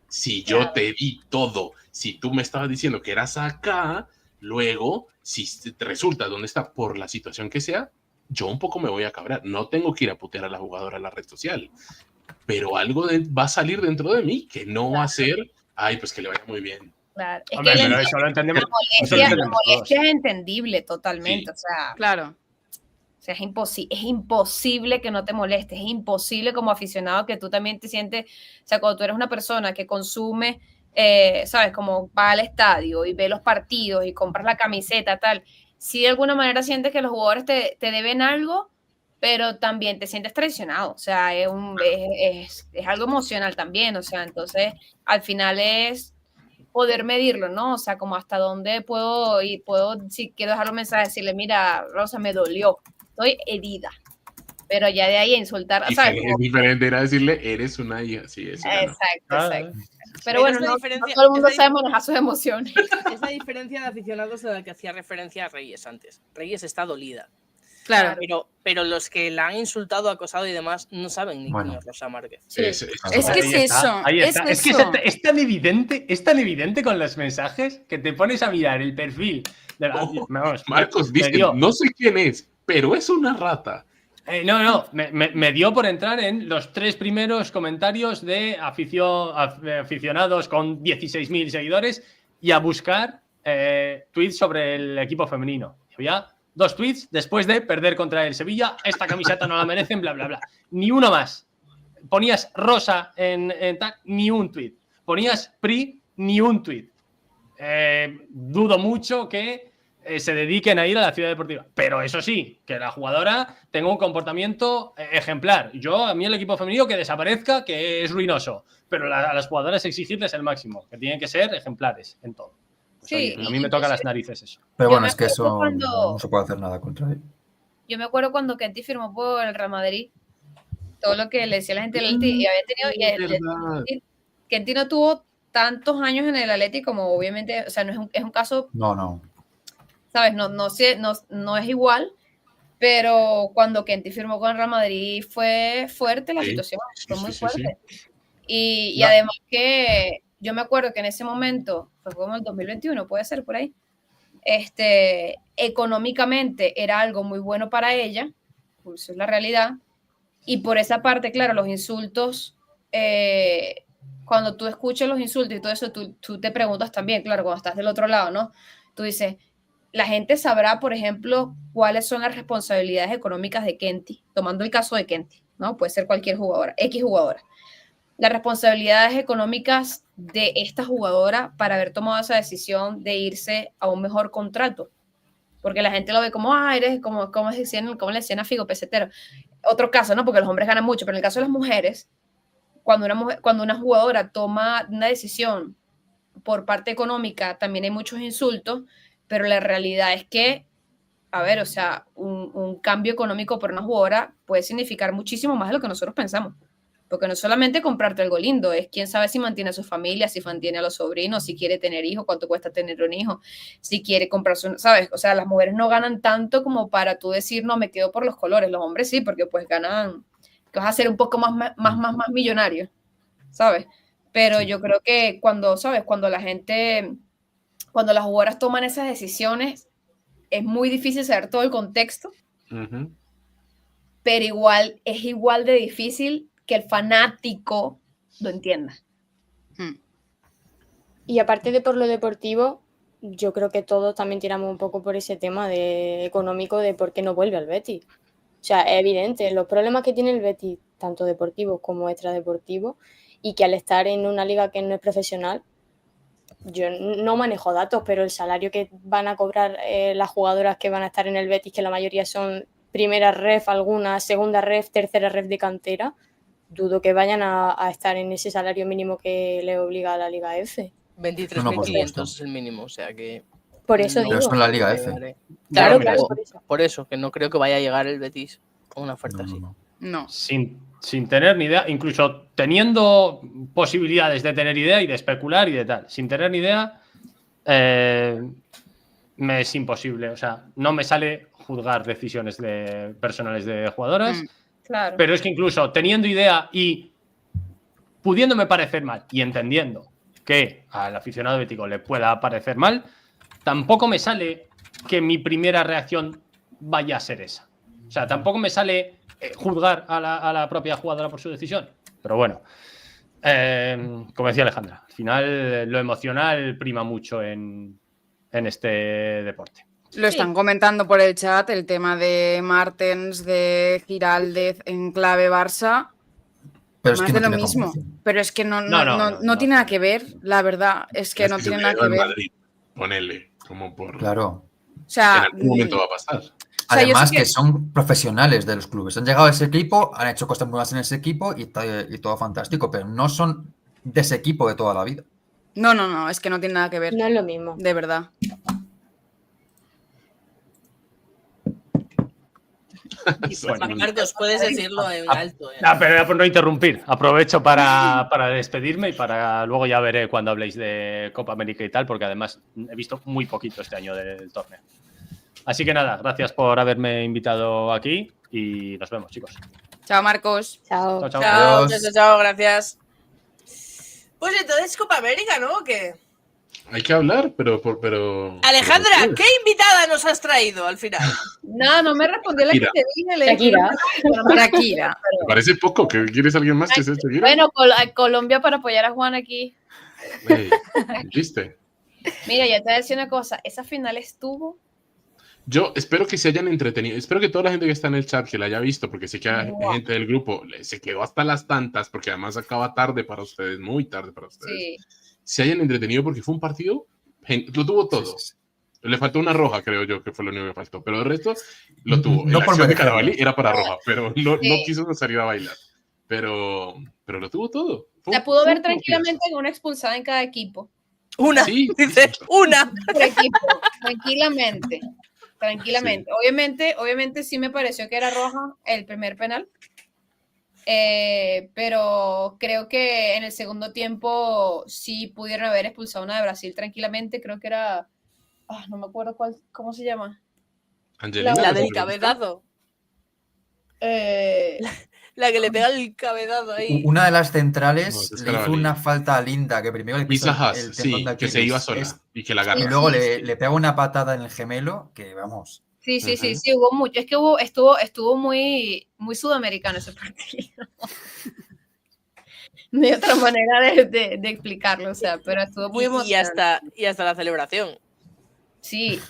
Si yo te di todo, si tú me estabas diciendo que eras acá, luego, si te resulta dónde está por la situación que sea, yo un poco me voy a cabrar. No tengo que ir a putear a la jugadora a la red social, pero algo va a salir dentro de mí que no va a ser, ay, pues que le vaya muy bien. Claro. Es Hombre, que pero eso lo entendemos. la molestia es entendible totalmente. Sí. O sea, Claro. es imposible que no te molestes, es imposible como aficionado que tú también te sientes, o sea, cuando tú eres una persona que consume, sabes, como va al estadio y ve los partidos y compras la camiseta, tal, si de alguna manera sientes que los jugadores te deben algo, pero también te sientes traicionado, o sea, es algo emocional también, o sea, entonces al final es poder medirlo, ¿no? O sea, como hasta dónde puedo ir, si quiero dejar un mensaje, decirle, mira, Rosa, me dolió, estoy herida, pero ya de ahí a insultar, ¿sabes? Es diferente era decirle, eres una hija, sí, eso ya no. Exacto. Pero Pero bueno, es la no diferencia- todo el mundo es la sabe manejar sus emociones. Es la diferencia de aficionados a la que hacía referencia a Reyes antes. Reyes está dolida. Claro. Pero los que la han insultado, acosado y demás no saben ni quién es Rosa Márquez. Sí. Es Es que que es eso. Ahí Es está. Es que eso. es tan evidente con los mensajes que te pones a mirar el perfil de la. Vamos, Marcos me dice, dio- no sé quién es, pero es una rata. me dio por entrar en los 3 primeros comentarios de aficionados con 16.000 seguidores y a buscar tweets sobre el equipo femenino. Había 2 tweets después de perder contra el Sevilla, esta camiseta no la merecen, bla, bla, bla. Ni uno más. Ponías Rosa en tag, ni un tweet. Ponías PRI, ni un tweet. Dudo mucho que se dediquen a ir a la ciudad deportiva. Pero eso sí, que la jugadora tenga un comportamiento ejemplar. A mí el equipo femenino que desaparezca, que es ruinoso. Pero a las jugadoras exigirles el máximo, que tienen que ser ejemplares en todo. Pues, Sí, oye, a mí me toca las narices eso. Pero Yo bueno, me es que acuerdo eso cuando- no se puede hacer nada contra él. Yo me acuerdo cuando Kenty firmó por el Real Madrid, todo lo que le decía la gente del Atleti, y había tenido, Kenty no tuvo tantos años en el Atleti como obviamente, o sea, no es un caso, No. ¿sabes? No es igual, pero cuando Kenty firmó con el Real Madrid fue fuerte la Sí, situación, fue muy sí. fuerte. Y además que yo me acuerdo que en ese momento, fue como el 2021, puede ser por ahí, económicamente era algo muy bueno para ella, pues eso es la realidad, y por esa parte, claro, los insultos, cuando tú escuchas los insultos y todo eso, tú te preguntas también, claro, cuando estás del otro lado, ¿no? Tú dices, la gente sabrá, por ejemplo, cuáles son las responsabilidades económicas de Kenty, tomando el caso de Kenty, ¿no? Puede ser cualquier jugadora, X jugadora. Las responsabilidades económicas de esta jugadora para haber tomado esa decisión de irse a un mejor contrato. Porque la gente lo ve como, eres como le decían a Figo, pesetero. Otro caso, ¿no? Porque los hombres ganan mucho, pero en el caso de las mujeres, cuando una jugadora toma una decisión por parte económica, también hay muchos insultos, pero la realidad es que a ver, o sea, un cambio económico por una jugadora puede significar muchísimo más de lo que nosotros pensamos. Porque no es solamente comprarte algo lindo, es quién sabe si mantiene a su familia, si mantiene a los sobrinos, si quiere tener hijos, cuánto cuesta tener un hijo, si quiere comprarse, ¿sabes? O sea, las mujeres no ganan tanto como para tú decir, no, me quedo por los colores. Los hombres sí, porque pues ganan, que vas a ser un poco más millonario, ¿sabes? Pero yo creo que cuando, ¿sabes? Cuando las jugadoras toman esas decisiones, es muy difícil saber todo el contexto, pero es igual de difícil que el fanático lo entienda. Y aparte de por lo deportivo, yo creo que todos también tiramos un poco por ese tema económico de por qué no vuelve al Betis. O sea, es evidente, los problemas que tiene el Betis, tanto deportivos como extradeportivos, y que al estar en una liga que no es profesional, yo no manejo datos, pero el salario que van a cobrar las jugadoras que van a estar en el Betis, que la mayoría son primera ref, algunas segunda ref, tercera ref de cantera, dudo que vayan a estar en ese salario mínimo que le obliga a la Liga F. 23.500 es el mínimo, o sea que... Por eso digo. Pero eso en la Liga F. Claro, Claro, por eso, que no creo que vaya a llegar el Betis a una oferta así. No. Sin tener ni idea, incluso teniendo posibilidades de tener idea y de especular y de tal, sin tener ni idea, me es imposible. O sea, no me sale juzgar decisiones personales de jugadoras. Claro. Pero es que incluso teniendo idea y pudiéndome parecer mal y entendiendo que al aficionado bético le pueda parecer mal, tampoco me sale que mi primera reacción vaya a ser esa. O sea, tampoco me sale juzgar a la propia jugadora por su decisión. Pero bueno, como decía Alejandra, al final lo emocional prima mucho en este deporte. Lo están comentando por el chat, el tema de Martens, de Giraldez en clave Barça. Pero es más que de no lo tiene mismo. comparación. Pero es que no tiene nada que ver, la verdad. Es que no tiene nada que ver. Madrid, ponele, como por... Claro. O sea, en algún momento va a pasar. Además yo sé que son profesionales de los clubes. Han llegado a ese equipo, han hecho cosas nuevas en ese equipo y todo fantástico, pero no son de ese equipo de toda la vida. No, es que no tiene nada que ver. No es lo mismo. De verdad. Marcos, puedes decirlo en alto. Pero era por no interrumpir. Aprovecho para despedirme y para luego ya veré cuando habléis de Copa América y tal, porque además he visto muy poquito este año del torneo. Así que nada, gracias por haberme invitado aquí y nos vemos, chicos. Chao, Marcos. Chao. Chao, gracias. Pues entonces Copa América, ¿no? ¿O qué? Hay que hablar, pero... Alejandra, ¿qué invitada nos has traído al final? No me respondió la que te dije. Shakira. Me parece poco. ¿Que quieres alguien más que sea Shakira? Bueno, Colombia para apoyar a Juan aquí. ¿Viste? Mira, ya te voy a decir una cosa. Esa final estuvo... Yo espero que se hayan entretenido. Espero que toda la gente que está en el chat que la haya visto, porque sé que hay gente del grupo se quedó hasta las tantas, porque además acaba tarde para ustedes, muy tarde para ustedes. Sí. Se hayan entretenido porque fue un partido, lo tuvo todo. Le faltó una roja, creo yo, que fue lo único que faltó, pero el resto lo tuvo. No la por acción de merecerlo. Carabalí era para roja, pero no quiso salir a bailar. Pero lo tuvo todo. La pudo ver tranquilamente con una expulsada en cada equipo. Una, sí, dice, una. Por equipo, tranquilamente. Sí. Obviamente sí me pareció que era roja el primer penal. Pero creo que en el segundo tiempo sí pudieron haber expulsado una de Brasil tranquilamente. Creo que era, no me acuerdo cómo se llama. Angelina, La del cabezazo. La que le pega el cabezazo ahí. Una de las centrales No, es le hizo Carabalí. una falta linda, que primero le Lisa pisó Haas, el sí, tendón de que se Aquiles. iba sola y que la agarra. Y luego le pega una patada en el gemelo, que vamos. Sí, hubo mucho. Es que estuvo muy, muy sudamericano ese partido. No hay otra manera de explicarlo, o sea, pero estuvo muy emocionante. Y hasta la celebración. Sí.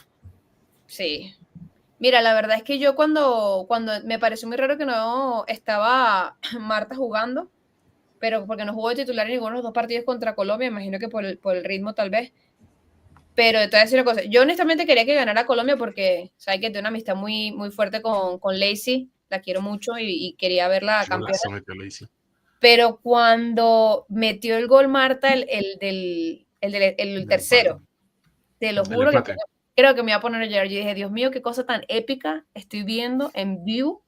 Mira, la verdad es que yo cuando me pareció muy raro que no estaba Marta jugando, pero porque no jugó de titular en ninguno de los dos partidos contra Colombia, imagino que por el ritmo tal vez. Pero te voy a decir una cosa, yo honestamente quería que ganara Colombia porque sabes que tengo una amistad muy, muy fuerte con Lacey, la quiero mucho y quería verla campeona. Pero cuando metió el gol Marta, el tercero, te lo juro creo que me iba a poner a llorar. Yo dije, Dios mío, qué cosa tan épica estoy viendo en vivo,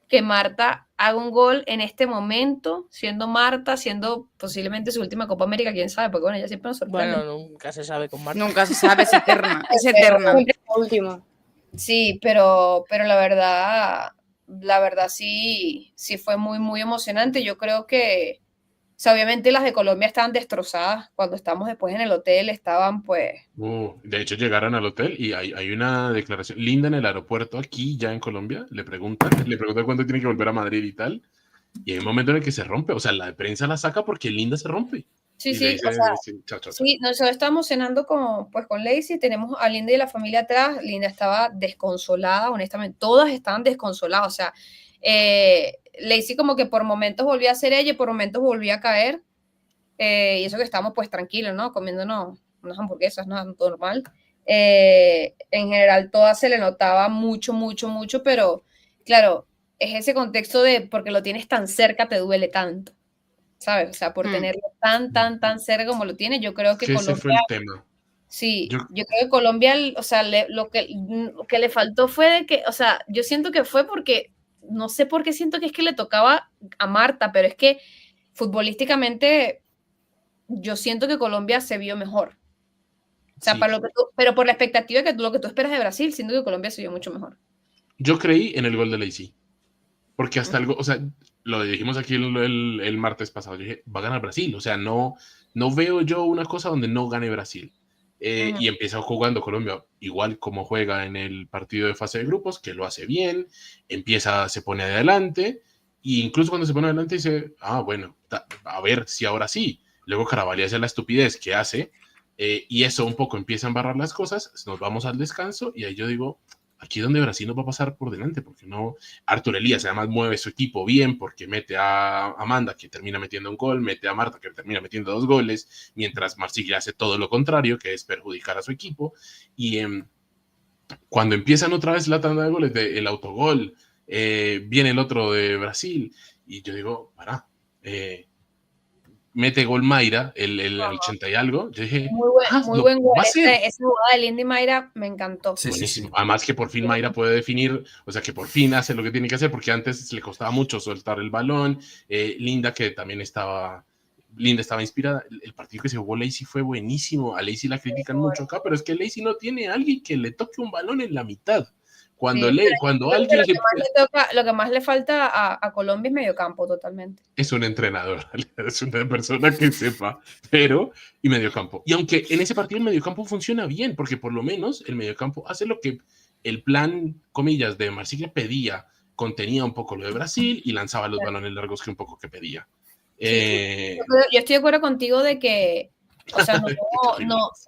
que Marta haga un gol en este momento, siendo Marta, siendo posiblemente su última Copa América, quién sabe, porque bueno, ella siempre nos sorprende. Bueno, nunca se sabe con Marta. Nunca se sabe, es eterna. Es eterna. Siempre la última. Sí, pero la verdad sí fue muy, muy emocionante. Yo creo que, o sea, obviamente las de Colombia estaban destrozadas. Cuando estábamos después en el hotel, estaban pues... De hecho, llegaron al hotel y hay una declaración linda en el aeropuerto aquí, ya en Colombia. Le preguntan cuándo tiene que volver a Madrid y tal. Y hay un momento en el que se rompe. O sea, la de prensa la saca porque Linda se rompe. Sí, Y sí, le dice, o sea, sí, chao, chao, chao. sí, nosotros estábamos cenando con Lacey, tenemos a Linda y la familia atrás. Linda estaba desconsolada, honestamente, todas estaban desconsoladas. O sea, Lacey como que por momentos volvía a ser ella y por momentos volvía a caer. Y eso que estábamos pues tranquilos, ¿no? Comiéndonos unas hamburguesas, ¿no? Normal. En general, todas se le notaba mucho, mucho, mucho, pero claro, es ese contexto de porque lo tienes tan cerca te duele tanto, ¿sabes? O sea, por tenerlo tan cerca como lo tiene, yo creo que Que ese Colombia... fue el tema. Sí, yo creo que Colombia, o sea, lo que le faltó fue de que, o sea, yo siento que fue porque, no sé por qué siento que es que le tocaba a Marta, pero es que futbolísticamente yo siento que Colombia se vio mejor. O sea, Sí. pero por la expectativa de que lo que tú esperas de Brasil, siento que Colombia se vio mucho mejor. Yo creí en el gol de Lacey. Porque hasta algo, o sea, lo dijimos aquí el martes pasado, yo dije, va a ganar Brasil. O sea, no veo yo una cosa donde no gane Brasil. Y empieza jugando Colombia igual como juega en el partido de fase de grupos, que lo hace bien, se pone adelante, e incluso cuando se pone adelante dice, bueno, a ver si ahora sí. Luego Carabalí hace la estupidez que hace, y eso un poco empieza a embarrar las cosas, nos vamos al descanso, y ahí yo digo, aquí es donde Brasil nos va a pasar por delante, porque no, Artur Elías además mueve su equipo bien, porque mete a Amanda, que termina metiendo un gol, mete a Marta, que termina metiendo 2 goles, mientras Marsiglia hace todo lo contrario, que es perjudicar a su equipo, y cuando empiezan otra vez la tanda de goles, el autogol, viene el otro de Brasil, y yo digo, mete gol Mayra, el 80 y algo. Yo dije, Muy buen gol. va a ser. Esa jugada de Linda y Mayra me encantó. Sí, Buenísimo. Además que por fin Mayra puede definir, o sea, que por fin hace lo que tiene que hacer, porque antes le costaba mucho soltar el balón. Linda, que también estaba inspirada. El partido que se jugó Lacey fue buenísimo. A Lacey la critican mucho acá, pero es que Lacey no tiene a alguien que le toque un balón en la mitad. Cuando alguien lo que más le falta a Colombia es mediocampo totalmente. Es un entrenador, es una persona que sepa, y mediocampo. Y aunque en ese partido el mediocampo funciona bien, porque por lo menos el mediocampo hace lo que el plan, comillas, de Marsiglia pedía, contenía un poco lo de Brasil y lanzaba los balones largos que un poco que pedía. Yo estoy de acuerdo contigo de que, o sea,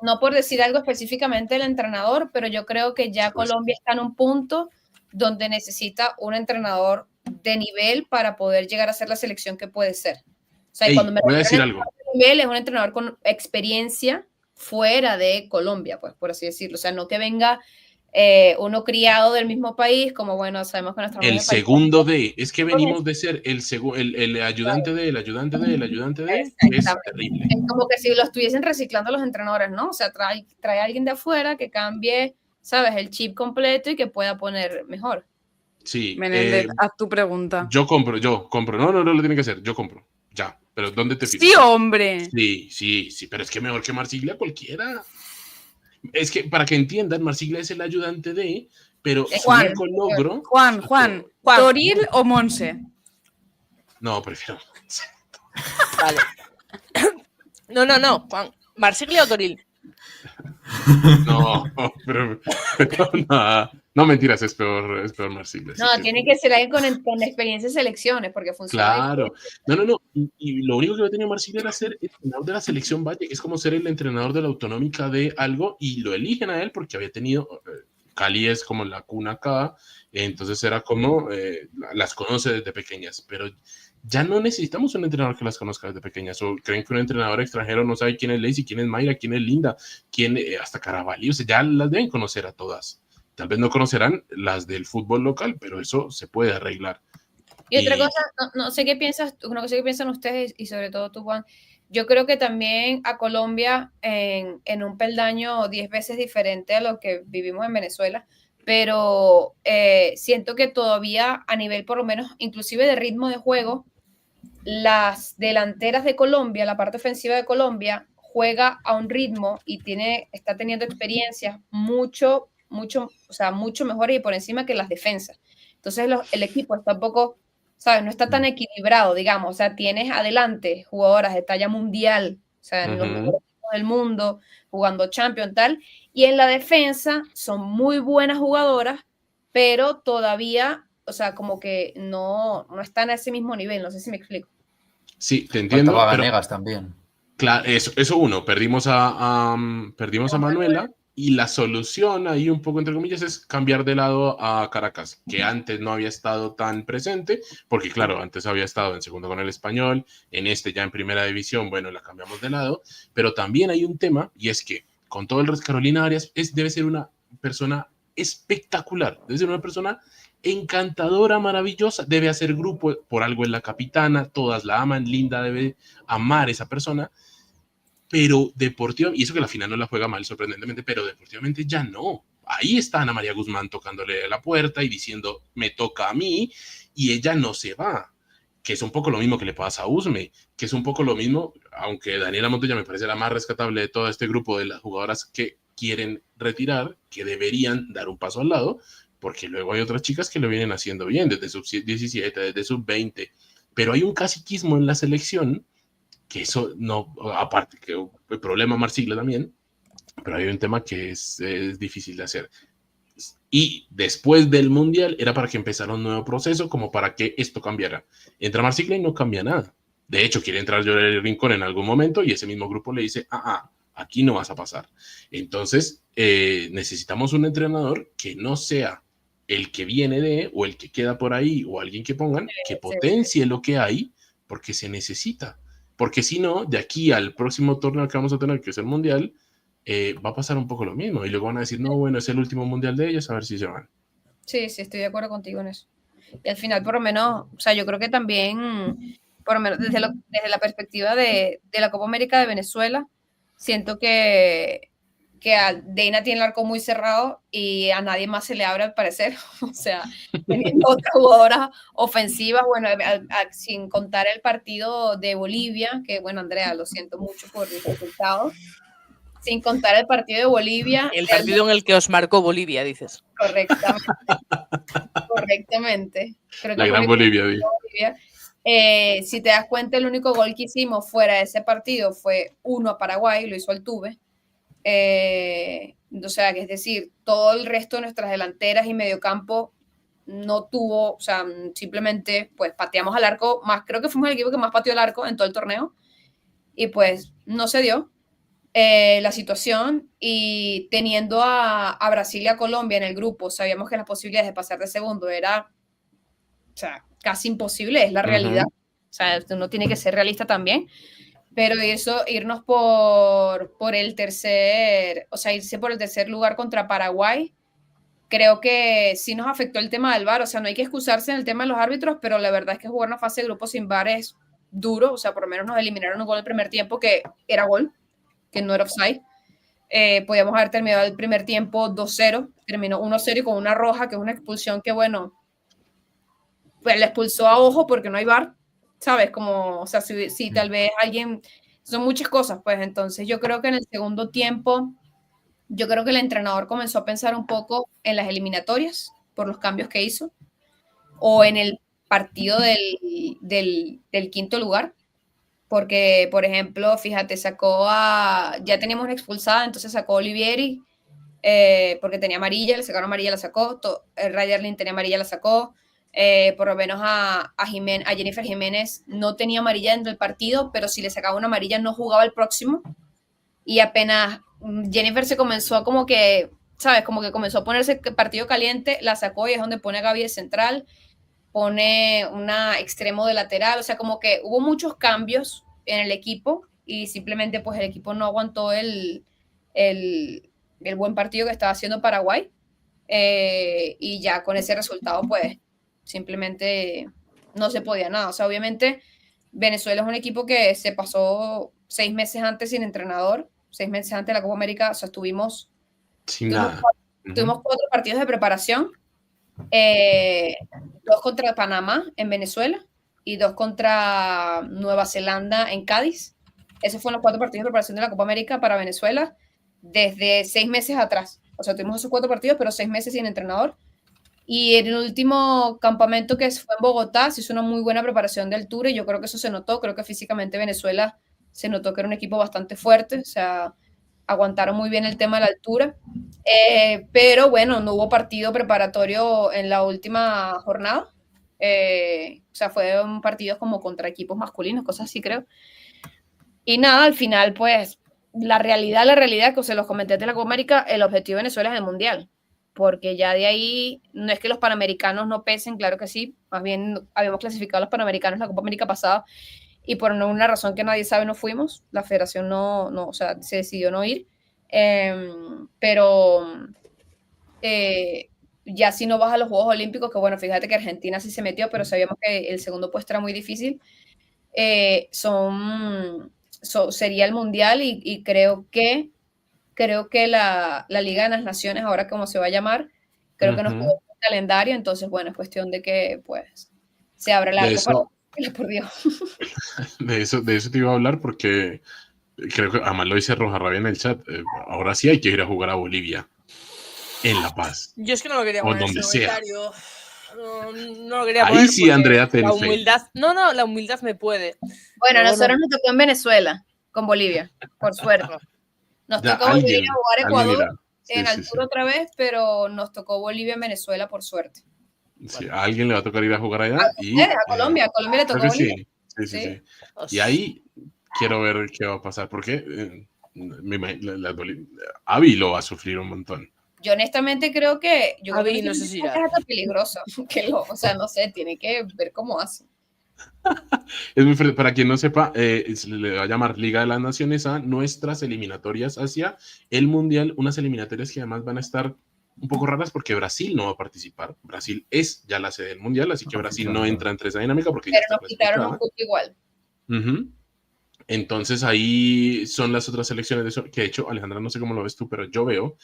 no por decir algo específicamente del entrenador, pero yo creo que ya Colombia está en un punto donde necesita un entrenador de nivel para poder llegar a ser la selección que puede ser. O sea, cuando me voy a decir algo. De nivel, es un entrenador con experiencia fuera de Colombia, pues, por así decirlo. O sea, no que venga uno criado del mismo país, como bueno, sabemos que nuestra el segundo de, es que venimos de ser el ayudante de, el ayudante de, es terrible. Es como que si lo estuviesen reciclando los entrenadores, ¿no? O sea, trae a alguien de afuera que cambie, ¿sabes? El chip completo y que pueda poner mejor. Sí. Menéndez, haz tu pregunta. Yo compro. No lo tiene que hacer, yo compro. Ya, pero ¿dónde te firmas? Sí, hombre. Sí, pero es que mejor que Marsiglia cualquiera. Es que para que entiendan, Marsiglia es el ayudante de, pero su único logro... Juan, ¿Toril o Monse? No, prefiero Monse. Vale. No, Juan. ¿Marsiglia o Toril? No, pero no, mentiras, es peor Marsiglia. No, sí, tiene que ser alguien con experiencia en selecciones, porque funciona. Claro. No. Y lo único que va a tener Marsiglia era ser el entrenador de la selección Valle, es como ser el entrenador de la autonómica de algo, y lo eligen a él porque había tenido. Cali es como la cuna acá, entonces era como las conoce desde pequeñas, pero ya no necesitamos un entrenador que las conozca desde pequeñas, o creen que un entrenador extranjero no sabe quién es Lacey, quién es Mayra, quién es Linda, quién hasta Carabalí, o sea, ya las deben conocer a todas. Tal vez no conocerán las del fútbol local, pero eso se puede arreglar. Y otra cosa, no sé qué piensan ustedes, y sobre todo tú, Juan, Yo creo que también a Colombia en un peldaño 10 veces diferente a lo que vivimos en Venezuela, pero siento que todavía a nivel por lo menos inclusive de ritmo de juego, las delanteras de Colombia, la parte ofensiva de Colombia, juega a un ritmo y está teniendo experiencias mucho mejores y por encima que las defensas. Entonces el equipo está un poco, ¿sabes? No está tan equilibrado, digamos. O sea, tienes adelante jugadoras de talla mundial, o sea, en los mejores equipos del mundo, jugando Champions, tal. Y en la defensa son muy buenas jugadoras, pero todavía, o sea, como que no están a ese mismo nivel. No sé si me explico. Sí, te entiendo. Faltaba Pero, Vanegas también. claro, eso uno, perdimos a Manuela y la solución ahí un poco entre comillas es cambiar de lado a Caracas, que antes no había estado tan presente, porque claro, antes había estado en segundo con el Español, en ya en primera división, bueno, la cambiamos de lado, pero también hay un tema y es que con todo el resto, Carolina Arias debe ser una persona espectacular, debe ser una persona encantadora, maravillosa, debe hacer grupo, por algo es la capitana, todas la aman, Linda debe amar esa persona, pero deportivamente, y eso que la final no la juega mal sorprendentemente, pero deportivamente ya no. Ahí está Ana María Guzmán tocándole a la puerta y diciendo, me toca a mí, y ella no se va, que es un poco lo mismo que le pasa a Usme, que es un poco lo mismo, aunque Daniela Montoya me parece la más rescatable de todo este grupo de las jugadoras que quieren retirar, que deberían dar un paso al lado, porque luego hay otras chicas que lo vienen haciendo bien, desde sub-17, desde sub-20, pero hay un caciquismo en la selección, que eso no, aparte que el problema Marsiglia también, pero hay un tema que es difícil de hacer. Y después del Mundial era para que empezara un nuevo proceso, como para que esto cambiara. Entra Marsiglia y no cambia nada. De hecho, quiere entrar Yorel Rincón en algún momento y ese mismo grupo le dice, aquí no vas a pasar. Entonces, necesitamos un entrenador que no sea el que viene o el que queda por ahí, o alguien que pongan, que potencie lo que hay, porque se necesita. Porque si no, de aquí al próximo torneo que vamos a tener, que es el Mundial, va a pasar un poco lo mismo. Y luego van a decir, no, bueno, es el último Mundial de ellos, a ver si se van. Sí, estoy de acuerdo contigo en eso. Y al final, por lo menos, o sea, yo creo que también, por lo menos desde la perspectiva de la Copa América de Venezuela, siento que a Deina tiene el arco muy cerrado y a nadie más se le abre al parecer. O sea, teniendo otras jugadoras ofensivas, bueno, sin contar el partido de Bolivia, que bueno, Andrea, lo siento mucho por el resultado. Sin contar el partido de Bolivia. El partido en el que os marcó Bolivia, dices. Correctamente. Creo la gran Bolivia. Si te das cuenta, el único gol que hicimos fuera de ese partido fue 1 a Paraguay, lo hizo Altuve. O sea, que es decir, todo el resto de nuestras delanteras y mediocampo no tuvo, o sea, simplemente pues pateamos al arco, creo que fuimos el equipo que más pateó el arco en todo el torneo y pues no se dio la situación, y teniendo a Brasil y a Colombia en el grupo, sabíamos que las posibilidades de pasar de segundo era, o sea, casi imposible, es la realidad. O sea, uno tiene que ser realista también. Pero irnos por el tercer, o sea, irse por el tercer lugar contra Paraguay, creo que sí nos afectó el tema del VAR. O sea, no hay que excusarse en el tema de los árbitros, pero la verdad es que jugar una fase de grupo sin VAR es duro. O sea, por lo menos nos eliminaron un gol en el primer tiempo que era gol, que no era offside. Podíamos haber terminado el primer tiempo 2-0, terminó 1-0 y con una roja, que es una expulsión que, bueno, pues le expulsó a ojo porque no hay VAR. ¿Sabes? Como, o sea, si tal vez alguien, son muchas cosas, pues entonces yo creo que en el segundo tiempo, yo creo que el entrenador comenzó a pensar un poco en las eliminatorias por los cambios que hizo, o en el partido del quinto lugar, porque, por ejemplo, fíjate, ya teníamos una expulsada, entonces sacó a Olivieri, porque tenía amarilla, le sacaron amarilla, la sacó, Ryderlin tenía amarilla, la sacó. Por lo menos a Jennifer Jiménez no tenía amarilla dentro del partido, pero si le sacaba una amarilla no jugaba el próximo, y apenas Jennifer se comenzó como que, ¿sabes? Como que comenzó a ponerse partido caliente, la sacó y es donde pone a Gaby de central, pone una extremo de lateral, o sea, como que hubo muchos cambios en el equipo y simplemente pues el equipo no aguantó el buen partido que estaba haciendo Paraguay, y ya con ese resultado pues simplemente no se podía nada. O sea, obviamente Venezuela es un equipo que se pasó 6 meses antes sin entrenador, 6 meses antes de la Copa América, o sea, Sin tuvimos nada. tuvimos 4 partidos de preparación, 2 contra Panamá en Venezuela y 2 contra Nueva Zelanda en Cádiz. Esos fueron los 4 partidos de preparación de la Copa América para Venezuela desde 6 meses atrás. O sea, tuvimos esos 4 partidos, pero 6 meses sin entrenador. Y en el último campamento que fue en Bogotá, se hizo una muy buena preparación de altura y yo creo que eso se notó. Creo que físicamente Venezuela se notó que era un equipo bastante fuerte, o sea, aguantaron muy bien el tema de la altura. Pero bueno, no hubo partido preparatorio en la última jornada. O sea, fueron partidos como contra equipos masculinos, cosas así creo. Y nada, al final, pues, la realidad, que se los comenté de la Copa América, el objetivo de Venezuela es el Mundial. Porque ya de ahí, no es que los panamericanos no pesen, claro que sí, más bien habíamos clasificado a los panamericanos en la Copa América pasada y por una razón que nadie sabe no fuimos, la federación no, o sea, se decidió no ir, pero ya si no vas a los Juegos Olímpicos, que bueno, fíjate que Argentina sí se metió, pero sabíamos que el segundo puesto era muy difícil, sería el Mundial y creo que la Liga de las Naciones, ahora como se va a llamar, creo que nos quedó un calendario, entonces, bueno, es cuestión de que, pues, se abra el arco para por Dios. De eso te iba a hablar porque creo que además lo dice Roja Rabia en el chat. Ahora sí hay que ir a jugar a Bolivia en La Paz. Yo es que no lo quería O poner donde ese sea. comentario. No lo quería Ahí poner sí, porque Andrea, ten la fe. humildad. No, la humildad me puede. Bueno, Pero nosotros nos tocó en Venezuela con Bolivia, por suerte. Nos Ya, tocó Bolivia jugar alguien Ecuador irá. Sí, en sí, altura otra vez, pero nos tocó Bolivia en Venezuela, por suerte. Sí, a alguien le va a tocar ir a jugar allá. A Colombia le tocó creo que Bolivia. Sí. Y ahí quiero ver qué va a pasar, porque Avi lo va a sufrir un montón. Yo honestamente creo que Avi no sé si irá. es peligroso, o sea, no sé, tiene que ver cómo hace. Es muy fuerte. Para quien no sepa, se le va a llamar Liga de las Naciones a nuestras eliminatorias hacia el Mundial, unas eliminatorias que además van a estar un poco raras porque Brasil no va a participar. Brasil es ya la sede del Mundial, así que Brasil no entra entre esa dinámica porque pero ya está nos quitaron un poco igual. Entonces ahí son las otras selecciones de eso, que de hecho, Alejandra, no sé cómo lo ves tú, pero yo veo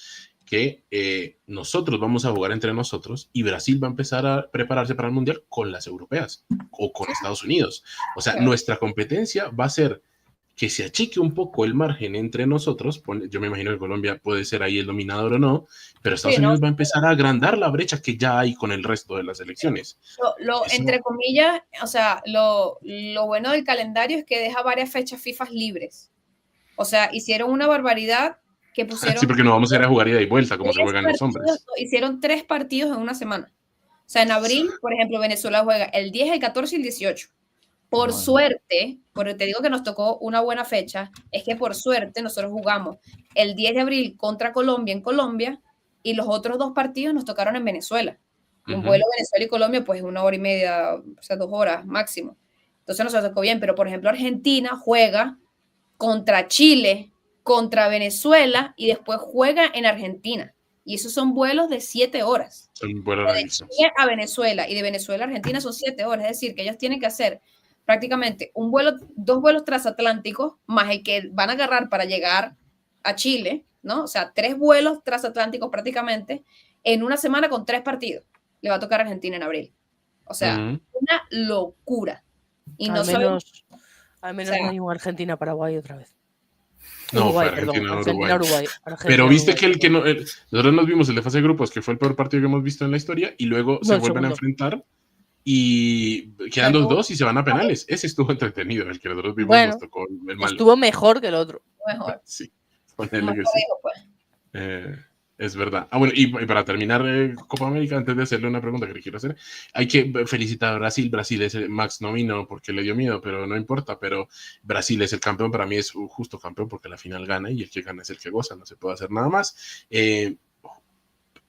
que nosotros vamos a jugar entre nosotros y Brasil va a empezar a prepararse para el Mundial con las europeas o con Estados Unidos. O sea, nuestra competencia va a ser que se achique un poco el margen entre nosotros. Yo me imagino que Colombia puede ser ahí el dominador o no, pero Estados Unidos va a empezar a agrandar la brecha que ya hay con el resto de las elecciones. Entre comillas, o sea, lo bueno del calendario es que deja varias fechas FIFA libres. O sea, hicieron una barbaridad que pusieron... Sí, porque no vamos a ir a jugar ida y vuelta como se juegan los hombres. Hicieron 3 partidos en una semana. O sea, en abril, por ejemplo, Venezuela juega el 10, el 14 y el 18. Por suerte, porque te digo que nos tocó una buena fecha, es que por suerte nosotros jugamos el 10 de abril contra Colombia en Colombia y los otros 2 partidos nos tocaron en Venezuela. Y un vuelo Venezuela y Colombia, pues 1 hora y media, o sea, 2 horas máximo. Entonces nos tocó bien, pero por ejemplo Argentina juega contra Chile, contra Venezuela y después juega en Argentina. Y esos son vuelos de 7 horas. Son vuelos de Chile a Venezuela y de Venezuela a Argentina son 7 horas. Es decir, que ellos tienen que hacer prácticamente 2 vuelos transatlánticos más el que van a agarrar para llegar a Chile, ¿no? O sea, 3 vuelos transatlánticos prácticamente en una semana con 3 partidos. Le va a tocar a Argentina en abril. O sea, una locura. Y al no menos no hay un Argentina-Paraguay otra vez. No, Uruguay, fue Argentina-Uruguay. Argentina, Pero viste Uruguay. que nosotros nos vimos el de fase de grupos, que fue el peor partido que hemos visto en la historia, y luego se vuelven a enfrentar y quedan 2-2 y se van a penales. Ese estuvo entretenido, el que nosotros vimos nos tocó el malo. Estuvo mejor que el otro. Mejor. Sí, ponerle que sí. Es verdad. Bueno, y para terminar Copa América, antes de hacerle una pregunta que le quiero hacer, hay que felicitar a Brasil. Brasil es Max no vino porque le dio miedo, pero no importa. Pero Brasil es el campeón. Para mí es un justo campeón porque la final gana y el que gana es el que goza. No se puede hacer nada más.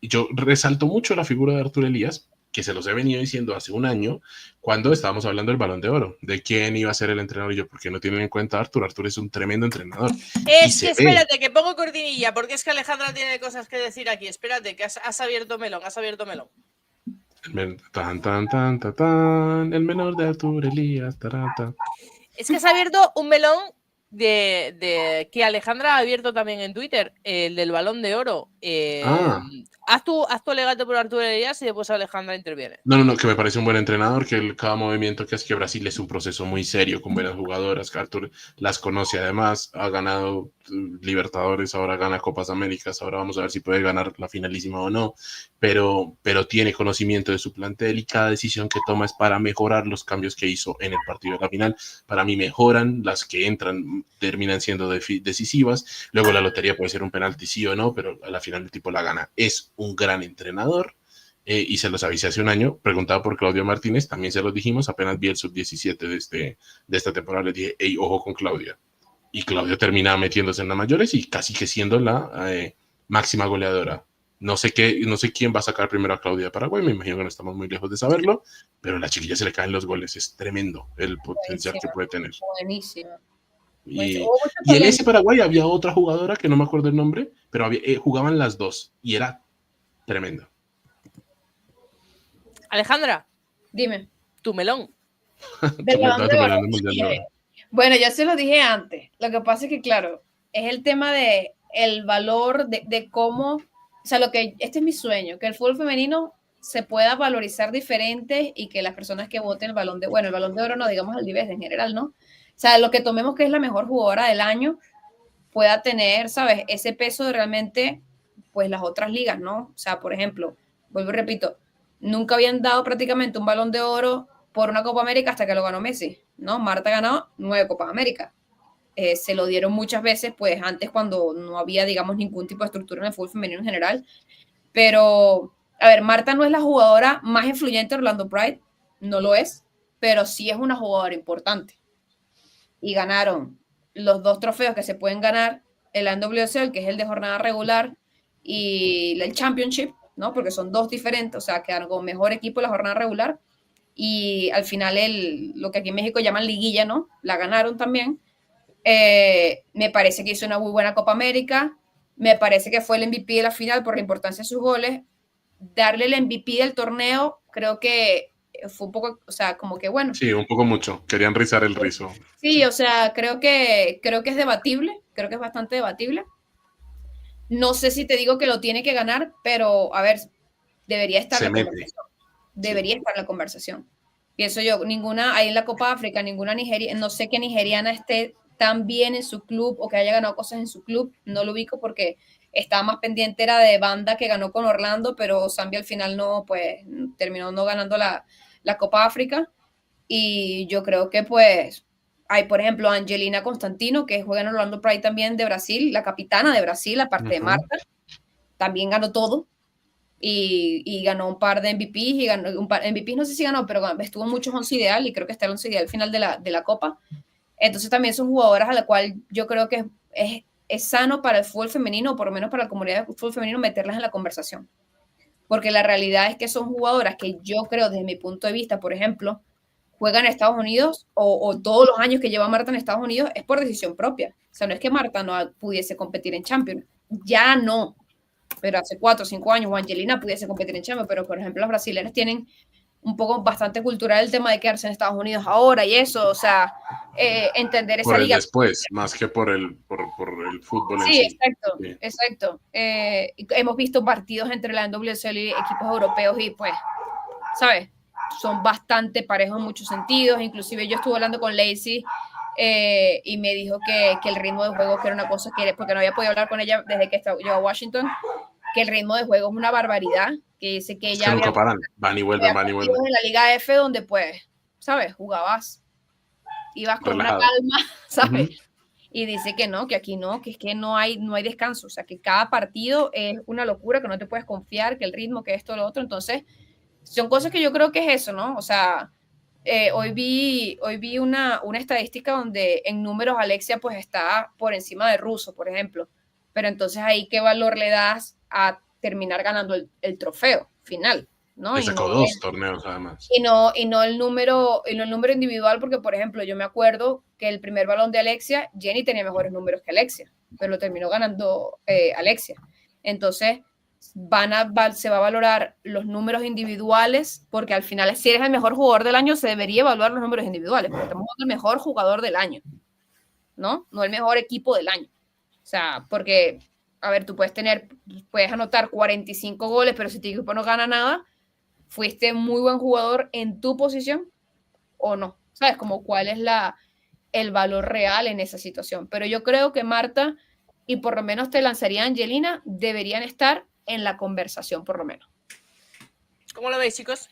Yo resalto mucho la figura de Arturo Elías, que se los he venido diciendo hace un año, cuando estábamos hablando del Balón de Oro, de quién iba a ser el entrenador y yo, porque no tienen en cuenta a Arturo. Arturo es un tremendo entrenador. Es que espérate, que pongo cortinilla, porque es que Alejandra tiene cosas que decir aquí. Espérate, que has abierto melón, El menor de Arturo Elías. Tarata. Es que se ha abierto un melón de que Alejandra ha abierto también en Twitter, el del Balón de Oro. Haz tu alegato por Arturo Elías y después Alejandra interviene. No, que me parece un buen entrenador, que cada movimiento que hace, que Brasil es un proceso muy serio, con buenas jugadoras, que Artur las conoce además, ha ganado Libertadores, ahora gana Copas Américas, ahora vamos a ver si puede ganar la finalísima o no, pero tiene conocimiento de su plantel y cada decisión que toma es para mejorar los cambios que hizo en el partido de la final. Para mí mejoran, las que entran terminan siendo decisivas, luego la lotería puede ser un penalti sí o no, pero a la final el tipo la gana. Es un gran entrenador. Y se los avisé hace un año, preguntaba por Claudio Martínez, también se los dijimos, apenas vi el sub-17 de esta temporada, les dije, hey, ojo con Claudia. Y Claudia termina metiéndose en las mayores y casi que siendo la máxima goleadora. No sé quién va a sacar primero a Claudia de Paraguay, me imagino que no estamos muy lejos de saberlo, pero a la chiquilla se le caen los goles, es tremendo el potencial que puede tener. Buenísimo. Y en ese Paraguay había otra jugadora que no me acuerdo el nombre, pero jugaban las dos y era tremendo. Alejandra, dime. Tu melón. Del Balón de Oro. Bueno, ya se lo dije antes. Lo que pasa es que, claro, es el tema de el valor de cómo, o sea, este es mi sueño, que el fútbol femenino se pueda valorizar diferente y que las personas que voten el Balón de Oro, no digamos el Dives en general, ¿no? O sea, lo que tomemos que es la mejor jugadora del año pueda tener, ¿sabes? Ese peso de realmente, pues las otras ligas, ¿no? O sea, por ejemplo, vuelvo y repito, nunca habían dado prácticamente un Balón de Oro por una Copa América hasta que lo ganó Messi, ¿no? Marta ganó 9 Copas América. Se lo dieron muchas veces, pues antes cuando no había, digamos, ningún tipo de estructura en el fútbol femenino en general. Pero, a ver, Marta no es la jugadora más influyente de Orlando Pride, no lo es, pero sí es una jugadora importante. Y ganaron los 2 trofeos que se pueden ganar, el NWSL, que es el de jornada regular, y el Championship, ¿no? Porque son 2 diferentes, o sea, quedaron con mejor equipo en la jornada regular, y al final lo que aquí en México llaman liguilla, ¿no? La ganaron también. Me parece que hizo una muy buena Copa América, me parece que fue el MVP de la final por la importancia de sus goles. Darle el MVP del torneo, creo que fue un poco, o sea, como que bueno. Sí, un poco mucho, querían rizar el rizo. Sí, o sea, creo que es debatible, creo que es bastante debatible. No sé si te digo que lo tiene que ganar, pero a ver, debería estar en la conversación. Debería estar en la conversación. Pienso yo, ahí en la Copa África, ninguna nigeriana, no sé qué nigeriana esté tan bien en su club o que haya ganado cosas en su club, no lo ubico porque estaba más pendiente, era de Banda que ganó con Orlando, pero Zambia al final no, pues terminó no ganando la Copa África. Y yo creo que pues hay, por ejemplo, Angelina Constantino, que juega en Orlando Pride también de Brasil, la capitana de Brasil, aparte de Marta, también ganó todo. Y ganó un par de MVPs, y ganó un par de MVPs, no sé si ganó, pero estuvo en muchos 11 ideal, y creo que está el 11 ideal al final de la Copa. Entonces también son jugadoras a la cual yo creo que es sano para el fútbol femenino, o por lo menos para la comunidad del fútbol femenino, meterlas en la conversación. Porque la realidad es que son jugadoras que yo creo, desde mi punto de vista, por ejemplo, juegan en Estados Unidos, o todos los años que lleva Marta en Estados Unidos es por decisión propia. O sea, no es que Marta no pudiese competir en Champions, ya no. Pero hace 4 o 5 años o Angelina pudiese competir en Champions, pero por ejemplo los brasileños tienen un poco bastante cultural el tema de quedarse en Estados Unidos ahora y eso, o sea, entender esa liga. Después, más que por el fútbol en sí. sí. Exacto. Hemos visto partidos entre la NWSL y equipos europeos y pues, ¿sabes? Son bastante parejos en muchos sentidos, inclusive yo estuve hablando con Lacey y me dijo que el ritmo de juego, que era una cosa que, porque no había podido hablar con ella desde que llegó a Washington, que el ritmo de juego es una barbaridad, que dice que ella nunca paran, van y vuelven. En la Liga F donde pues, ¿sabes? Ibas con relajado, una calma, ¿sabes? Y dice que no, que aquí no, que es que no hay descanso, o sea, que cada partido es una locura, que no te puedes confiar, que el ritmo, que esto, lo otro, entonces son cosas que yo creo que es eso, ¿no? O sea, hoy vi una estadística donde en números Alexia pues está por encima de Russo, por ejemplo, pero entonces ahí qué valor le das a terminar ganando el trofeo final, ¿no? Y sacó 2 torneos además. Y no el número individual, porque por ejemplo yo me acuerdo que el primer balón de Alexia, Jenny tenía mejores números que Alexia, pero lo terminó ganando Alexia. Entonces se va a valorar los números individuales, porque al final, si eres el mejor jugador del año, se debería evaluar los números individuales, porque estamos hablando del mejor jugador del año, ¿no? No el mejor equipo del año. O sea, porque, a ver, tú puedes anotar 45 goles, pero si tu equipo no gana nada, ¿fuiste muy buen jugador en tu posición o no? ¿Sabes? Como cuál es el valor real en esa situación. Pero yo creo que Marta, y por lo menos te lanzaría Angelina, deberían estar en la conversación, por lo menos. ¿Cómo lo veis, chicos?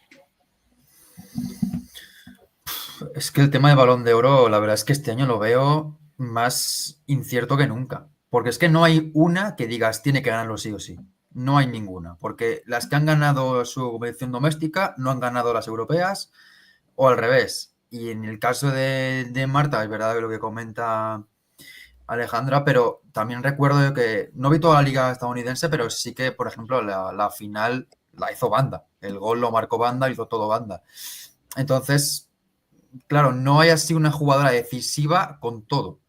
Es que el tema de Balón de Oro, la verdad es que este año lo veo más incierto que nunca. Porque es que no hay una que digas tiene que ganarlo sí o sí. No hay ninguna. Porque las que han ganado su competición doméstica no han ganado las europeas o al revés. Y en el caso de Marta, es verdad lo que comenta Alejandra, pero también recuerdo que no vi toda la liga estadounidense, pero sí que, por ejemplo, la final la hizo Banda. El gol lo marcó Banda, hizo todo Banda. Entonces, claro, no hay así una jugadora decisiva con todo.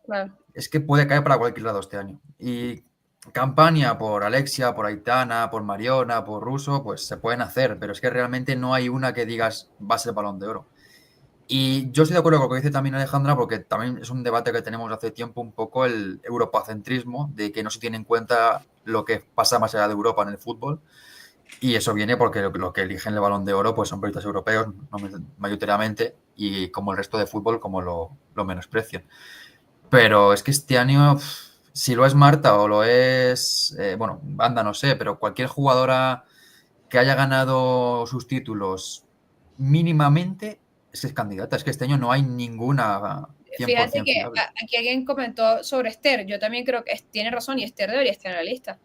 Claro. Es que puede caer para cualquier lado este año. Y campaña por Alexia, por Aitana, por Mariona, por Russo, pues se pueden hacer, pero es que realmente no hay una que digas va a ser Balón de Oro. Y yo estoy de acuerdo con lo que dice también Alejandra, porque también es un debate que tenemos hace tiempo, un poco el europacentrismo, de que no se tiene en cuenta lo que pasa más allá de Europa en el fútbol. Y eso viene porque lo que eligen el Balón de Oro pues son periodistas europeos, mayoritariamente, y como el resto de fútbol, como lo menosprecian. Pero es que este año, si lo es Marta o lo es, bueno, Banda no sé, pero cualquier jugadora que haya ganado sus títulos mínimamente es candidata. Es que este año no hay ninguna 100% Fíjate que fiable. aquí alguien comentó sobre Esther. Yo también creo que tiene razón y Esther debería estar en la lista.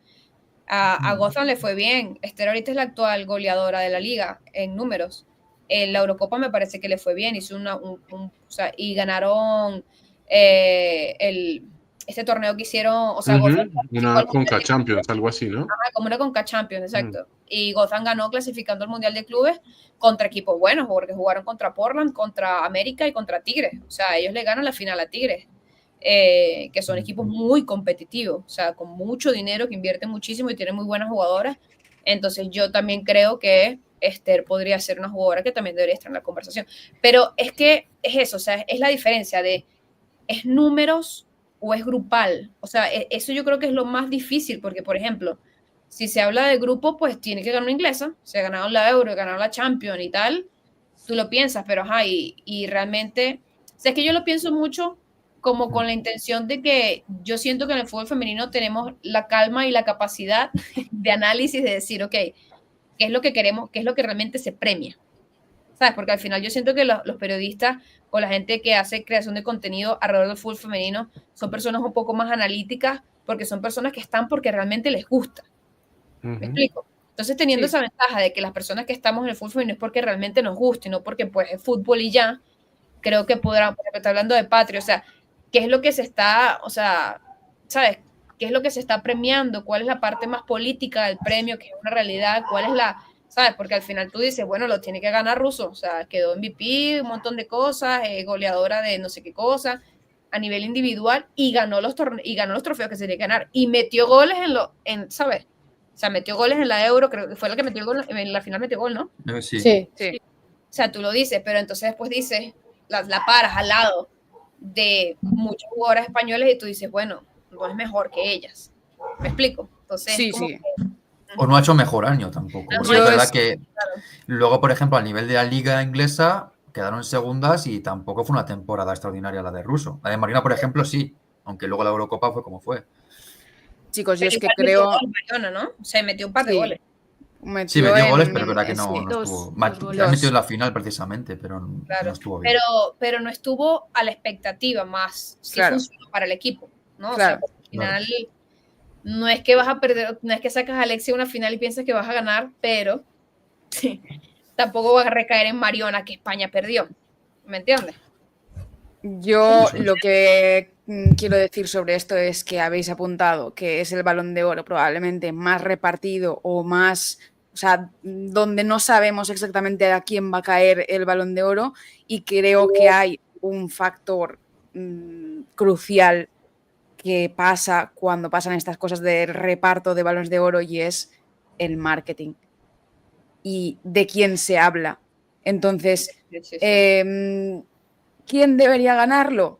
A Gotham le fue bien. Esther ahorita es la actual goleadora de la liga en números. En la Eurocopa me parece que le fue bien. Hizo o sea, y ganaron este torneo que hicieron. O sea, Gotham Una Conca Champions, algo así, ¿no? como una Conca Champions, exacto. Y Gotham ganó clasificando al Mundial de Clubes contra equipos buenos, porque jugaron contra Portland, contra América y contra Tigres. O sea, ellos le ganan la final a Tigres. Que son equipos muy competitivos, o sea, con mucho dinero, que invierten muchísimo y tienen muy buenas jugadoras. Entonces yo también creo que Esther podría ser una jugadora que también debería estar en la conversación. Pero es que es eso, o sea, es la diferencia de, ¿es números o es grupal? O sea, eso yo creo que es lo más difícil, porque, por ejemplo, si se habla de grupo, pues tiene que ganar una inglesa, se ha ganado la Euro, ganado la Champions y tal, tú lo piensas, pero ajá, y realmente, o sea, es que yo lo pienso mucho como con la intención de que yo siento que en el fútbol femenino tenemos la calma y la capacidad de análisis de decir, ok, ¿qué es lo que queremos? ¿Qué es lo que realmente se premia? ¿Sabes? Porque al final yo siento que los periodistas o la gente que hace creación de contenido alrededor del fútbol femenino son personas un poco más analíticas porque son personas que están porque realmente les gusta. ¿Me explico? Entonces, teniendo esa ventaja de que las personas que estamos en el fútbol femenino es porque realmente nos gusta y no porque pues es fútbol y ya, creo que podrán, por ejemplo, está hablando de Patria, o sea, ¿qué es lo que se está, o sea, ¿sabes? ¿Qué es lo que se está premiando? ¿Cuál es la parte más política del premio? ¿Qué es una realidad? ¿Cuál es la, sabes? Porque al final tú dices, bueno, lo tiene que ganar Russo, o sea, quedó MVP, un montón de cosas, goleadora de no sé qué cosa, a nivel individual, y ganó los trofeos que se tiene que ganar, y metió goles ¿sabes? O sea, metió goles en la Euro, creo que fue la que metió el gol, en la final metió gol, ¿no? Sí. O sea, tú lo dices, pero entonces después dices, la paras al lado de muchas jugadoras españolas y tú dices, bueno, no es mejor que ellas. ¿Me explico? Entonces, Sí, como sí. O no ha hecho mejor año tampoco. No, Es no, verdad que luego, por ejemplo, a nivel de la liga inglesa, quedaron segundas y tampoco fue una temporada extraordinaria la de Russo. La de Marina, por ejemplo, sí, aunque luego la Eurocopa fue como fue. Chicos, yo pero es que igual metió creo. gol, Mariona, ¿no? O sea, metió un par de Sí. goles. Sí, metió goles, pero es en- verdad que no, sí, no estuvo. dos La goles. metió en la final precisamente, pero no Claro. estuvo bien. Pero no estuvo a la expectativa más. Sí Claro. funcionó para el equipo, ¿no? Claro. O sea, al final no es que vas a perder, no es que sacas a Alexia una final y piensas que vas a ganar, pero sí, tampoco vas a recaer en Mariona que España perdió. ¿Me entiendes? Yo lo que quiero decir sobre esto es que habéis apuntado que es el Balón de Oro probablemente más repartido o más, o sea, donde no sabemos exactamente a quién va a caer el Balón de Oro, y creo que hay un factor crucial que pasa cuando pasan estas cosas del reparto de balones de oro y es el marketing y de quién se habla. Entonces, ¿quién debería ganarlo?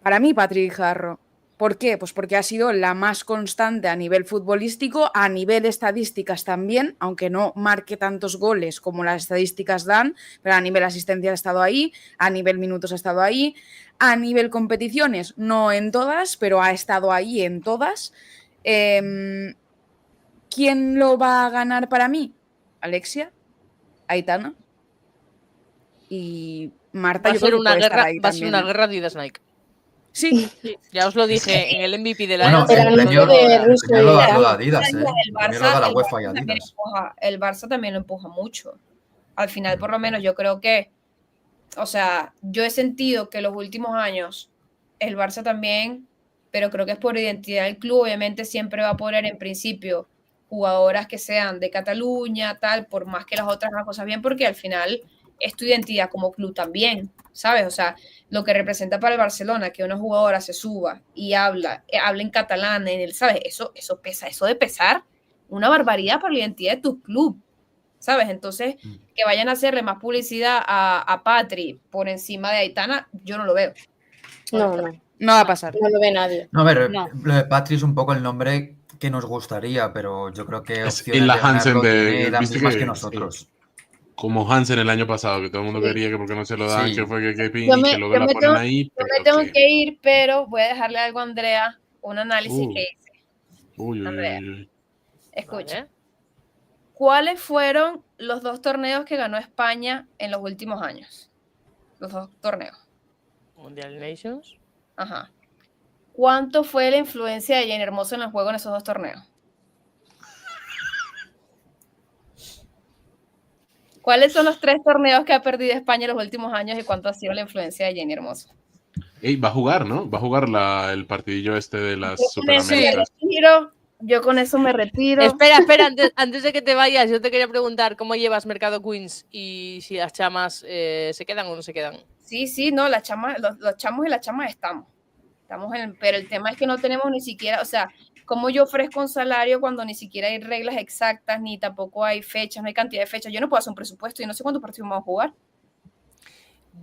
Para mí, Patrick Jarro. ¿Por qué? Pues porque ha sido la más constante a nivel futbolístico, a nivel estadísticas también, aunque no marque tantos goles como las estadísticas dan, pero a nivel asistencia ha estado ahí, a nivel minutos ha estado ahí, a nivel competiciones, no en todas, pero ha estado ahí en todas. ¿Quién lo va a ganar para mí? Alexia, Aitana y Marta. Va a Yo ser creo que una puede estar guerra, ahí va a ser también, una ¿eh? guerra Adidas Nike. Sí. Ya os lo dije en el MVP del Bueno, año. Pero el anuncio premio, de el Russo premio y lo da Aitana. Adidas, ¿eh? El El premio lo da la Barça, UEFA y también Adidas. el Barça también lo empuja mucho. Al final, por lo menos, yo creo que, o sea, yo he sentido que los últimos años el Barça también, pero creo que es por identidad del club, obviamente siempre va a poner en principio jugadoras que sean de Cataluña, tal, por más que las otras hagan cosas bien, porque al final es tu identidad como club también, ¿sabes? O sea, lo que representa para el Barcelona que una jugadora se suba y habla en catalán, ¿sabes? Eso pesa, eso de pesar, una barbaridad para la identidad de tu club, ¿sabes? Entonces, que vayan a hacerle más publicidad a Patri por encima de Aitana, yo no lo veo. No va a pasar. No lo ve nadie. No, a ver, No. lo de Patri es un poco el nombre que nos gustaría, pero yo creo que Es opciones la de Hansen ganarlo tiene las ¿viste mismas que que nosotros. sí, como Hansen el año pasado, que todo el mundo Sí. quería que porque no se lo dan, Sí. que fue que pin, Yo y me, que luego yo la me ponen tengo, ahí, yo pero me tengo que... que ir, pero voy a dejarle algo a Andrea, un análisis Uh. que hice. Uy, uy, Andrea, uy, uy. escucha. ¿Cuáles fueron los 2 torneos que ganó España en los últimos años? Los 2 torneos. Mundial Nations. Ajá. ¿Cuánto fue la influencia de Jenny Hermoso en el juego en esos 2 torneos? ¿Cuáles son los 3 torneos que ha perdido España en los últimos años y cuánto ha sido la influencia de Jenny Hermoso? Ey, va a jugar, ¿no? Va a jugar el partidillo este de las Yo con eso me Superaméricas. retiro. Yo con eso me retiro. Espera, antes de que te vayas, yo te quería preguntar cómo llevas Mercado Queens y si las chamas se quedan o no se quedan. Sí, no, las chamas, los chamos y las chamas estamos pero el tema es que no tenemos ni siquiera, o sea, ¿cómo yo ofrezco un salario cuando ni siquiera hay reglas exactas, ni tampoco hay fechas, no hay cantidad de fechas? Yo no puedo hacer un presupuesto y no sé cuántos partidos vamos a jugar.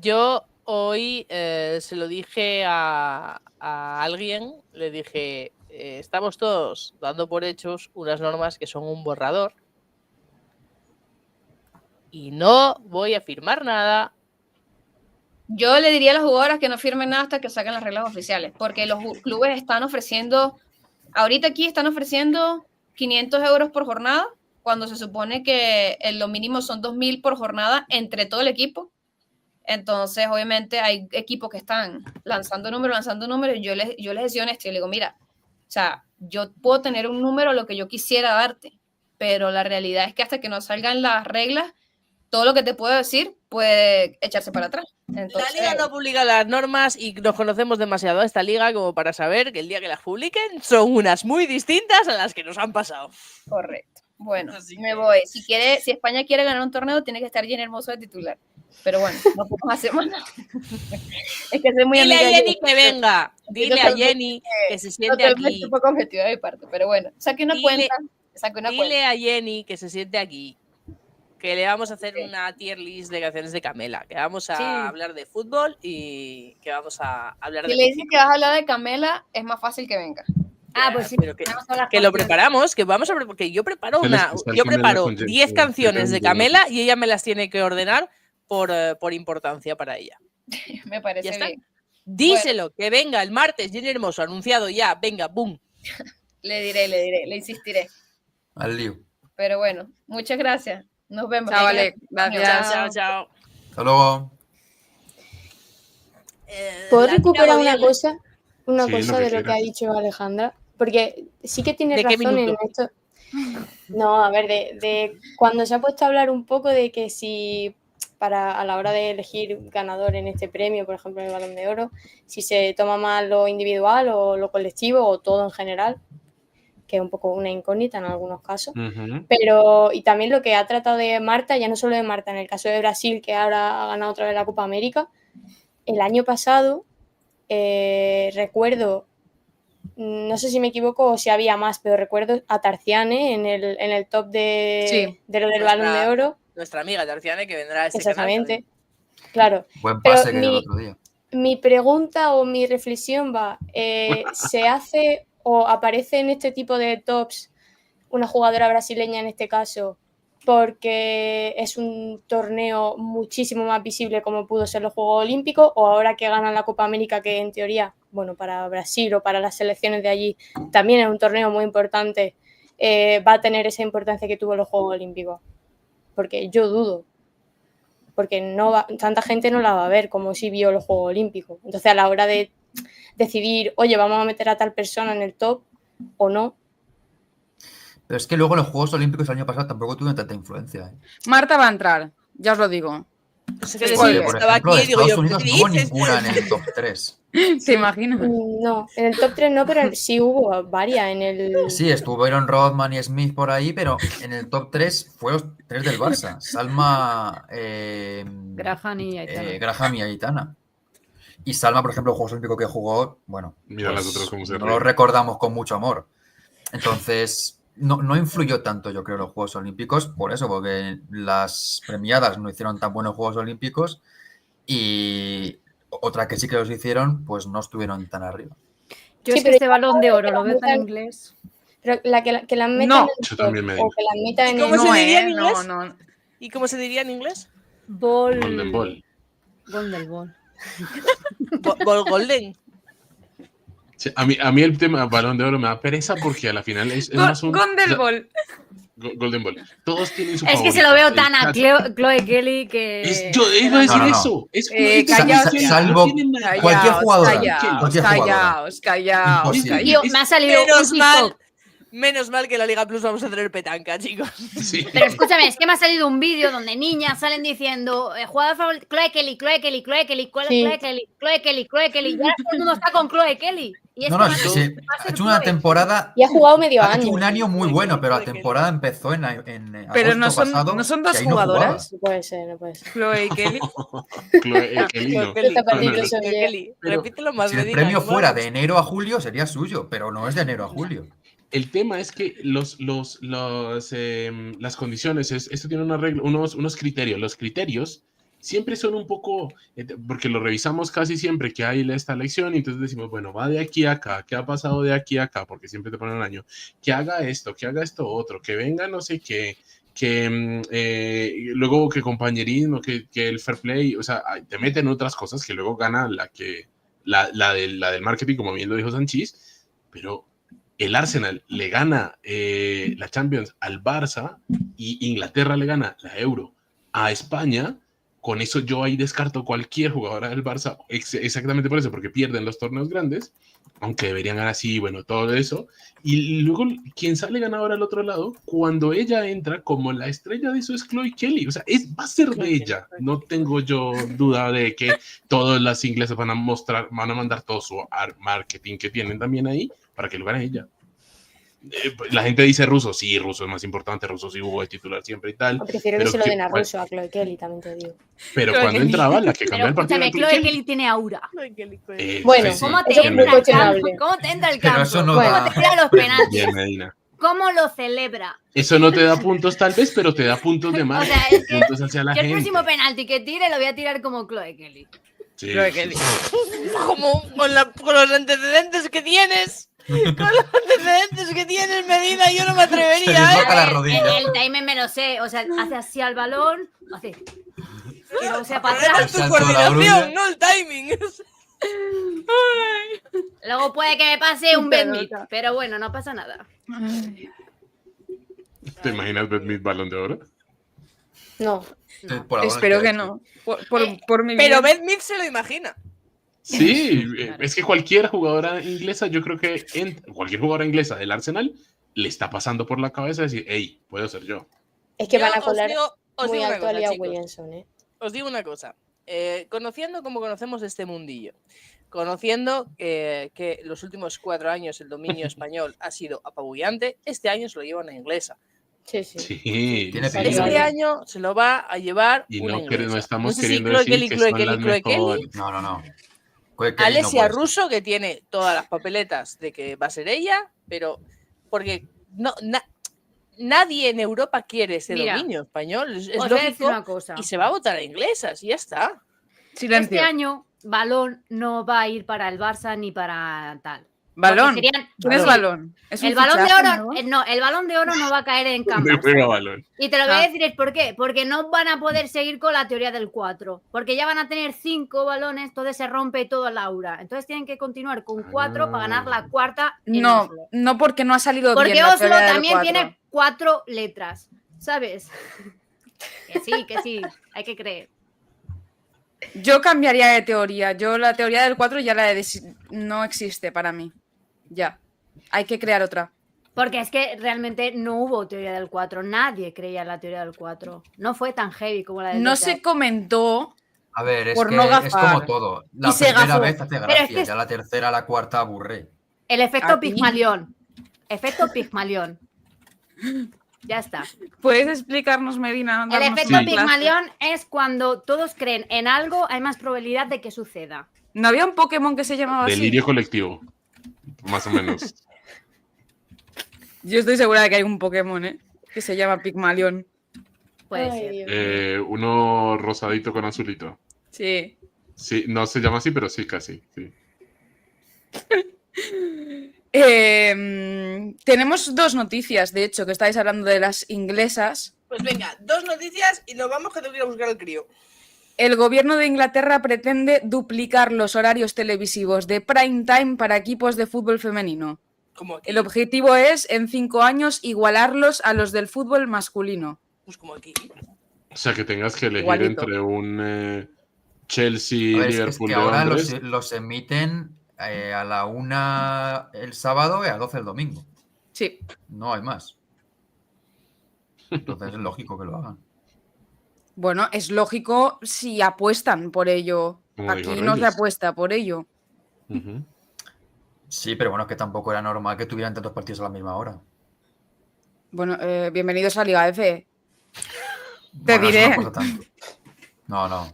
Yo hoy se lo dije a alguien, le dije, estamos todos dando por hechos unas normas que son un borrador y no voy a firmar nada. Yo le diría a las jugadoras que no firmen nada hasta que saquen las reglas oficiales, porque los clubes están ofreciendo, ahorita aquí están ofreciendo 500 euros por jornada, cuando se supone que lo mínimo son 2.000 por jornada entre todo el equipo. Entonces, obviamente, hay equipos que están lanzando números, y yo les decía honesto, yo le digo, mira, o sea, yo puedo tener un número lo que yo quisiera darte, pero la realidad es que hasta que no salgan las reglas, todo lo que te puedo decir puede echarse para atrás. Entonces, la liga no publica las normas y nos conocemos demasiado a esta liga como para saber que el día que las publiquen son unas muy distintas a las que nos han pasado. Correcto. Bueno, me voy. Si España quiere ganar un torneo, tiene que estar Jenny Hermoso de titular. Pero bueno, no podemos hacer más nada. Es que soy muy Dile amiga a de Jenny que venga. Dile a Jenny que se siente aquí. Un poco objetivo de mi parte, pero bueno, saque una cuenta. Dile a Jenny que se siente aquí. Que le vamos a hacer una tier list de canciones de Camela. Que vamos a hablar de fútbol y que vamos a hablar si de le dices que vas a hablar de Camela, es más fácil que venga. Ah, pues sí. Pero que lo preparamos, que vamos a porque yo preparo Yo preparo 10 canciones de Camela y ella me las tiene que ordenar por importancia para ella. Me parece bien. Díselo, que venga el martes, Jenny Hermoso, anunciado ya, venga, boom. Le diré, le insistiré. Al lío. Pero bueno, muchas gracias. Nos vemos. Chao, Ale. Gracias. Chao. Hasta luego. ¿Puedo recuperar una cosa Sí, de lo que ha dicho Alejandra? Porque sí que tiene ¿De qué razón en minuto? esto. No, a ver, de cuando se ha puesto a hablar un poco de que si a la hora de elegir ganador en este premio, por ejemplo en el Balón de Oro, si se toma más lo individual o lo colectivo o todo en general, que es un poco una incógnita en algunos casos. Pero, y también lo que ha tratado de Marta, ya no solo de Marta, en el caso de Brasil, que ahora ha ganado otra vez la Copa América, el año pasado recuerdo no sé si me equivoco o si había más, pero recuerdo a Tarciane en el top de lo del Balón de Oro. Nuestra amiga Tarciane, que vendrá a este canal. Exactamente. Claro. Buen Pero pase que dio el otro día. mi pregunta o mi reflexión va, ¿se hace o aparece en este tipo de tops una jugadora brasileña en este caso porque es un torneo muchísimo más visible como pudo ser los Juegos Olímpicos, o ahora que ganan la Copa América, que en teoría, bueno, para Brasil o para las selecciones de allí también es un torneo muy importante, va a tener esa importancia que tuvo los Juegos Olímpicos? Porque yo dudo, porque tanta gente no la va a ver como si vio los Juegos Olímpicos. Entonces, a la hora de decidir, oye, vamos a meter a tal persona en el top o no. Pero es que luego los Juegos Olímpicos el año pasado tampoco tuvieron tanta influencia. Marta va a entrar, ya os lo digo. Oye, por ejemplo, Estados Unidos no hubo ninguna en el top 3. ¿Te imaginas? No, en el top 3 no, pero sí hubo varias en el... Sí, estuvieron Rodman y Smith por ahí, pero en el top 3 fue los 3 del Barça. Salma, Graham y Aitana. Graham y Aitana. Y Salma, por ejemplo, el Juegos Olímpicos que jugó, bueno, Mira pues, las otras cómo se no ríen. lo recordamos con mucho amor. Entonces, no influyó tanto, yo creo, los Juegos Olímpicos, por eso, porque las premiadas no hicieron tan buenos Juegos Olímpicos y otra que sí que los hicieron, pues no estuvieron tan arriba. Yo Sí, es que pero este Balón de Oro que lo la veo tan metan- inglés. Pero que las metan No. en el Yo top, también me digo. o que las metan en ¿Y cómo el... se No, diría en inglés? no. ¿Y cómo se diría en inglés? Golden Ball. Golden Ball. Golden. Sí, a mí el tema Balón de Oro me da pereza porque a la final es más un... Golden Ball. Golden Ball. Todos tienen su Es que favorito. se lo veo El tan a chat- Chloe Kelly que... Yo iba a decir No. eso. Es callaos, salvo cualquier jugadora. Callaos, Cualquier jugadora. callaos. Imposible. Tío, me ha salido Menos un mal, TikTok. menos mal que en la Liga Plus vamos a tener petanca, chicos. Sí. Pero escúchame, es que me ha salido un vídeo donde niñas salen diciendo jugador favorito, Chloe Kelly, Chloe Kelly, Chloe Kelly, Chloe Sí. Kelly, Chloe Kelly, Chloe Kelly. Y ahora todo el mundo está con Chloe Kelly. Y es No, que no, va a es que ser- sí, va a ha ser hecho una Chloe. temporada. Y ha jugado medio Ha hecho año. un año muy bueno, pero la temporada empezó en Pero no agosto son, pasado, no son que dos ahí no jugaba. jugadoras, No puede ser, no puede ser. Chloe y Kelly. Chloe Kelly, no. Está perdido No, no, eso. no. Kelly, Pero repítelo más. Si el Medina, premio ¿no? fuera de enero a julio, sería suyo, pero no es de enero a julio. El tema es que las condiciones, esto tiene una regla, unos criterios. Los criterios siempre son un poco, porque lo revisamos casi siempre que hay esta elección, y entonces decimos, bueno, va de aquí a acá, ¿qué ha pasado de aquí a acá? Porque siempre te ponen un año, que haga esto otro, que venga no sé qué, que luego que compañerismo, que el fair play, o sea, te meten otras cosas que luego gana la del marketing, como bien lo dijo Sanchís, pero el Arsenal le gana la Champions al Barça y Inglaterra le gana la Euro a España. Con eso yo ahí descarto cualquier jugadora del Barça, exactamente por eso, porque pierden los torneos grandes, aunque deberían ganar así, bueno, todo eso. Y luego, quien sale ganador al otro lado, cuando ella entra como la estrella de eso es Chloe Kelly, o sea, va a ser de ella. No tengo yo duda de que todas las inglesas van a mandar todo su marketing que tienen también ahí para que lo gane ella. La gente dice Russo, sí, Russo es más importante, Russo sí jugó de titular siempre y tal. Prefiero que se lo den a Russo, a Chloe Kelly, también te digo. Pero Chloe cuando Kelly. entraba, la que Pero cambió el partido escúchame, era Chloe Kelly tiene aura. Bueno, sí. ¿Cómo te eso es muy entra al campo? cuestionable. ¿Cómo te entra al Pero campo? eso no ¿Cómo da- te tira los penaltis? Bien, Medina. ¿Cómo lo celebra? Eso no te da puntos tal vez, pero te da puntos de más. O sea, es que puntos hacia la Yo el gente. próximo penalti que tire lo voy a tirar como Chloe Kelly. Sí. Chloe Kelly. Como con los antecedentes que tienes. Con los antecedentes que tienes, Medina, yo no me Se le atrevería, toca la En rodilla. el timing me lo sé. O sea, hace así al balón, hace. Y luego se va para Problema atrás. es tu Salto de la coordinación, grulla. no el timing. Luego puede que me pase un Ben Pelota. Mead, pero bueno, no pasa nada. ¿Te imaginas Beth Mead Balón de Oro? No. Por ahora Espero que hecho. no. Por mi Pero bien. Beth Mead se lo imagina. Sí, es que cualquier jugadora inglesa, yo creo que cualquier jugadora inglesa del Arsenal le está pasando por la cabeza decir, hey, puedo ser yo. Es que Yo van a os colar os muy digo una alto a cosa, Leah chicos. Williamson, ¿eh? Os digo una cosa. Conociendo como conocemos este mundillo, conociendo que los últimos 4 años el dominio español ha sido apabullante, este año se lo lleva una inglesa. Sí, sí. Sí. Tiene sí. peligro. Este año se lo va a llevar Y una no inglesa. estamos No sé si queriendo Chloe decir Kelly, que Chloe son Kelly, las Chloe Kelly. mejores. No. Alessia puede ser. Russo, que tiene todas las papeletas de que va a ser ella, pero porque nadie en Europa quiere ese Mira, dominio español, es os voy a decir lógico, una cosa. y se va a votar a inglesas y ya está. Silencio. Este año, Balón no va a ir para el Barça ni para tal. ¿Balón? Porque serían- ¿Quién es sí. Balón? ¿Es un El balón de fichaje, oro, no? no, el balón de oro no va a caer en Can ¿Dónde Barça. juega Balón? Y te lo voy a Ah. decir es por qué. Porque no van a poder seguir con la teoría del 4. Porque ya van a tener 5 balones, entonces se rompe todo el aura. Entonces tienen que continuar con 4 para ganar la cuarta en No, Oslo. no porque no ha salido Porque bien la Oslo teoría del también 4. tiene 4 letras, ¿sabes? Que sí, hay que creer. Yo cambiaría de teoría. Yo la teoría del 4 ya no existe para mí. Ya. Hay que crear otra. Porque es que realmente no hubo teoría del 4. Nadie creía en la teoría del 4. No fue tan heavy como la del No 2. se comentó. A ver, es Por que no es gafar. como todo. La Y se primera gafó. vez hace Pero gracia, es que ya la tercera, la cuarta aburre. El efecto ¿A ti? Pigmalión. Efecto Pigmalión. Ya está. ¿Puedes explicarnos, Medina? El darnos efecto una clase? Pigmalión es cuando todos creen en algo, hay más probabilidad de que suceda. ¿No había un Pokémon que se llamaba Delirio así? colectivo. Más o menos. Yo estoy segura de que hay un Pokémon, que se llama Pigmalión. Puede Ay, ser. Dios mío. Uno rosadito con azulito. Sí. Sí, no se llama así, pero sí, casi. Sí. Tenemos 2 noticias, de hecho, que estáis hablando de las inglesas. Pues venga, 2 noticias y nos vamos que tengo que ir a buscar al crío. El gobierno de Inglaterra pretende duplicar los horarios televisivos de prime time para equipos de fútbol femenino. Como aquí. El objetivo es, en 5 años, igualarlos a los del fútbol masculino. Pues como aquí. O sea, que tengas que elegir Igualito. entre un Chelsea A ver, es Liverpool que de ahora hombres. los emiten a la 1 el sábado y a 12 el domingo. Sí. No hay más. Entonces es lógico que lo hagan. Bueno, es lógico si apuestan por ello. Como Aquí dijo no se Reyes. apuesta por ello. Ujú. Sí, pero bueno, es que tampoco era normal que tuvieran tantos partidos a la misma hora. Bueno, bienvenidos a Liga F. Te Bueno, eso diré. no pasa tanto. No. No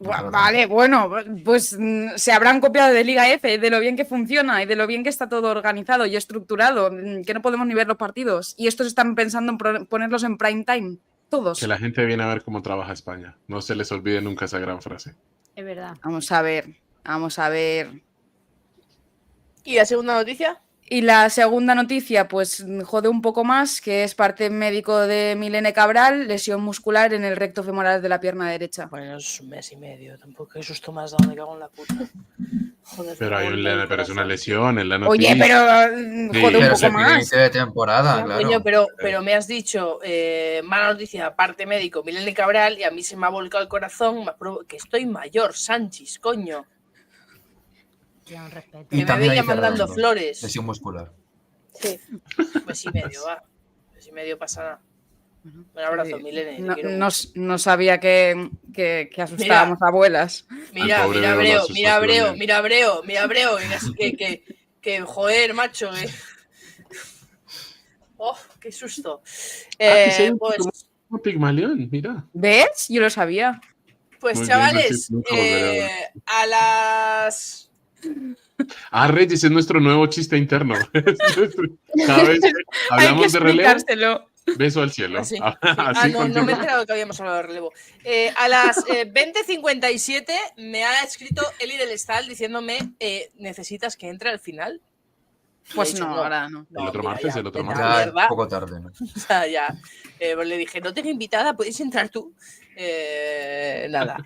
pasa Vale, bueno, pues se habrán copiado de Liga F, de lo bien que funciona y de lo bien que está todo organizado y estructurado, que no podemos ni ver los partidos. Y estos están pensando en ponerlos en prime time. Todos. Que la gente viene a ver cómo trabaja España. No se les olvide nunca esa gran frase. Es verdad. Vamos a ver, vamos a ver. ¿Y la segunda noticia? Y la segunda noticia, pues jode un poco más, que es parte médico de Milene Cabral, lesión muscular en el recto femoral de la pierna derecha. Bueno, es un mes y medio. Tampoco qué susto más dado, me cago en la puta. Joder, Pero, hay favor, del pero es una corazón. lesión en la Oye, noticia. pero Sí. jode un Pero poco se tiene más. inicio de temporada, claro. Coño, pero me has dicho mala noticia, parte médico, Milene Cabral, y a mí se me ha volcado el corazón que estoy mayor, Sánchez, coño. Ya, un respeto. Que me también veía hay mandando Ferrando, flores. lesión muscular. Sí. Mes y medio, va. Mes y medio pasa nada. Un abrazo, Milene. te No, quiero no- mucho. no sabía que asustábamos a abuelas. Mira, Al pobre mira Evo lo Abreu, asustó mira Abreu, también. mira Abreu, mira Abreu. Que joder, macho. Oh, qué susto. que sí, Pues, como Pigmalión, mira. ¿Ves? Yo lo sabía. pues Muy bien, chavales, así nunca volveré a ver. a las... Ah, Regis es nuestro nuevo chiste interno. Cada vez que Hay que hablamos de relevo, explicárselo. beso al cielo. Así. Así no me he continúa. enterado que habíamos hablado de relevo. A las 20:57 me ha escrito Eli del Estal diciéndome ¿necesitas que entre al final? Pues Le he dicho, no, ahora no. El otro martes, el otro vete a martes. la Ya mierda. es poco tarde, ¿no? O sea, ya. Pues le dije, no tengo invitada, puedes entrar tú. Nada,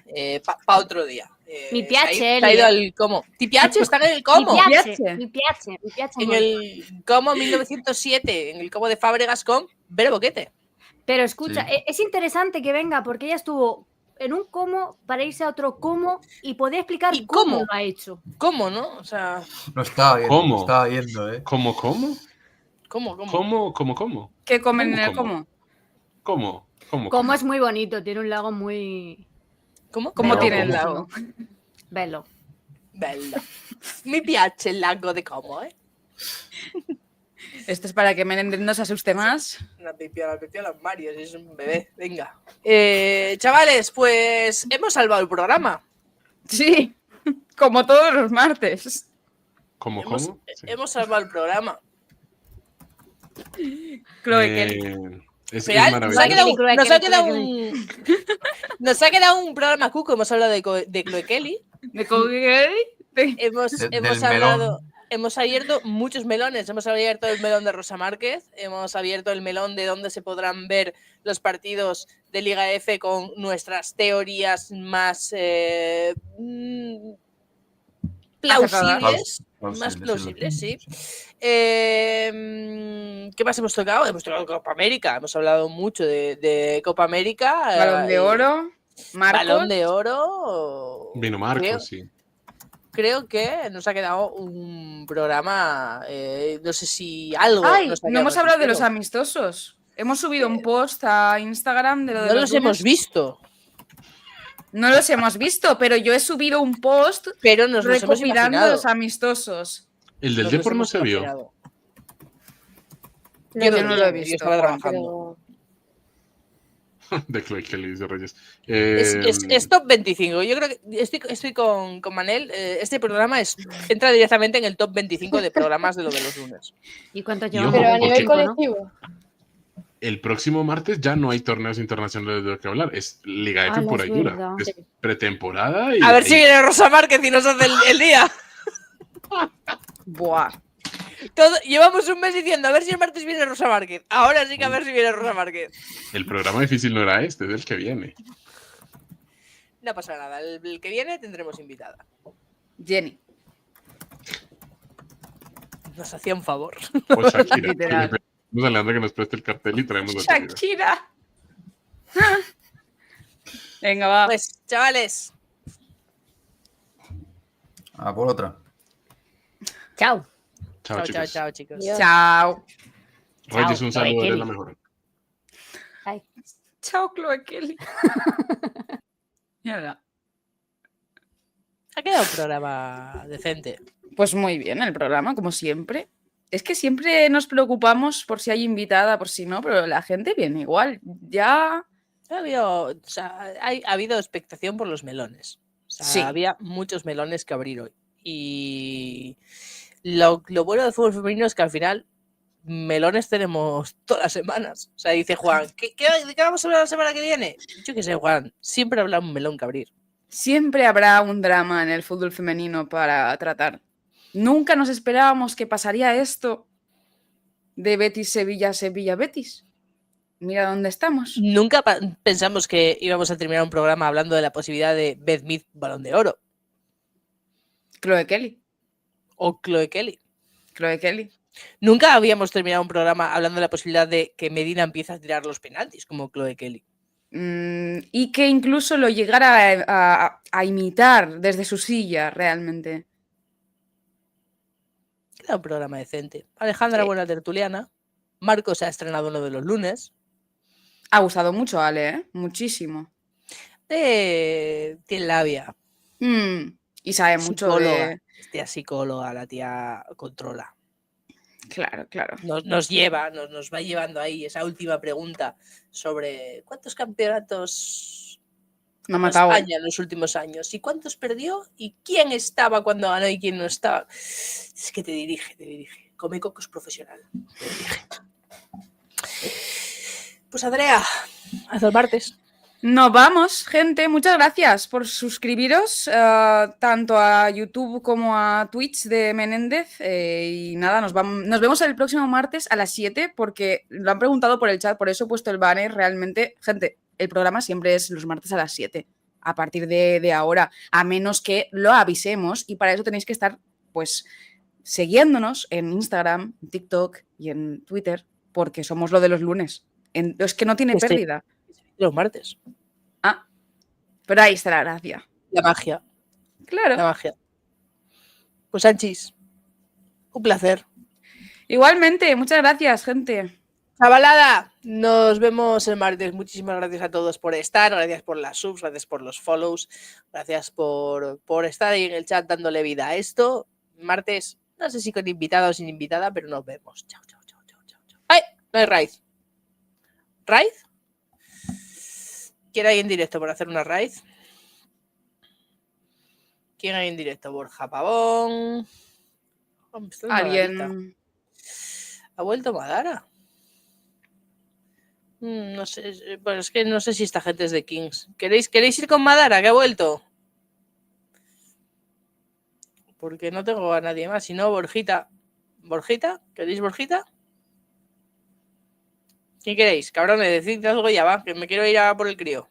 pa otro día. Mi se piace, ha ido Eli. al Como. Ti piace, está en el Como. Mi piace En molto. el Como 1907, en el Como de Fábregas con Vero Boquete. Pero escucha, Sí. es interesante que venga porque ella estuvo en un como para irse a otro como y poder explicar ¿Y cómo cómo? lo ha hecho. ¿Cómo, no? O sea, No estaba viendo, ¿Cómo? no estaba viendo, ¿eh? ¿Cómo? ¿cómo? ¿Qué comen en el ¿Cómo? cómo? Como es muy bonito, tiene un lago muy ¿Cómo? ¿Cómo Pero tiene el ¿cómo? lago? bello. Bello. Mi piace el lago de Como, Esto es para que Menéndez no se asuste más. Una pipiola, Mario, es un bebé. Venga. Chavales, pues hemos salvado el programa. Sí. Como todos los martes. ¿Cómo? Hemos, ¿Cómo? Sí. hemos salvado el programa. Chloe Kelly. Es Real, nos ha maravilloso. quedado un programa cuco. Hemos hablado de Chloe Kelly. ¿De Chloe Kelly? Hemos abierto muchos melones. Hemos abierto el melón de Rosa Márquez. Hemos abierto el melón de dónde se podrán ver los partidos de Liga F con nuestras teorías más plausibles. Más plausibles, sí. ¿Qué más hemos tocado? Hemos tocado Copa América. Hemos hablado mucho de Copa América. Balón de Oro. Marcos. Balón de Oro. Vino Marcos, sí. Creo que nos ha quedado un programa, no sé si algo. Ay, nos ha no quedado hemos hablado de repetido. los amistosos. Hemos subido un post a Instagram de lo de No los los hemos lunes. visto, No los hemos visto, pero yo he subido un post pero nos los hemos recopilando imaginado. los amistosos. El del Nos los Depor no hemos se vio. imaginado. Yo no lo he vi, visto, Yo estaba Juan, trabajando. De Chloe Kelly, dice Reyes. Es top 25. Yo creo que estoy con Manel. Este programa entra directamente en el top 25 de programas de lo de los lunes. ¿Y cuántos Y ojo, llevamos? Pero a porque- nivel Cinco, ¿no? colectivo. El próximo martes ya no hay torneos internacionales de lo que hablar. Es Liga F Ala, pura es y dura. verdad. Es pretemporada y. A ver ahí- si viene Rosa Márquez y nos hace el día. Buah. Llevamos un mes diciendo a ver si el martes viene Rosa Márquez. Ahora sí que a ver si viene Rosa Márquez. El programa difícil no era este, es el que viene. No pasa nada. El que viene tendremos invitada. Jenny. Nos hacía un favor. O Shakira. Literal. Vamos a Leandro que nos preste el cartel y traemos a Shakira. Shakira. Venga, va. Pues, chavales, A por otra. Chao. Chao, chao, chicos. chao, chicos. Adiós. Chao. Reyes, un Chao, saludo, Chloe eres la Kelly. mejor. Chao, Chloe Kelly. Ya. Ha quedado un programa decente. Pues muy bien el programa, como siempre. Es que siempre nos preocupamos por si hay invitada, por si no, pero la gente viene igual. Ya. Ha habido expectación por los melones. O sea, Sí. había muchos melones que abrir hoy. Y lo bueno del fútbol femenino es que al final melones tenemos todas las semanas. O sea, dice Juan, ¿de qué vamos a hablar la semana que viene? Yo qué sé, Juan, siempre habrá un melón que abrir. Siempre habrá un drama en el fútbol femenino para tratar. Nunca nos esperábamos que pasaría esto de Betis-Sevilla, Sevilla-Betis. Mira dónde estamos. Nunca pensamos que íbamos a terminar un programa hablando de la posibilidad de Beth Mead Balón de Oro Chloe Kelly. o Chloe Kelly. Chloe Kelly. Nunca habíamos terminado un programa hablando de la posibilidad de que Medina empiece a tirar los penaltis como Chloe Kelly. Y que incluso lo llegara a imitar desde su silla, realmente. Queda un programa decente. Alejandra, Sí. buena tertuliana. Marcos se ha estrenado uno de los lunes. Ha gustado mucho, Ale, ¿eh? Muchísimo. Tiene labia. Y sabe mucho Psicóloga. de... Tía psicóloga, la tía controla. Claro, claro. Nos va llevando ahí esa última pregunta sobre cuántos campeonatos Me ha ganó matado. España en los últimos años y cuántos perdió y quién estaba cuando ganó y quién no estaba. Es que te dirige. Come cocos profesional. Te dirige. Pues Andrea, hasta el martes. Nos vamos, gente. Muchas gracias por suscribiros tanto a YouTube como a Twitch de Menéndez. Y nada, nos vemos el próximo martes a las 7 porque lo han preguntado por el chat, por eso he puesto el banner. Realmente, gente, el programa siempre es los martes a las 7 a partir de ahora, a menos que lo avisemos y para eso tenéis que estar pues siguiéndonos en Instagram, en TikTok y en Twitter porque somos lo de los lunes. Es que no tiene Este- pérdida. Los martes. Ah, pero ahí está la gracia. La magia. Claro. La magia. Pues Anchis, un placer. Igualmente, muchas gracias, gente. Chavalada, nos vemos el martes. Muchísimas gracias a todos por estar, gracias por las subs, gracias por los follows, gracias por estar ahí en el chat dándole vida a esto. Martes, no sé si con invitada o sin invitada, pero nos vemos. Chao, chao, chao, chao, chao. ¡Ay! No hay raid. ¿Raid? ¿Quiere alguien directo por hacer una raid? ¿Quién hay en directo? Borja Pavón. Hombre, esto es Madarita. Alguien. ¿Ha vuelto Madara? No sé, bueno, es que no sé si esta gente es de Kings. ¿Queréis ir con Madara, que ha vuelto? Porque no tengo a nadie más, si no, Borjita. ¿Borjita? ¿Queréis Borjita? ¿Quién queréis? Cabrones, decidme algo ya, va, que me quiero ir a por el crío.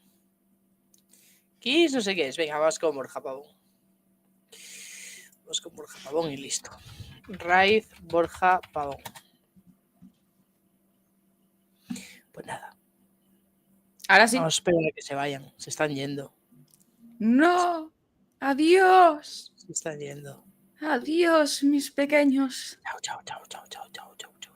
Kings, no sé qué es. Venga, vamos con Borja Pavón. Vamos con Borja Pavón y listo. Raiz, Borja Pavón. Pues nada. Ahora sí. Vamos a esperar a que se vayan. Se están yendo. No. Adiós. Se están yendo. Adiós, mis pequeños. Chao, chao, chao, chao, chao, chao, chao, chao.